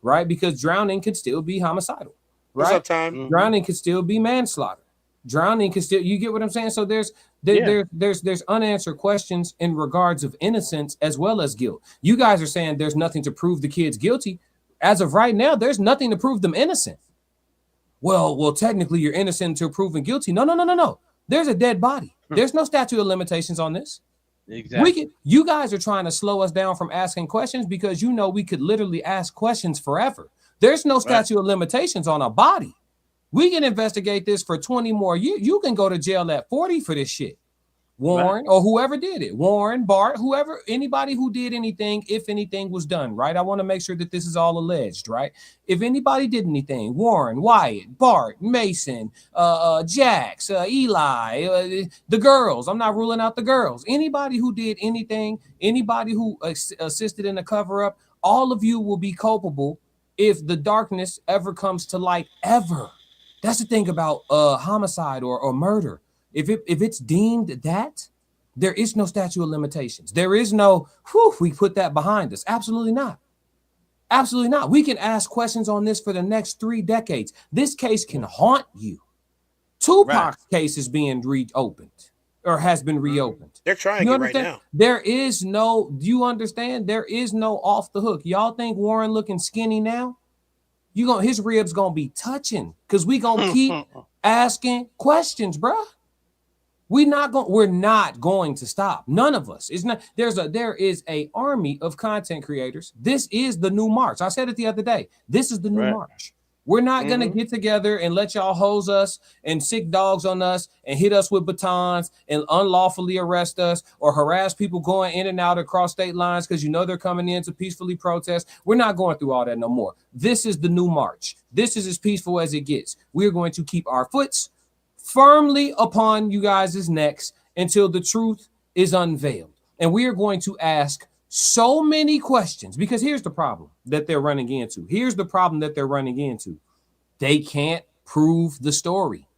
Right. Because drowning could still be homicidal. Right. What's up, Time? Drowning could still be manslaughter. Drowning could still, you get what I'm saying? So there's unanswered questions in regards of innocence as well as guilt. You guys are saying there's nothing to prove the kid's guilty. As of right now, there's nothing to prove them innocent. Well, technically you're innocent until proven guilty. No. There's a dead body. There's no statute of limitations on this. Exactly. You guys are trying to slow us down from asking questions because you know we could literally ask questions forever. There's no statute of limitations on a body. We can investigate this for 20 more years. You can go to jail at 40 for this shit. Warren or whoever did it. Warren, Bart, whoever, anybody who did anything, if anything was done, right? I want to make sure that this is all alleged, right? If anybody did anything, Warren, Wyatt, Bart, Mason, Jax, Eli, the girls, I'm not ruling out the girls. Anybody who did anything, anybody who assisted in the cover-up, all of you will be culpable if the darkness ever comes to light, ever. That's the thing about homicide or murder. If it's deemed that, there is no statute of limitations. There is no, we put that behind us. Absolutely not. Absolutely not. We can ask questions on this for the next 3 decades. This case can haunt you. Tupac's case is being reopened or has been reopened. They're trying it right now. There is no, do you understand? There is no off the hook. Y'all think Warren looking skinny now? His ribs gonna be touching because we gonna keep asking questions, bruh. We're not going to stop. None of us. It's not. There is a army of content creators. This is the new march. I said it the other day. This is the new march. We're not going to get together and let y'all hose us and sick dogs on us and hit us with batons and unlawfully arrest us or harass people going in and out across state lines because they're coming in to peacefully protest. We're not going through all that no more. This is the new march. This is as peaceful as it gets. We're going to keep our foots firmly upon you guys' necks until the truth is unveiled. And we are going to ask so many questions because here's the problem that they're running into. They can't prove the story.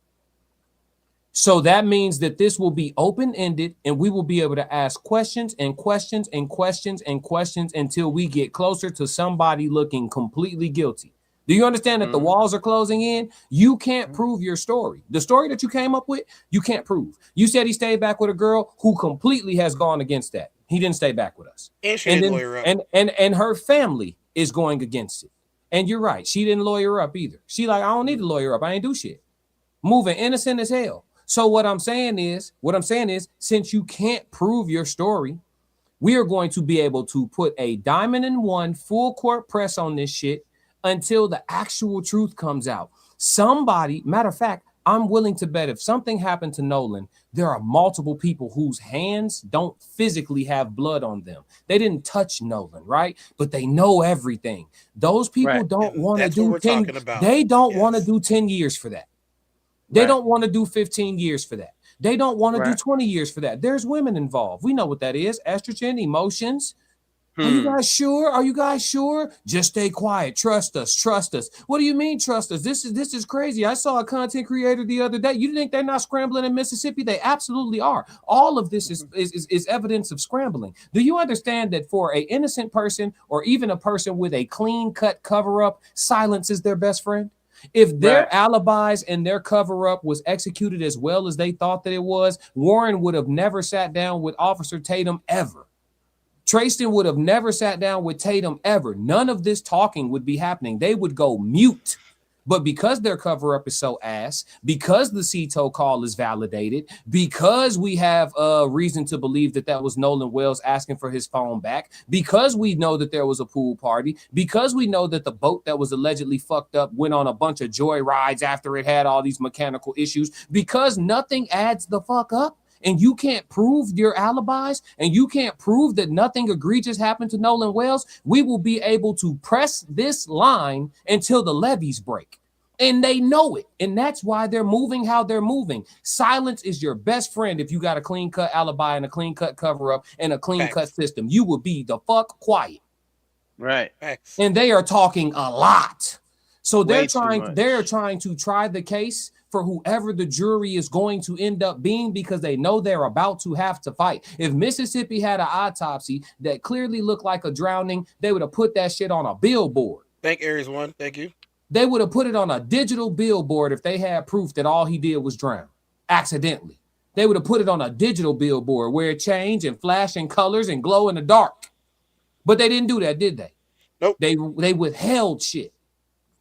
So that means that this will be open-ended and we will be able to ask questions and questions and questions and questions until we get closer to somebody looking completely guilty. Do you understand that the walls are closing in? You can't prove your story. The story that you came up with, you can't prove. You said he stayed back with a girl who completely has gone against that. He didn't stay back with us. And she didn't lawyer up. And her family is going against it. And you're right. She didn't lawyer up either. She like, I don't need to lawyer up. I ain't do shit. Moving innocent as hell. So what I'm saying is, since you can't prove your story, we are going to be able to put a diamond in one full court press on this shit until the actual truth comes out. Somebody, matter of fact, I'm willing to bet if something happened to Nolan, there are multiple people whose hands don't physically have blood on them. They didn't touch Nolan, right? But they know everything. Those people don't want to do 10. They don't want to do 10 years for that. They don't want to do 15 years for that. They don't want to do 20 years for that. There's women involved. We know what that is. Estrogen, emotions. Are you guys sure? Are you guys sure? Just stay quiet. Trust us. Trust us. What do you mean trust us? This is crazy. I saw a content creator the other day. You think they're not scrambling in Mississippi? They absolutely are. All of this is evidence of scrambling. Do you understand that for an innocent person or even a person with a clean cut cover up, silence is their best friend? If their alibis and their cover-up was executed as well as they thought that it was, Warren would have never sat down with Officer Tatum ever. Trayston would have never sat down with Tatum ever. None of this talking would be happening. They would go mute. But because their cover-up is so ass, because the CETO call is validated, because we have a reason to believe that that was Nolan Wells asking for his phone back, because we know that there was a pool party, because we know that the boat that was allegedly fucked up went on a bunch of joy rides after it had all these mechanical issues, because nothing adds the fuck up, and you can't prove your alibis, and you can't prove that nothing egregious happened to Nolan Wells, we will be able to press this line until the levees break. And they know it. And that's why they're moving how they're moving. Silence is your best friend if you got a clean-cut alibi and a clean-cut cover-up and a clean-cut system. You will be the fuck quiet. Right. And they are talking a lot. So they're trying to try the case for whoever the jury is going to end up being, because they know they're about to have to fight. If Mississippi had an autopsy that clearly looked like a drowning, they would have put that shit on a billboard. Thank Aries One. Thank you. They would have put it on a digital billboard if they had proof that all he did was drown accidentally. They would have put it on a digital billboard where it changed and flash in colors and glow in the dark. But they didn't do that, did they? Nope. They withheld shit.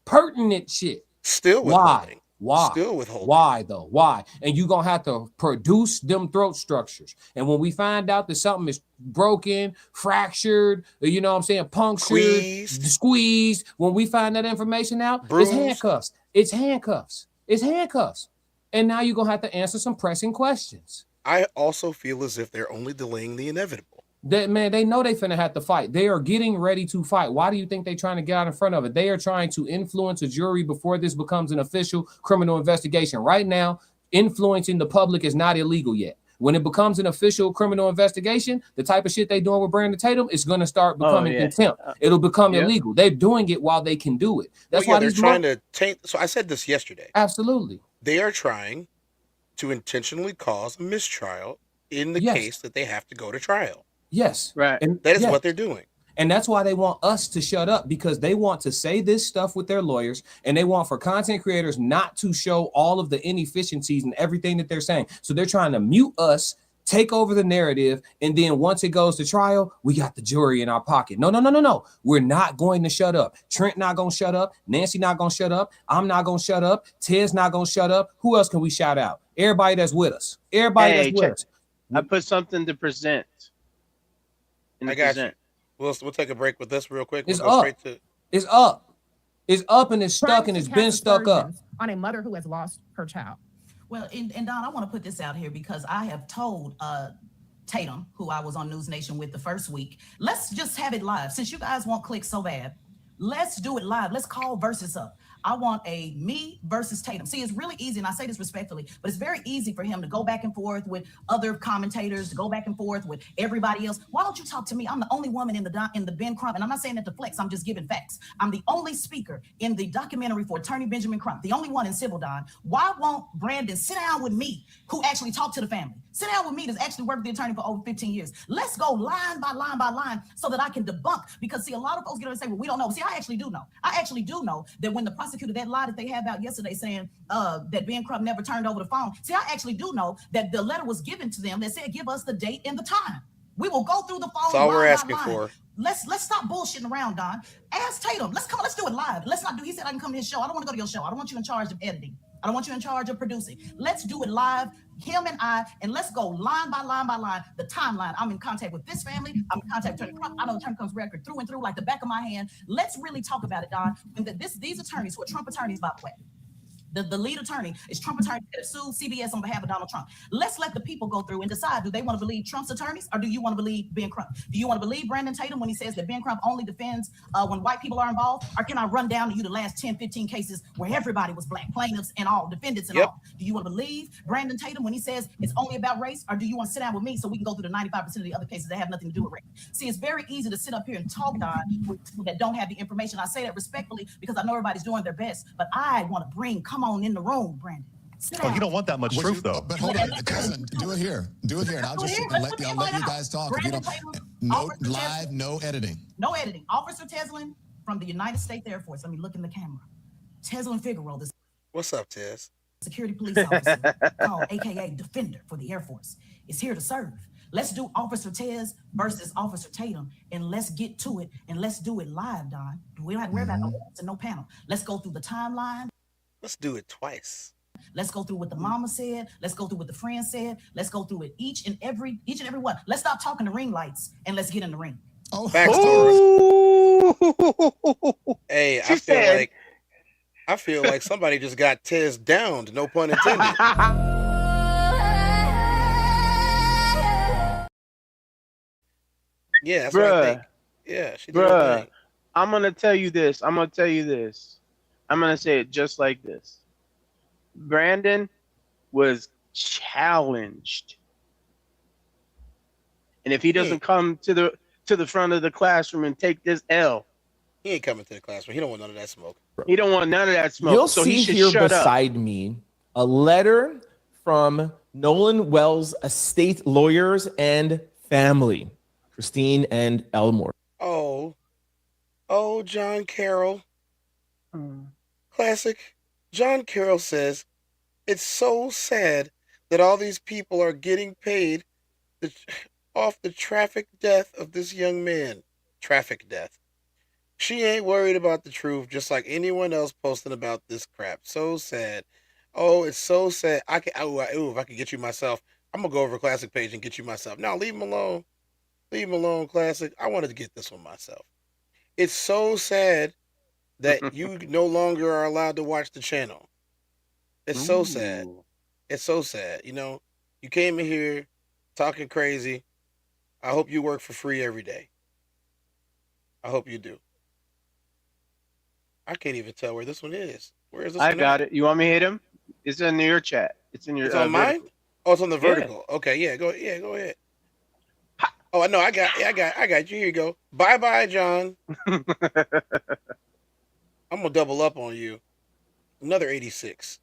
Pertinent shit. Still withholding. Why? Still withholding. Why though? Why? And you're going to have to produce them throat structures. And when we find out that something is broken, fractured, you know what I'm saying, punctured, squeezed, when we find that information out, bruised. It's handcuffs. It's handcuffs. It's handcuffs. And now you're going to have to answer some pressing questions. I also feel as if they're only delaying the inevitable. That man, they know they finna have to fight. They are getting ready to fight. Why do you think they're trying to get out in front of it? They are trying to influence a jury before this becomes an official criminal investigation. Right now, influencing the public is not illegal yet. When it becomes an official criminal investigation, the type of shit they're doing with Brandon Tatum is going to start becoming contempt. It'll become illegal. They're doing it while they can do it. That's why they're trying to taint. So I said this yesterday. Absolutely. They are trying to intentionally cause a mistrial in the case that they have to go to trial. Yes. Right. And that is what they're doing. And that's why they want us to shut up, because they want to say this stuff with their lawyers, and they want for content creators not to show all of the inefficiencies and everything that they're saying. So they're trying to mute us, take over the narrative, and then once it goes to trial, we got the jury in our pocket. No. We're not going to shut up. Trent not going to shut up. Nancy not going to shut up. I'm not going to shut up. Tez not going to shut up. Who else can we shout out? Everybody that's with us. Everybody that's with us. I put something to present. I got you. We'll take a break with this real quick. It's up. It's up. It's up and it's stuck and it's been stuck up. On a mother who has lost her child. Well, and Don, I want to put this out here because I have told Tatum, who I was on News Nation with the first week, let's just have it live. Since you guys want clicks so bad, let's do it live. Let's call versus up. I want a me versus Tatum. See, it's really easy, and I say this respectfully, but it's very easy for him to go back and forth with other commentators, to go back and forth with everybody else. Why don't you talk to me? I'm the only woman in the Ben Crump, and I'm not saying that to flex. I'm just giving facts. I'm the only speaker in the documentary for attorney Benjamin Crump, the only one in civil, Don. Why won't Brandon sit down with me, who actually talked to the family? Sit down with me that's actually worked with the attorney for over 15 years. Let's go line by line by line so that I can debunk. Because, see, a lot of folks get on and say, well, we don't know. See, I actually do know. I actually do know that when the prosecutor, that lie that they had out yesterday saying that Ben Crump never turned over the phone. See, I actually do know that the letter was given to them that said, give us the date and the time. We will go through the phone. That's all we're asking for. Let's stop bullshitting around, Don. Ask Tatum. Let's do it live. Let's not do, he said I can come to his show. I don't want to go to your show. I don't want you in charge of editing. I don't want you in charge of producing. Let's do it live, him and I, and let's go line by line by line, the timeline. I'm in contact with this family. I'm in contact with Attorney Crump. I know Attorney Crump's record through and through like the back of my hand. Let's really talk about it, Don. And these attorneys, who are Trump attorneys, by the way, the lead attorney is Trump attorney that sued CBS on behalf of Donald Trump. Let's let the people go through and decide, do they want to believe Trump's attorneys or do you want to believe Ben Crump? Do you want to believe Brandon Tatum when he says that Ben Crump only defends when white people are involved? Or can I run down to you the last 10, 15 cases where everybody was black, plaintiffs and all, defendants and all? Do you want to believe Brandon Tatum when he says it's only about race? Or do you want to sit down with me so we can go through the 95% of the other cases that have nothing to do with race? See, it's very easy to sit up here and talk, Don, with people that don't have the information. I say that respectfully because I know everybody's doing their best, but I want to come on in the room, Brandon. Oh, you don't want that much truth, though. But hold on, cousin, do it here. Do it here, and I'll let you guys talk. If you don't, no live, no editing. No editing. Officer Tezdown from the United States Air Force. Let me look in the camera. Tezdown Figaro, the What's up, Tez? security police officer, called AKA Defender for the Air Force, is here to serve. Let's do Officer Tez versus Officer Tatum, and let's get to it, and let's do it live, Don. We don't have to worry about no panel. Let's go through the timeline. Let's do it twice. Let's go through what the mama said. Let's go through what the friend said. Let's go through it each and every one. Let's stop talking to ring lights and let's get in the ring. Backstory. Hey, I feel like somebody just got Tez downed, no pun intended. Yeah, that's what I think. Yeah, she did her thing. I'm gonna tell you this. I'm gonna say it just like this. Brandon was challenged, and if he doesn't come to the front of the classroom and take this L, he ain't coming to the classroom. He don't want none of that smoke. He don't want none of that smoke. You'll so see he should here shut beside me a letter from Nolan Wells' estate lawyers and family, Christine and Elmore. Oh, John Carroll. Classic. John Carroll says, it's so sad that all these people are getting paid off the traffic death of this young man. Traffic death. She ain't worried about the truth, just like anyone else posting about this crap. So sad. Oh, it's so sad. If I could get you myself, I'm going to go over Classic page and get you myself. No, leave him alone. Leave him alone, Classic. I wanted to get this one myself. It's so sad that you no longer are allowed to watch the channel. It's so sad. It's so sad. You know, you came in here talking crazy. I hope you work for free every day. I hope you do. I can't even tell where this one is. Where is this one? I got it. You want me to hit him? It's in your chat. It's in your. It's on mine. vertical. Oh, it's on the vertical. Yeah. Okay, yeah, go ahead. Oh, no, I got you. Here you go. Bye, John. I'm gonna double up on you. Another 86.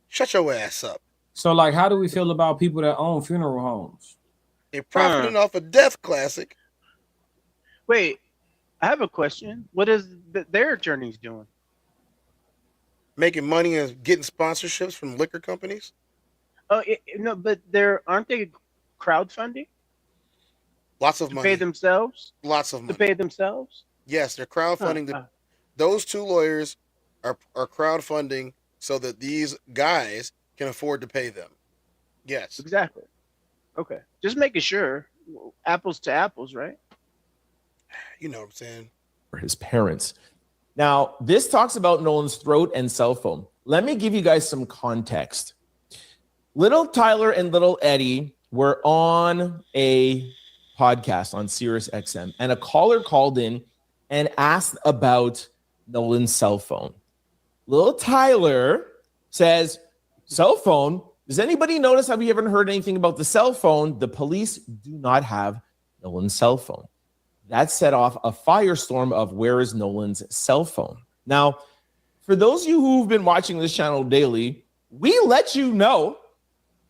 Shut your ass up. So, like, how do we feel about people that own funeral homes? They're profiting off a death, Classic. Wait, I have a question. What is their attorneys doing? Making money and getting sponsorships from liquor companies. Oh no, but aren't they crowdfunding? Lots of to money. Pay themselves. Lots of money. To pay themselves. Yes, they're crowdfunding. Those two lawyers are crowdfunding so that these guys can afford to pay them. Yes, exactly. Okay, just making sure. Apples to apples, right? You know what I'm saying. For his parents. Now, this talks about Nolan's throat and cell phone. Let me give you guys some context. Little Tyler and Little Eddie were on a podcast on Sirius XM, and a caller called in and asked about Nolan's cell phone. Little Tyler says, cell phone? Does anybody notice, have you ever heard anything about the cell phone? The police do not have Nolan's cell phone. That set off a firestorm of where is Nolan's cell phone? Now, for those of you who've been watching this channel daily, we let you know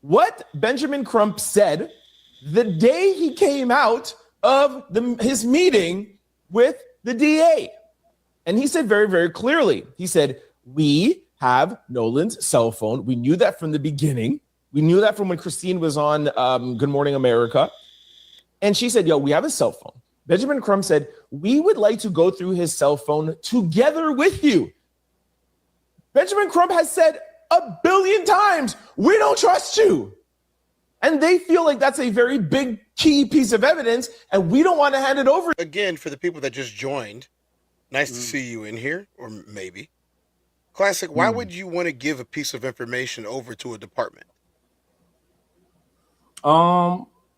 what Benjamin Crump said the day he came out of his meeting with the DA. And he said very, very clearly, he said, we have Nolan's cell phone. We knew that from the beginning. We knew that from when Christine was on Good Morning America. And she said, we have a cell phone. Benjamin Crump said, we would like to go through his cell phone together with you. Benjamin Crump has said 1 billion times, we don't trust you. And they feel like that's a very big key piece of evidence, and we don't want to hand it over. Again, for the people that just joined, nice to see you in here, or maybe. Classic, why would you want to give a piece of information over to a department?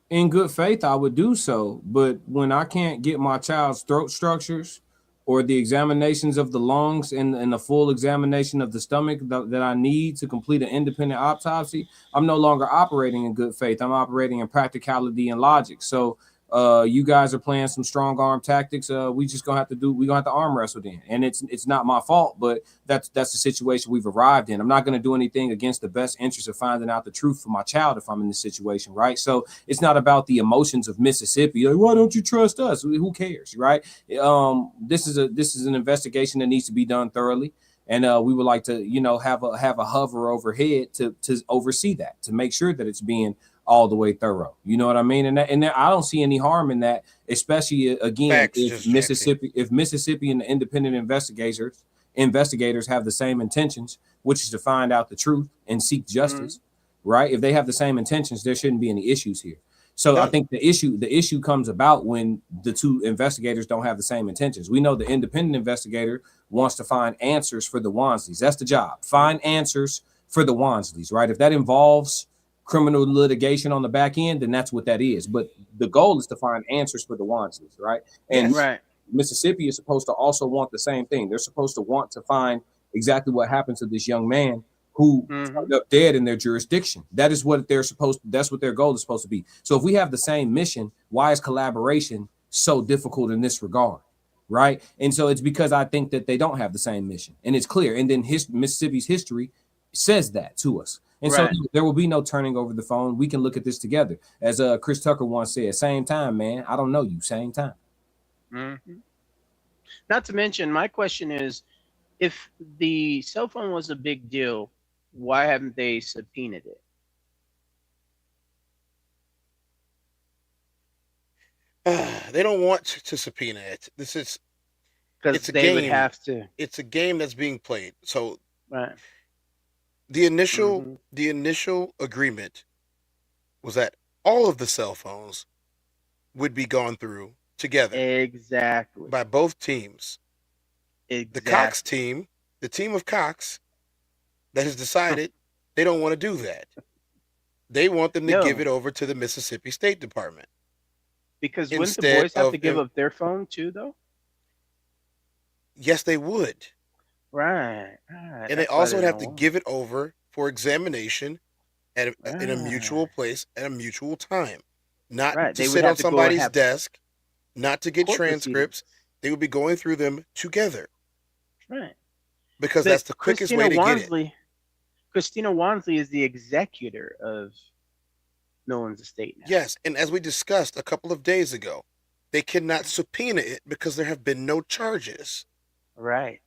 In good faith, I would do so. But when I can't get my child's throat structures or the examinations of the lungs and the full examination of the stomach that I need to complete an independent autopsy, I'm no longer operating in good faith. I'm operating in practicality and logic. So You guys are playing some strong arm tactics. We just gonna have to arm wrestle then. And it's not my fault, but that's the situation we've arrived in. I'm not gonna do anything against the best interest of finding out the truth for my child if I'm in this situation, right? So it's not about the emotions of Mississippi. Like, why don't you trust us? Who cares, right? This is an investigation that needs to be done thoroughly. And we would like to, have a hover overhead to oversee that, to make sure that it's being all the way thorough. You know what I mean? And I don't see any harm in that, especially again, if Mississippi and the independent investigators have the same intentions, which is to find out the truth and seek justice, right? If they have the same intentions, there shouldn't be any issues here. So I think the issue comes about when the two investigators don't have the same intentions. We know the independent investigator wants to find answers for the Wansleys. That's the job. Find answers for the Wansleys, right? If that involves criminal litigation on the back end, then that's what that is. But the goal is to find answers for the Wansleys, right? And Mississippi is supposed to also want the same thing. They're supposed to want to find exactly what happened to this young man who ended up dead in their jurisdiction. That's what their goal is supposed to be. So if we have the same mission, why is collaboration so difficult in this regard? Right. And so it's because I think that they don't have the same mission, and it's clear. And then Mississippi's history says that to us. And so there will be no turning over the phone. We can look at this together. As Chris Tucker once said, same time, man. I don't know you. Same time. Not to mention, my question is, if the cell phone was a big deal, why haven't they subpoenaed it? They don't want to subpoena it. This is because they would have to. It's a game that's being played. So the initial agreement was that all of the cell phones would be gone through together. Exactly. By both teams. Exactly. The Cox team, the team of Cox, that has decided they don't want to do that. They want them to give it over to the Mississippi State Department. Because wouldn't the boys have to give up their phone too, though? Yes, they would. Right. And they also would have to give it over for examination in a mutual place at a mutual time. Not to sit on somebody's desk, not to get transcripts. They would be going through them together. Right. Because that's the quickest way to get it. Christina Wansley is the executor of Nolan's estate now. Yes, and as we discussed a couple of days ago, they cannot subpoena it because there have been no charges. Right.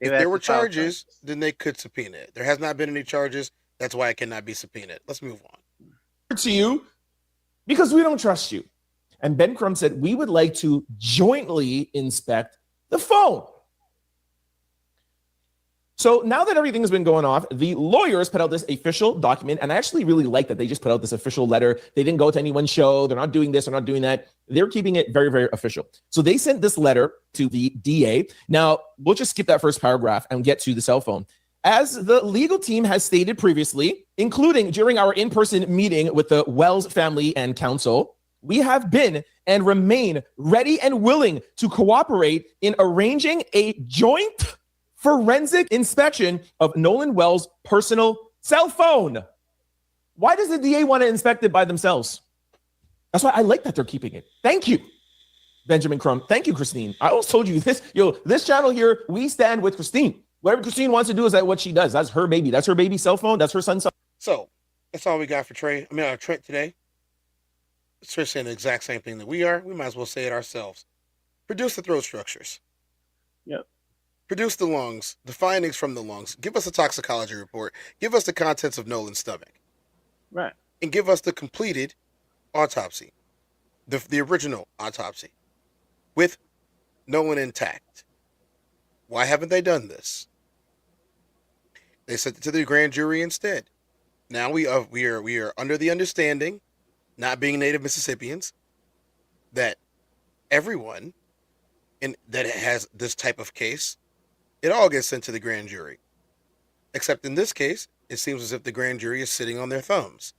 If there were charges, then they could subpoena it. There has not been any charges. That's why it cannot be subpoenaed. Let's move on. To you, because we don't trust you. And Ben Crump said, we would like to jointly inspect the phone. So now that everything has been going off, the lawyers put out this official document, and I actually really like that they just put out this official letter. They didn't go to anyone's show. They're not doing this. They're not doing that. They're keeping it very, very official. So they sent this letter to the DA. Now, we'll just skip that first paragraph and get to the cell phone. As the legal team has stated previously, including during our in-person meeting with the Wells family and counsel, we have been and remain ready and willing to cooperate in arranging a joint forensic inspection of Nolan Wells' personal cell phone. Why does the DA want to inspect it by themselves? That's why I like that they're keeping it. Thank you, Benjamin Crump. Thank you, Christine. I always told you this. This channel here, we stand with Christine. Whatever Christine wants to do is that what she does. That's her baby. That's her baby's cell phone. That's her son's cell phone. So that's all we got for Trent today. Trish saying the exact same thing that we are. We might as well say it ourselves. Produce the throat structures. Yep. Produce the lungs, the findings from the lungs. Give us a toxicology report. Give us the contents of Nolan's stomach. Right. And give us the completed autopsy, the original autopsy, with Nolan intact. Why haven't they done this? They sent it to the grand jury instead. Now we are under the understanding, not being native Mississippians, that everyone that has this type of case, it all gets sent to the grand jury. Except in this case, it seems as if the grand jury is sitting on their thumbs.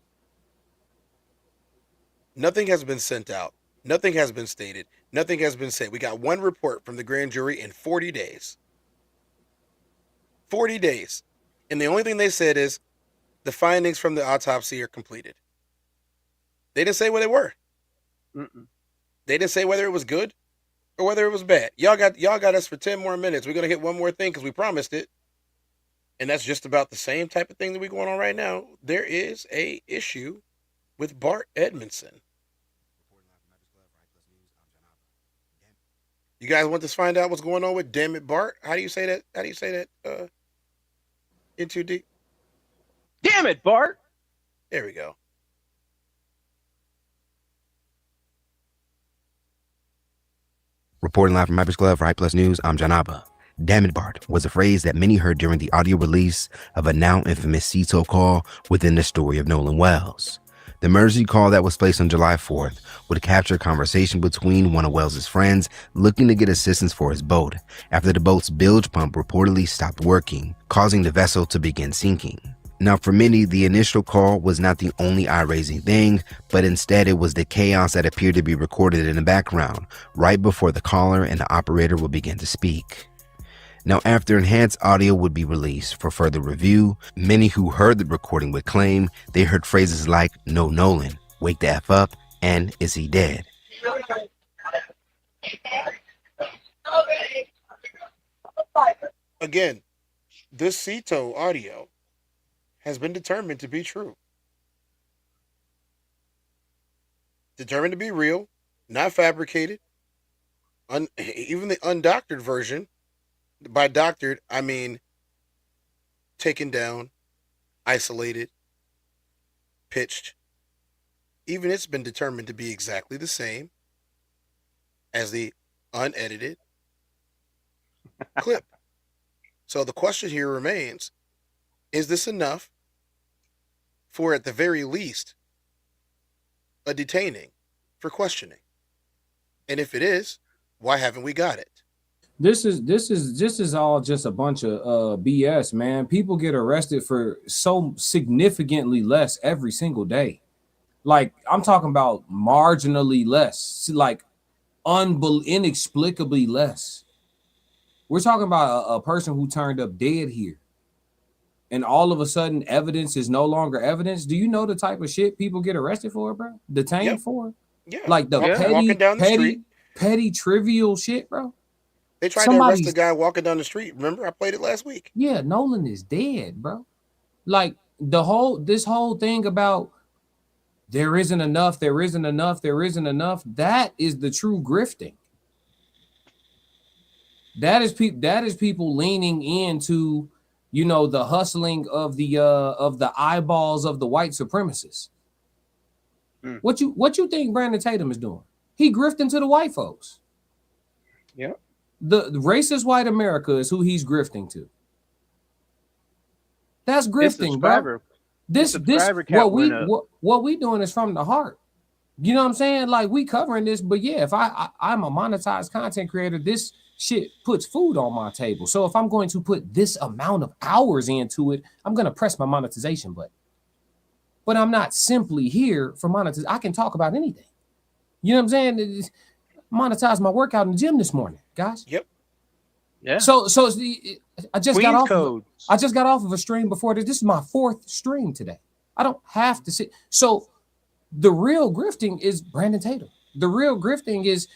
Nothing has been sent out. Nothing has been stated. Nothing has been said. We got one report from the grand jury in 40 days. 40 days. And the only thing they said is the findings from the autopsy are completed. They didn't say what they were. They didn't say whether it was good or whether it was bad. Y'all got us for 10 more minutes. We're gonna hit one more thing because we promised it. And that's just about the same type of thing that we're going on right now. There is a issue with Bart Edmonston. You guys want to find out what's going on with Damn It Bart? How do you say that? How do you say that? In too deep? Damn it, Bart. There we go. Reporting live from Mavericks Glove for Hype Plus News, I'm John Abba. Damn it, Bart was a phrase that many heard during the audio release of a now infamous STO call within the story of Nolan Wells. The emergency call that was placed on July 4th would capture a conversation between one of Wells's friends looking to get assistance for his boat after the boat's bilge pump reportedly stopped working, causing the vessel to begin sinking. Now, for many, the initial call was not the only eye-raising thing, but instead it was the chaos that appeared to be recorded in the background right before the caller and the operator would begin to speak. Now, after enhanced audio would be released for further review, many who heard the recording would claim they heard phrases like, "No Nolan," "Wake the F up," and "Is he dead?" Again, this STO audio has been determined to be true. Determined to be real, not fabricated. Even the undoctored version, by doctored, I mean taken down, isolated, pitched. Even it's been determined to be exactly the same as the unedited clip. So the question here remains, is this enough for, at the very least, a detaining for questioning? And if it is, why haven't we got it? This is all just a bunch of BS, man. People get arrested for so significantly less every single day. Like, I'm talking about marginally less, like inexplicably less. We're talking about a person who turned up dead here, and all of a sudden evidence is no longer evidence. Do you know the type of shit people get arrested for, bro? Detained for? Yeah. Like the walking down the street. petty trivial shit, bro. They tried to arrest a guy walking down the street. Remember, I played it last week. Yeah, Nolan is dead, bro. Like this whole thing about there isn't enough. That is the true grifting. That is people leaning into, you know, the hustling of the eyeballs of the white supremacists. What you think Brandon Tatum is doing? He grifting to the white folks. Yeah. The racist white America is who he's grifting to. That's grifting, bro. This what we doing is from the heart. You know what I'm saying? Like, we covering this, but yeah, if I'm a monetized content creator, this shit puts food on my table. So if I'm going to put this amount of hours into it, I'm gonna press my monetization button. But I'm not simply here for monetization. I can talk about anything. You know what I'm saying? Monetize my workout in the gym this morning, guys. Yep. Yeah. So I just got off. I just got off of a stream before this. This is my 4th stream today. I don't have to sit. So the real grifting is Brandon Tatum. The real grifting is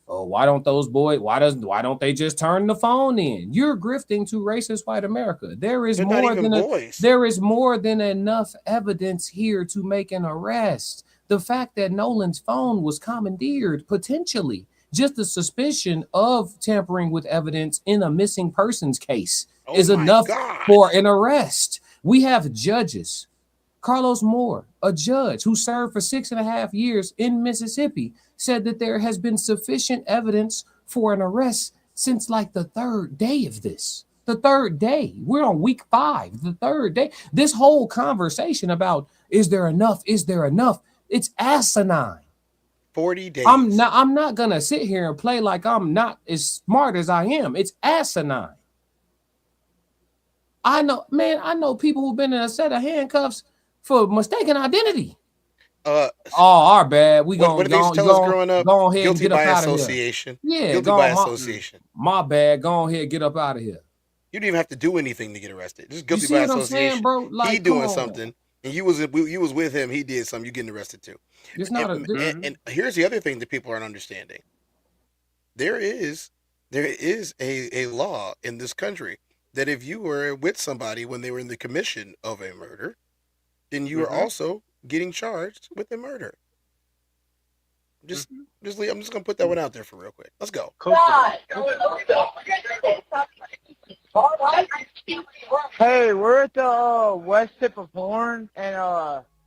why don't they just turn the phone in? You're grifting to racist white America. There is more than enough evidence here to make an arrest. The fact that Nolan's phone was commandeered, potentially just the suspicion of tampering with evidence in a missing persons case is enough for an arrest. We have judges. Carlos Moore, a judge who served for 6.5 years in Mississippi, said that there has been sufficient evidence for an arrest since like the 3rd day of this. The 3rd day. We're on week 5, the 3rd day. This whole conversation about is there enough? It's asinine. 40 days. I'm not gonna sit here and play like I'm not as smart as I am. It's asinine. I know people who've been in a set of handcuffs for mistaken identity. Our bad. We gonna what they used to tell us growing up? Go ahead Guilty and get by up out association. Of here. Yeah, guilty by association. My bad. Go ahead, get up out of here. You didn't even have to do anything to get arrested. Just guilty see by what I'm association. saying, bro? Like, he doing something, and you was with him, he did something, you getting arrested too. It's not and here's the other thing that people aren't understanding. There is a law in this country that if you were with somebody when they were in the commission of a murder, then you are also getting charged with the murder. I'm just gonna put that one out there for real quick. Let's go. Hey, we're at the west tip of Horn, and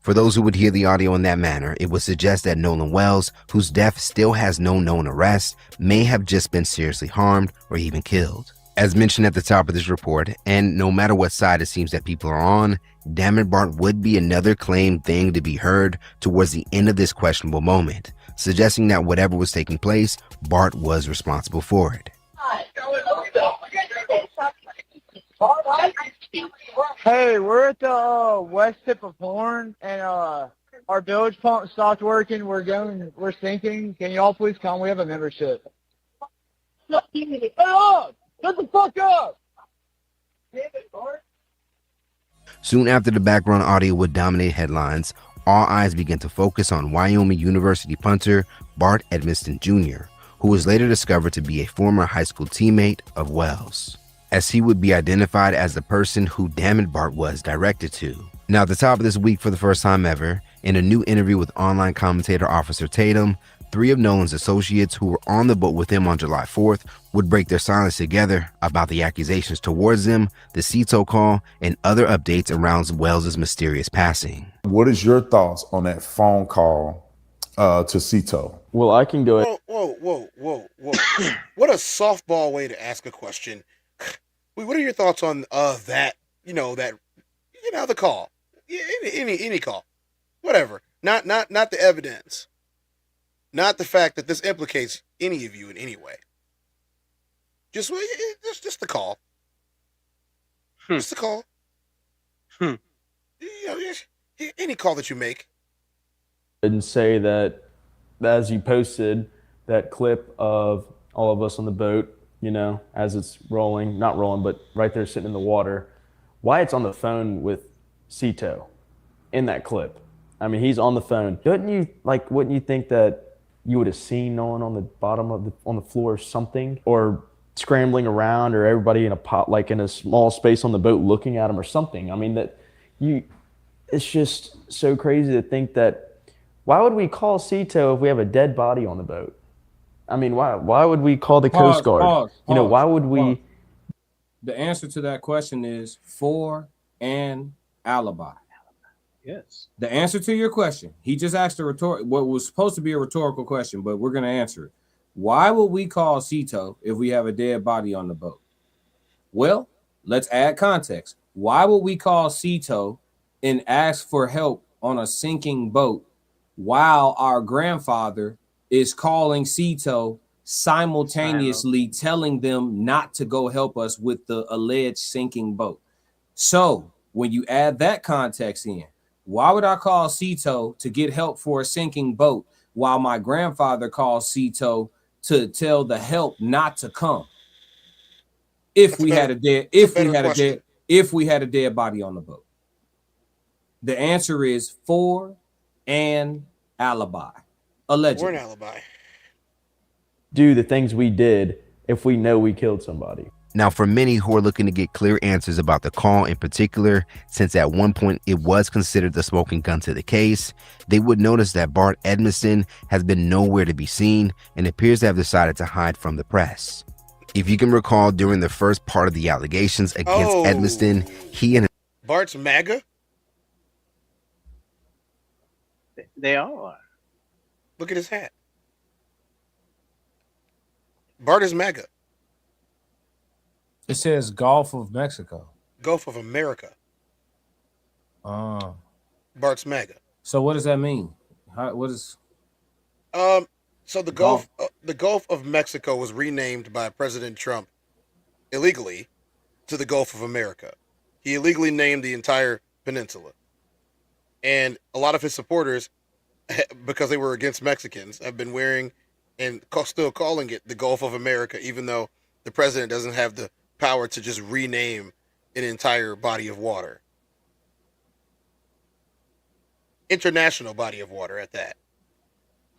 For those who would hear the audio in that manner, it would suggest that Nolan Wells, whose death still has no known arrest, may have just been seriously harmed or even killed. As mentioned at the top of this report, and no matter what side it seems that people are on, Damn It Bart would be another claimed thing to be heard towards the end of this questionable moment, suggesting that whatever was taking place, Bart was responsible for it. hey, we're at the west tip of Horn, and our village pump stopped working. We're sinking. Can you all please come? We have a membership. Oh, shut the fuck up! Soon after the background audio would dominate headlines, all eyes began to focus on Wyoming University punter Bart Edmonston Jr., who was later discovered to be a former high school teammate of Wells, as he would be identified as the person who Damn It Bart was directed to. Now, at the top of this week, for the first time ever, in a new interview with online commentator Officer Tatum, 3 of Nolan's associates who were on the boat with him on July 4th would break their silence together about the accusations towards them, the STO call, and other updates around Wells' mysterious passing. What is your thoughts on that phone call to STO? Well, I can go ahead. Whoa. What a softball way to ask a question. What are your thoughts on that, the call? Any call. Whatever. Not the evidence. Not the fact that this implicates any of you in any way. Just the call. Just the call. Any call that you make. And say that as you posted that clip of all of us on the boat, as it's not rolling, but right there sitting in the water, Wyatt's on the phone with STO in that clip. I mean, he's on the phone. Wouldn't you think that you would have seen Nolan on the bottom on the floor or something, or scrambling around, or everybody in a small space on the boat looking at him or something? I mean, it's just so crazy to think that. Why would we call STO if we have a dead body on the boat? I mean, why would we call the Coast Guard? Why would we? The answer to that question is for an alibi. Yes. The answer to your question, he just asked what was supposed to be a rhetorical question, but we're going to answer it. Why would we call STO if we have a dead body on the boat? Well, let's add context. Why would we call STO and ask for help on a sinking boat while our grandfather is calling STO simultaneously telling them not to go help us with the alleged sinking boat? So when you add that context in, why would I call STO to get help for a sinking boat while my grandfather calls STO to tell the help not to come? If we had a dead body on the boat. The answer is for an alibi. Allegedly. For an alibi. Do the things we did if we know we killed somebody. Now, for many who are looking to get clear answers about the call in particular, since at one point it was considered the smoking gun to the case, they would notice that Bart Edmonston has been nowhere to be seen and appears to have decided to hide from the press. If you can recall, during the first part of the allegations against Edmonston, he and Bart's MAGA? They all are. Look at his hat. Bart is MAGA. It says Gulf of Mexico. Gulf of America. Bart's MAGA. So what does that mean? What is? So the Gulf of Mexico was renamed by President Trump illegally to the Gulf of America. He illegally named the entire peninsula, and a lot of his supporters, because they were against Mexicans, have been wearing and still calling it the Gulf of America, even though the president doesn't have the power to just rename an entire body of water. international body of water at that.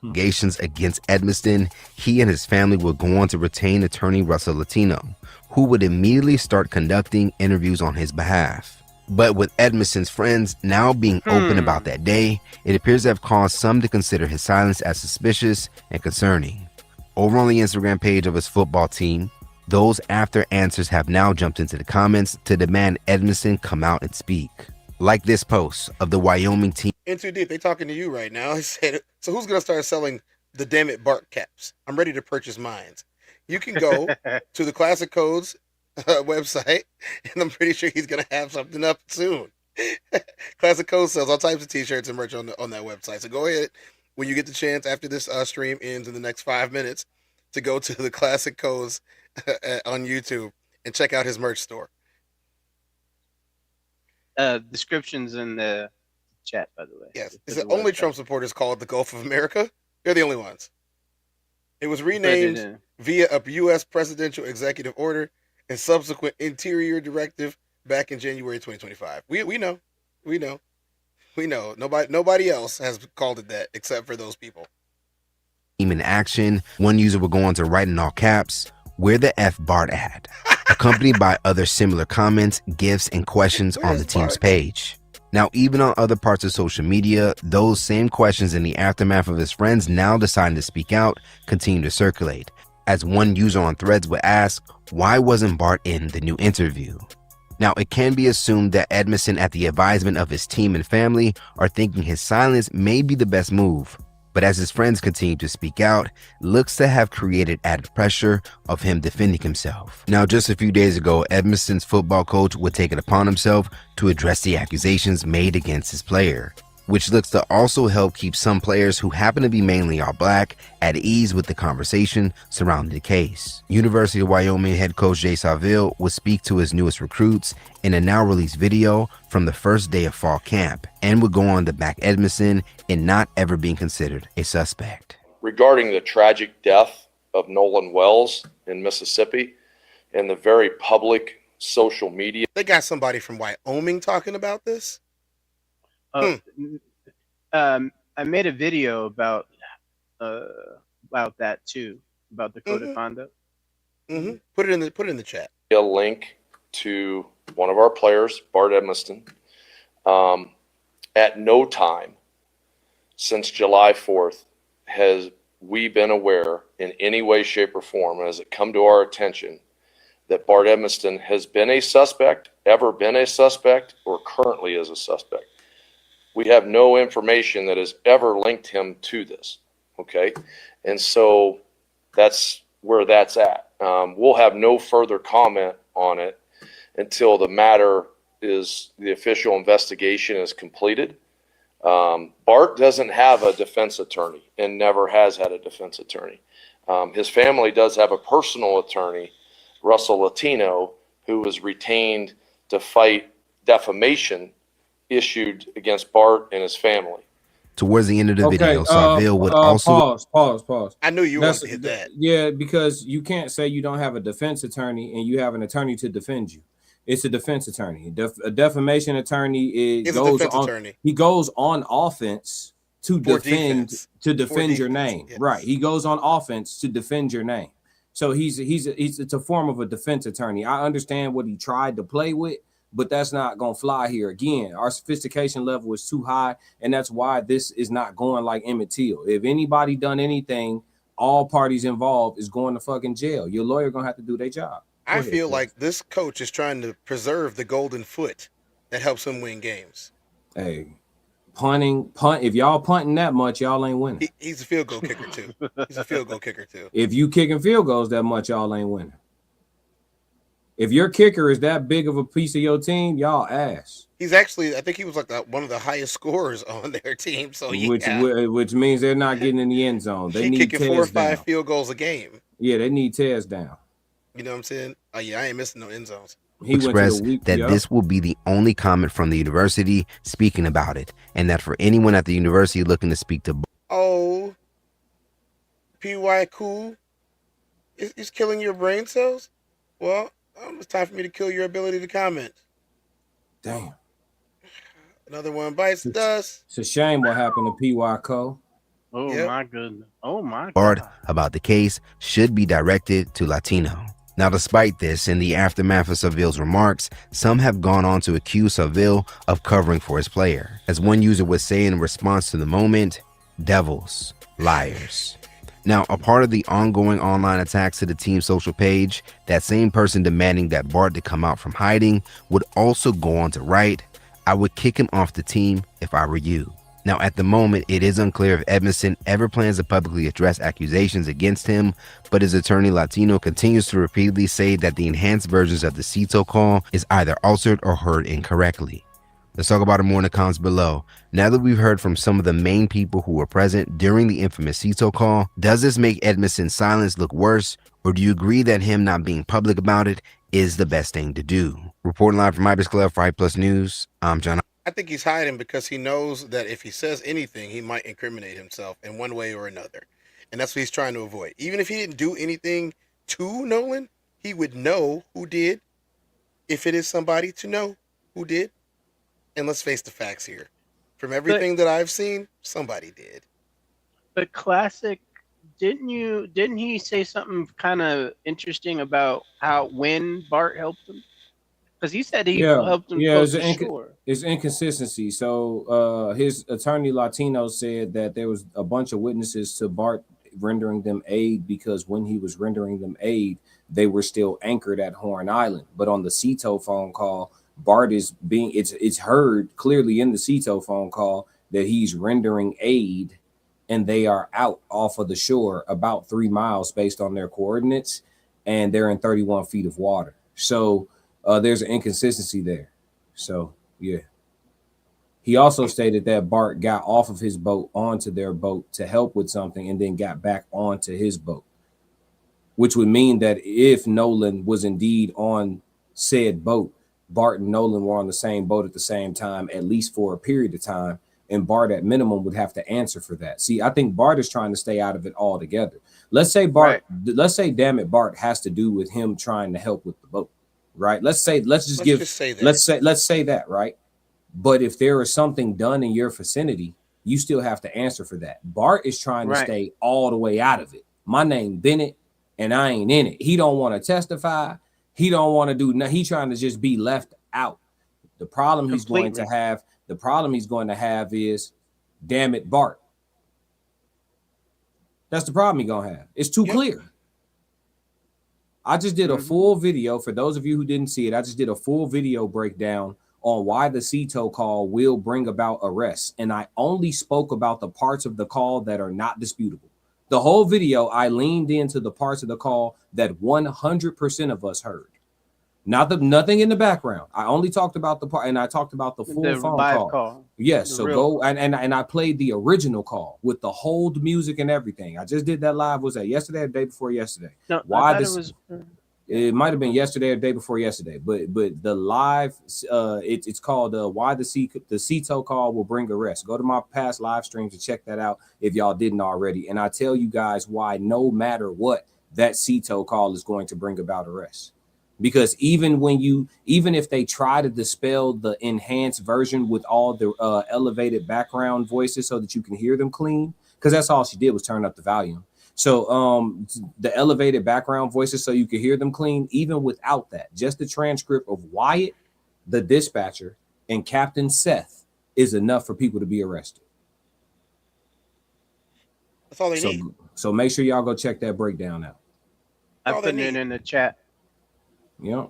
Allegations against Edmonston, he and his family would go on to retain attorney Russell Latino, who would immediately start conducting interviews on his behalf. But with Edmonston's friends now being open about that day, it appears to have caused some to consider his silence as suspicious and concerning. Over on the Instagram page of his football team, those after answers have now jumped into the comments to demand Edmonston come out and speak. Like this post of the Wyoming team. In Too Deep, they talking to you right now. He said, so who's going to start selling the Damn It Bart caps? I'm ready to purchase mine. You can go to the Classic Codes website, and I'm pretty sure he's going to have something up soon. Classic Codes sells all types of t-shirts and merch on that website. So go ahead when you get the chance after this stream ends in the next 5 minutes to go to the Classic Codes on YouTube and check out his merch store. Descriptions in the chat, by the way. Yes. Is it only Trump supporters call it the Gulf of America? They're the only ones. It was renamed via a U.S. presidential executive order and subsequent interior directive back in January 2025. We know. Nobody else has called it that except for those people. In action, one user would go on to write in all caps, "Where the F Bart at?" accompanied by other similar comments, gifs, and questions on the team's page. Now, even on other parts of social media, those same questions in the aftermath of his friends now deciding to speak out continue to circulate, as one user on Threads would ask, why wasn't Bart in the new interview? Now, it can be assumed that Edmonston, at the advisement of his team and family, are thinking his silence may be the best move. But as his friends continue to speak out, looks to have created added pressure of him defending himself. Now, just a few days ago, Edmonston's football coach would take it upon himself to address the accusations made against his player, which looks to also help keep some players who happen to be mainly all black at ease with the conversation surrounding the case. University of Wyoming head coach Jay Saville would speak to his newest recruits in a now released video from the first day of fall camp, and would go on to back Edmonston in not ever being considered a suspect. Regarding the tragic death of Nolan Wells in Mississippi and the very public social media. They got somebody from Wyoming talking about this? I made a video about that too, about the code of conduct. Put it in the chat. A link to one of our players, Bart Edmonston. At no time since July 4th has we been aware in any way, shape, or form, has it come to our attention that Bart Edmonston has been a suspect, ever been a suspect, or currently is a suspect. We have no information that has ever linked him to this, okay? And so that's where that's at. We'll have no further comment on it until the matter is, the official investigation is completed. Bart doesn't have a defense attorney and never has had a defense attorney. His family does have a personal attorney, Russell Latino, who was retained to fight defamation issued against Bart and his family. Towards the end of the video, Saville would also... Pause. I knew you wanted to hit that. Yeah, because you can't say you don't have a defense attorney and you have an attorney to defend you. It's a defense attorney. A defamation attorney he goes on offense to defend your name. Yes. Right. He goes on offense to defend your name. So it's a form of a defense attorney. I understand what he tried to play with, but that's not gonna fly here. Again, our sophistication level is too high, and that's why this is not going like Emmett Till. If anybody done anything, all parties involved is going to fucking jail. Your lawyer gonna have to do their job. I feel like this coach is trying to preserve the golden foot that helps him win games. Hey, punt. If y'all punting that much, y'all ain't winning. He's a field goal kicker too. If you kicking field goals that much, y'all ain't winning. If your kicker is that big of a piece of your team, y'all ass. He's actually, I think he was like one of the highest scorers on their team. So which means they're not getting in the end zone. They need kicking 4 or 5 field goals a game. Yeah, they need tears down. You know what I'm saying? Oh yeah, I ain't missing no end zones. He expressed that this will be the only comment from the university speaking about it, and that for anyone at the university looking to speak to PY cool is killing your brain cells. Well, it's time for me to kill your ability to comment. Damn. Another one bites the dust. It's a shame what happened to P.Y. Cole. Oh my goodness. Oh my Bart God. about the case should be directed to Latino. Now, despite this, in the aftermath of Seville's remarks, some have gone on to accuse Seville of covering for his player. As one user would say in response to the moment, devils, liars. Now, a part of the ongoing online attacks to the team's social page, that same person demanding that Bart to come out from hiding would also go on to write, I would kick him off the team if I were you. Now, at the moment, it is unclear if Edmonston ever plans to publicly address accusations against him, but his attorney Latino continues to repeatedly say that the enhanced versions of the CETO call is either altered or heard incorrectly. Let's talk about it more in the comments below. Now that we've heard from some of the main people who were present during the infamous CETO call, does this make Edmonston's silence look worse, or do you agree that him not being public about it is the best thing to do? Reporting live from Ibis Club for Hype Plus News, I'm John. I think he's hiding because he knows that if he says anything, he might incriminate himself in one way or another. And that's what he's trying to avoid. Even if he didn't do anything to Nolan, he would know who did, if it is somebody to know who did. And let's face the facts here. From everything that I've seen, somebody did. But Classic, didn't he say something kind of interesting about when Bart helped him? Because he said he helped him close the shore. It's inconsistency. So his attorney Latino said that there was a bunch of witnesses to Bart rendering them aid because when he was rendering them aid, they were still anchored at Horn Island. But on the CETO phone call, Bart is being it's heard clearly in the CETO phone call that he's rendering aid and they are out off of the shore about 3 miles based on their coordinates, and they're in 31 feet of water. So there's an inconsistency there. So, yeah. He also stated that Bart got off of his boat onto their boat to help with something and then got back onto his boat, which would mean that if Nolan was indeed on said boat, Bart and Nolan were on the same boat at the same time, at least for a period of time, and Bart at minimum would have to answer for that. See, I think Bart is trying to stay out of it altogether. Let's say damn it, Bart has to do with him trying to help with the boat. Right. Let's say that. Right. But if there is something done in your vicinity, you still have to answer for that. Bart is trying to stay all the way out of it. My name Bennett and I ain't in it. He don't want to testify. He don't want to do nothing. He trying to just be left out. The problem he's going to have is, damn it, Bart. That's the problem he's gonna have. It's too clear. I just did a full video. For those of you who didn't see it, I just did a full video breakdown on why the CETO call will bring about arrests. And I only spoke about the parts of the call that are not disputable. The whole video, I leaned into the parts of the call that 100% of us heard. Nothing in the background. I only talked about the part, and I talked about the full phone call. Yes, so go and I played the original call with the hold music and everything. I just did that live. Was that yesterday or the day before yesterday? No, it might have been yesterday or the day before yesterday. But the live, it's called why the CETO call will bring arrest. Go to my past live streams to check that out if y'all didn't already, and I tell you guys why no matter what, that CETO call is going to bring about arrest. Because even if they try to dispel the enhanced version with all the elevated background voices so that you can hear them clean, because that's all she did was turn up the volume. So the elevated background voices so you can hear them clean, even without that, just the transcript of Wyatt, the dispatcher, and Captain Seth is enough for people to be arrested. That's all they need. So make sure y'all go check that breakdown out. I put it in the chat. Yeah.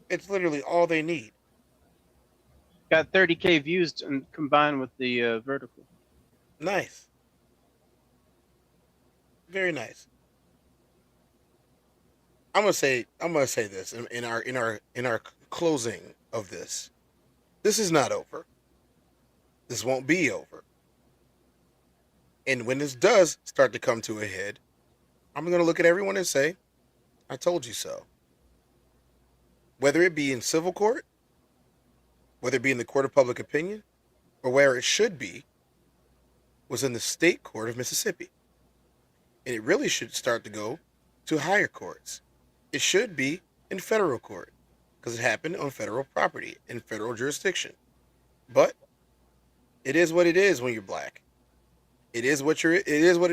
It's literally all they need. Got 30K views combined with the vertical. Nice. Very nice. I'm gonna say this in our closing of this. This is not over. This won't be over. And when this does start to come to a head, I'm gonna look at everyone and say, I told you so. Whether it be in civil court, whether it be in the court of public opinion, or where it should be, was in the state court of Mississippi. And it really should start to go to higher courts. It should be in federal court because it happened on federal property, in federal jurisdiction. But it is what it is when you're black. It is what it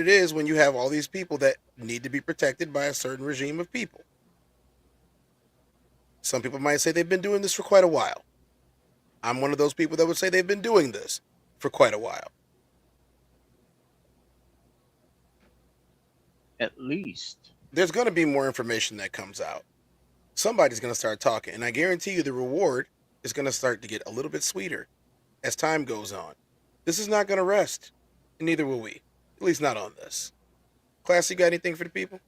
is when you have all these people that need to be protected by a certain regime of people. Some people might say they've been doing this for quite a while. I'm one of those people that would say they've been doing this for quite a while. At least. There's going to be more information that comes out. Somebody's going to start talking, and I guarantee you the reward is going to start to get a little bit sweeter as time goes on. This is not going to rest, and neither will we. At least not on this. Class, you got anything for the people?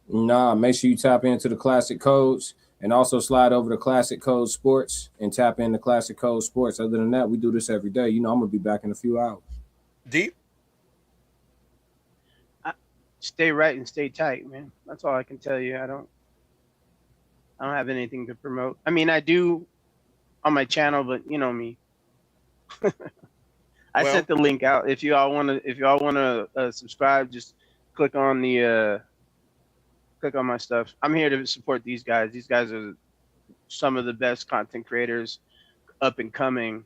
Nah, make sure you tap into the Classic Codes and also slide over to Classic Code Sports and tap into Classic Code Sports. Other than that, we do this every day. You know, I'm going to be back in a few hours. Deep? Stay right and stay tight, man. That's all I can tell you. I don't have anything to promote. I mean, I do on my channel, but you know me. I sent the link out. If y'all want to subscribe, just click on my stuff. I'm here to support these guys. These guys are some of the best content creators up and coming.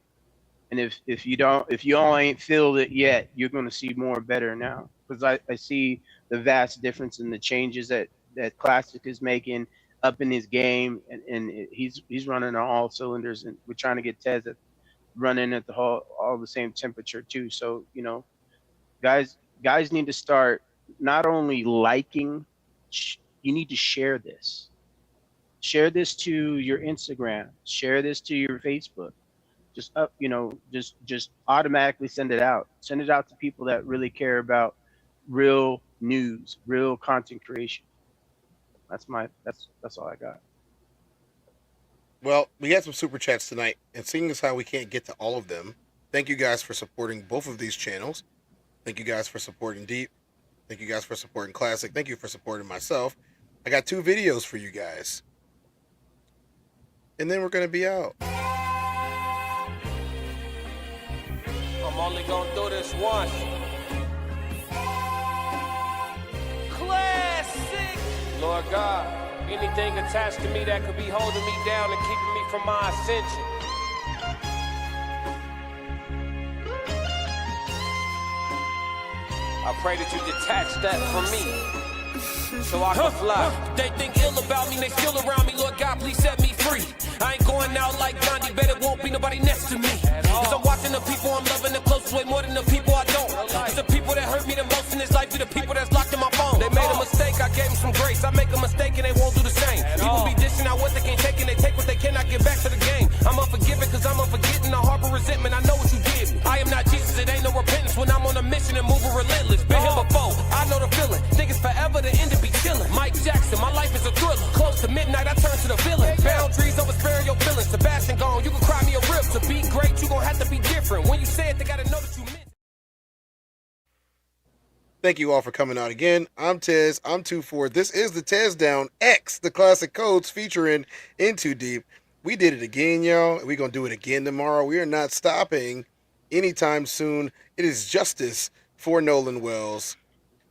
And if you all ain't filled it yet, you're going to see more better now, because I see the vast difference in the changes that Classic is making up in his game, and he's running on all cylinders, and we're trying to get Tez running at all the same temperature too. So, you know, guys need to start not only liking, you need to share this. Share this to your Instagram, share this to your Facebook. Just just automatically send it out. Send it out to people that really care about real news, real content creation. That's all I got. Well, we had some super chats tonight, and seeing as how we can't get to all of them, thank you guys for supporting both of these channels. Thank you guys for supporting Deep. Thank you guys for supporting Classic. Thank you for supporting myself. I got 2 videos for you guys. And then we're going to be out. I'm only gonna do this once. Classic! Lord God, anything attached to me that could be holding me down and keeping me from my ascension. I pray that you detach that from me, so I can fly. They think ill about me, they still around me. Lord God, please set me free. I ain't going out like Gandhi, bet it won't be nobody next to me. Cause I'm watching the people I'm loving the closest way more than the people I don't. It's the people that hurt me the most in this life, be the people that's locked in my phone. They made a mistake, I gave them some grace. I make a mistake and they won't do the same. People be dishing out what they can't take and they take what they cannot get back to the game. I'm unforgiving cause I'm unforgetting. I harbor resentment, I know what you did me. I am not Jesus, it ain't no repentance when I'm on a mission and moving relentless. Been here before, I know the feeling. Think it's forever, the end to be chilling. Mike Jackson, my life is a thriller. Close to midnight, I turn to the villain. Boundaries over sparing your feelings. Sebastian gone, you can cry me a rip. To be great, you gon' have to be different. When you say it, they gotta know that you meant it. Thank you all for coming out again. I'm Tez. I'm 2-4. This is the Tezdown X, the Classic Codes featuring Into Deep. We did it again, y'all. We're going to do it again tomorrow. We are not stopping anytime soon. It is justice for Nolan Wells,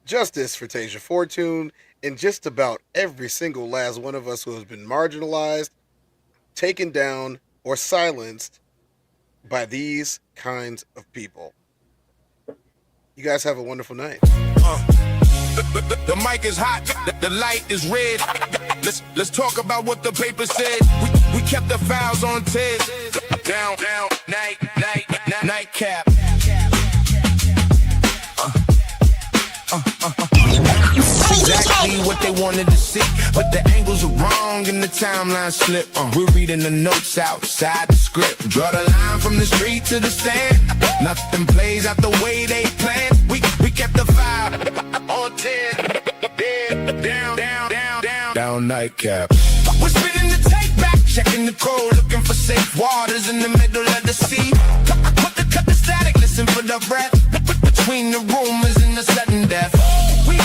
justice for Tasia Fortune, and just about every single last one of us who has been marginalized, taken down, or silenced by these kinds of people. You guys have a wonderful night. The mic is hot, the light is red. Let's talk about what the paper said. We kept the files on Tezdown Night Cap. Exactly what they wanted to see, but the angles are wrong and the timeline slip. We're reading the notes outside the script. Draw the line from the street to the stand. Nothing plays out the way they planned. We kept the fire on Tezdown Night Cap. We're spinning the tape back, checking the code, looking for safe waters in the middle of the sea. Cut the static, listen for the breath between the rumors and the sudden death. We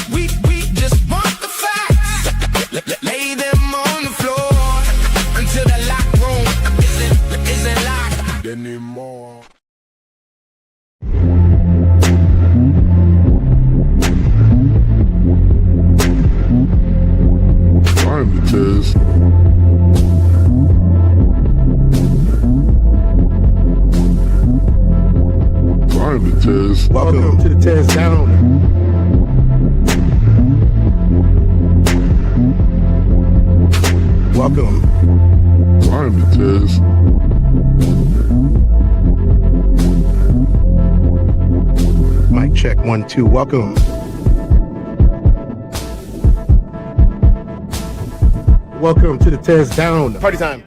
just want the facts. Lay them on the floor until the locked room isn't locked anymore. I'm the Tez. Tez. Welcome to the Tezdown. Welcome. I'm the Tez. Mic check 1 2. Welcome. Welcome to the Tezdown. Party time.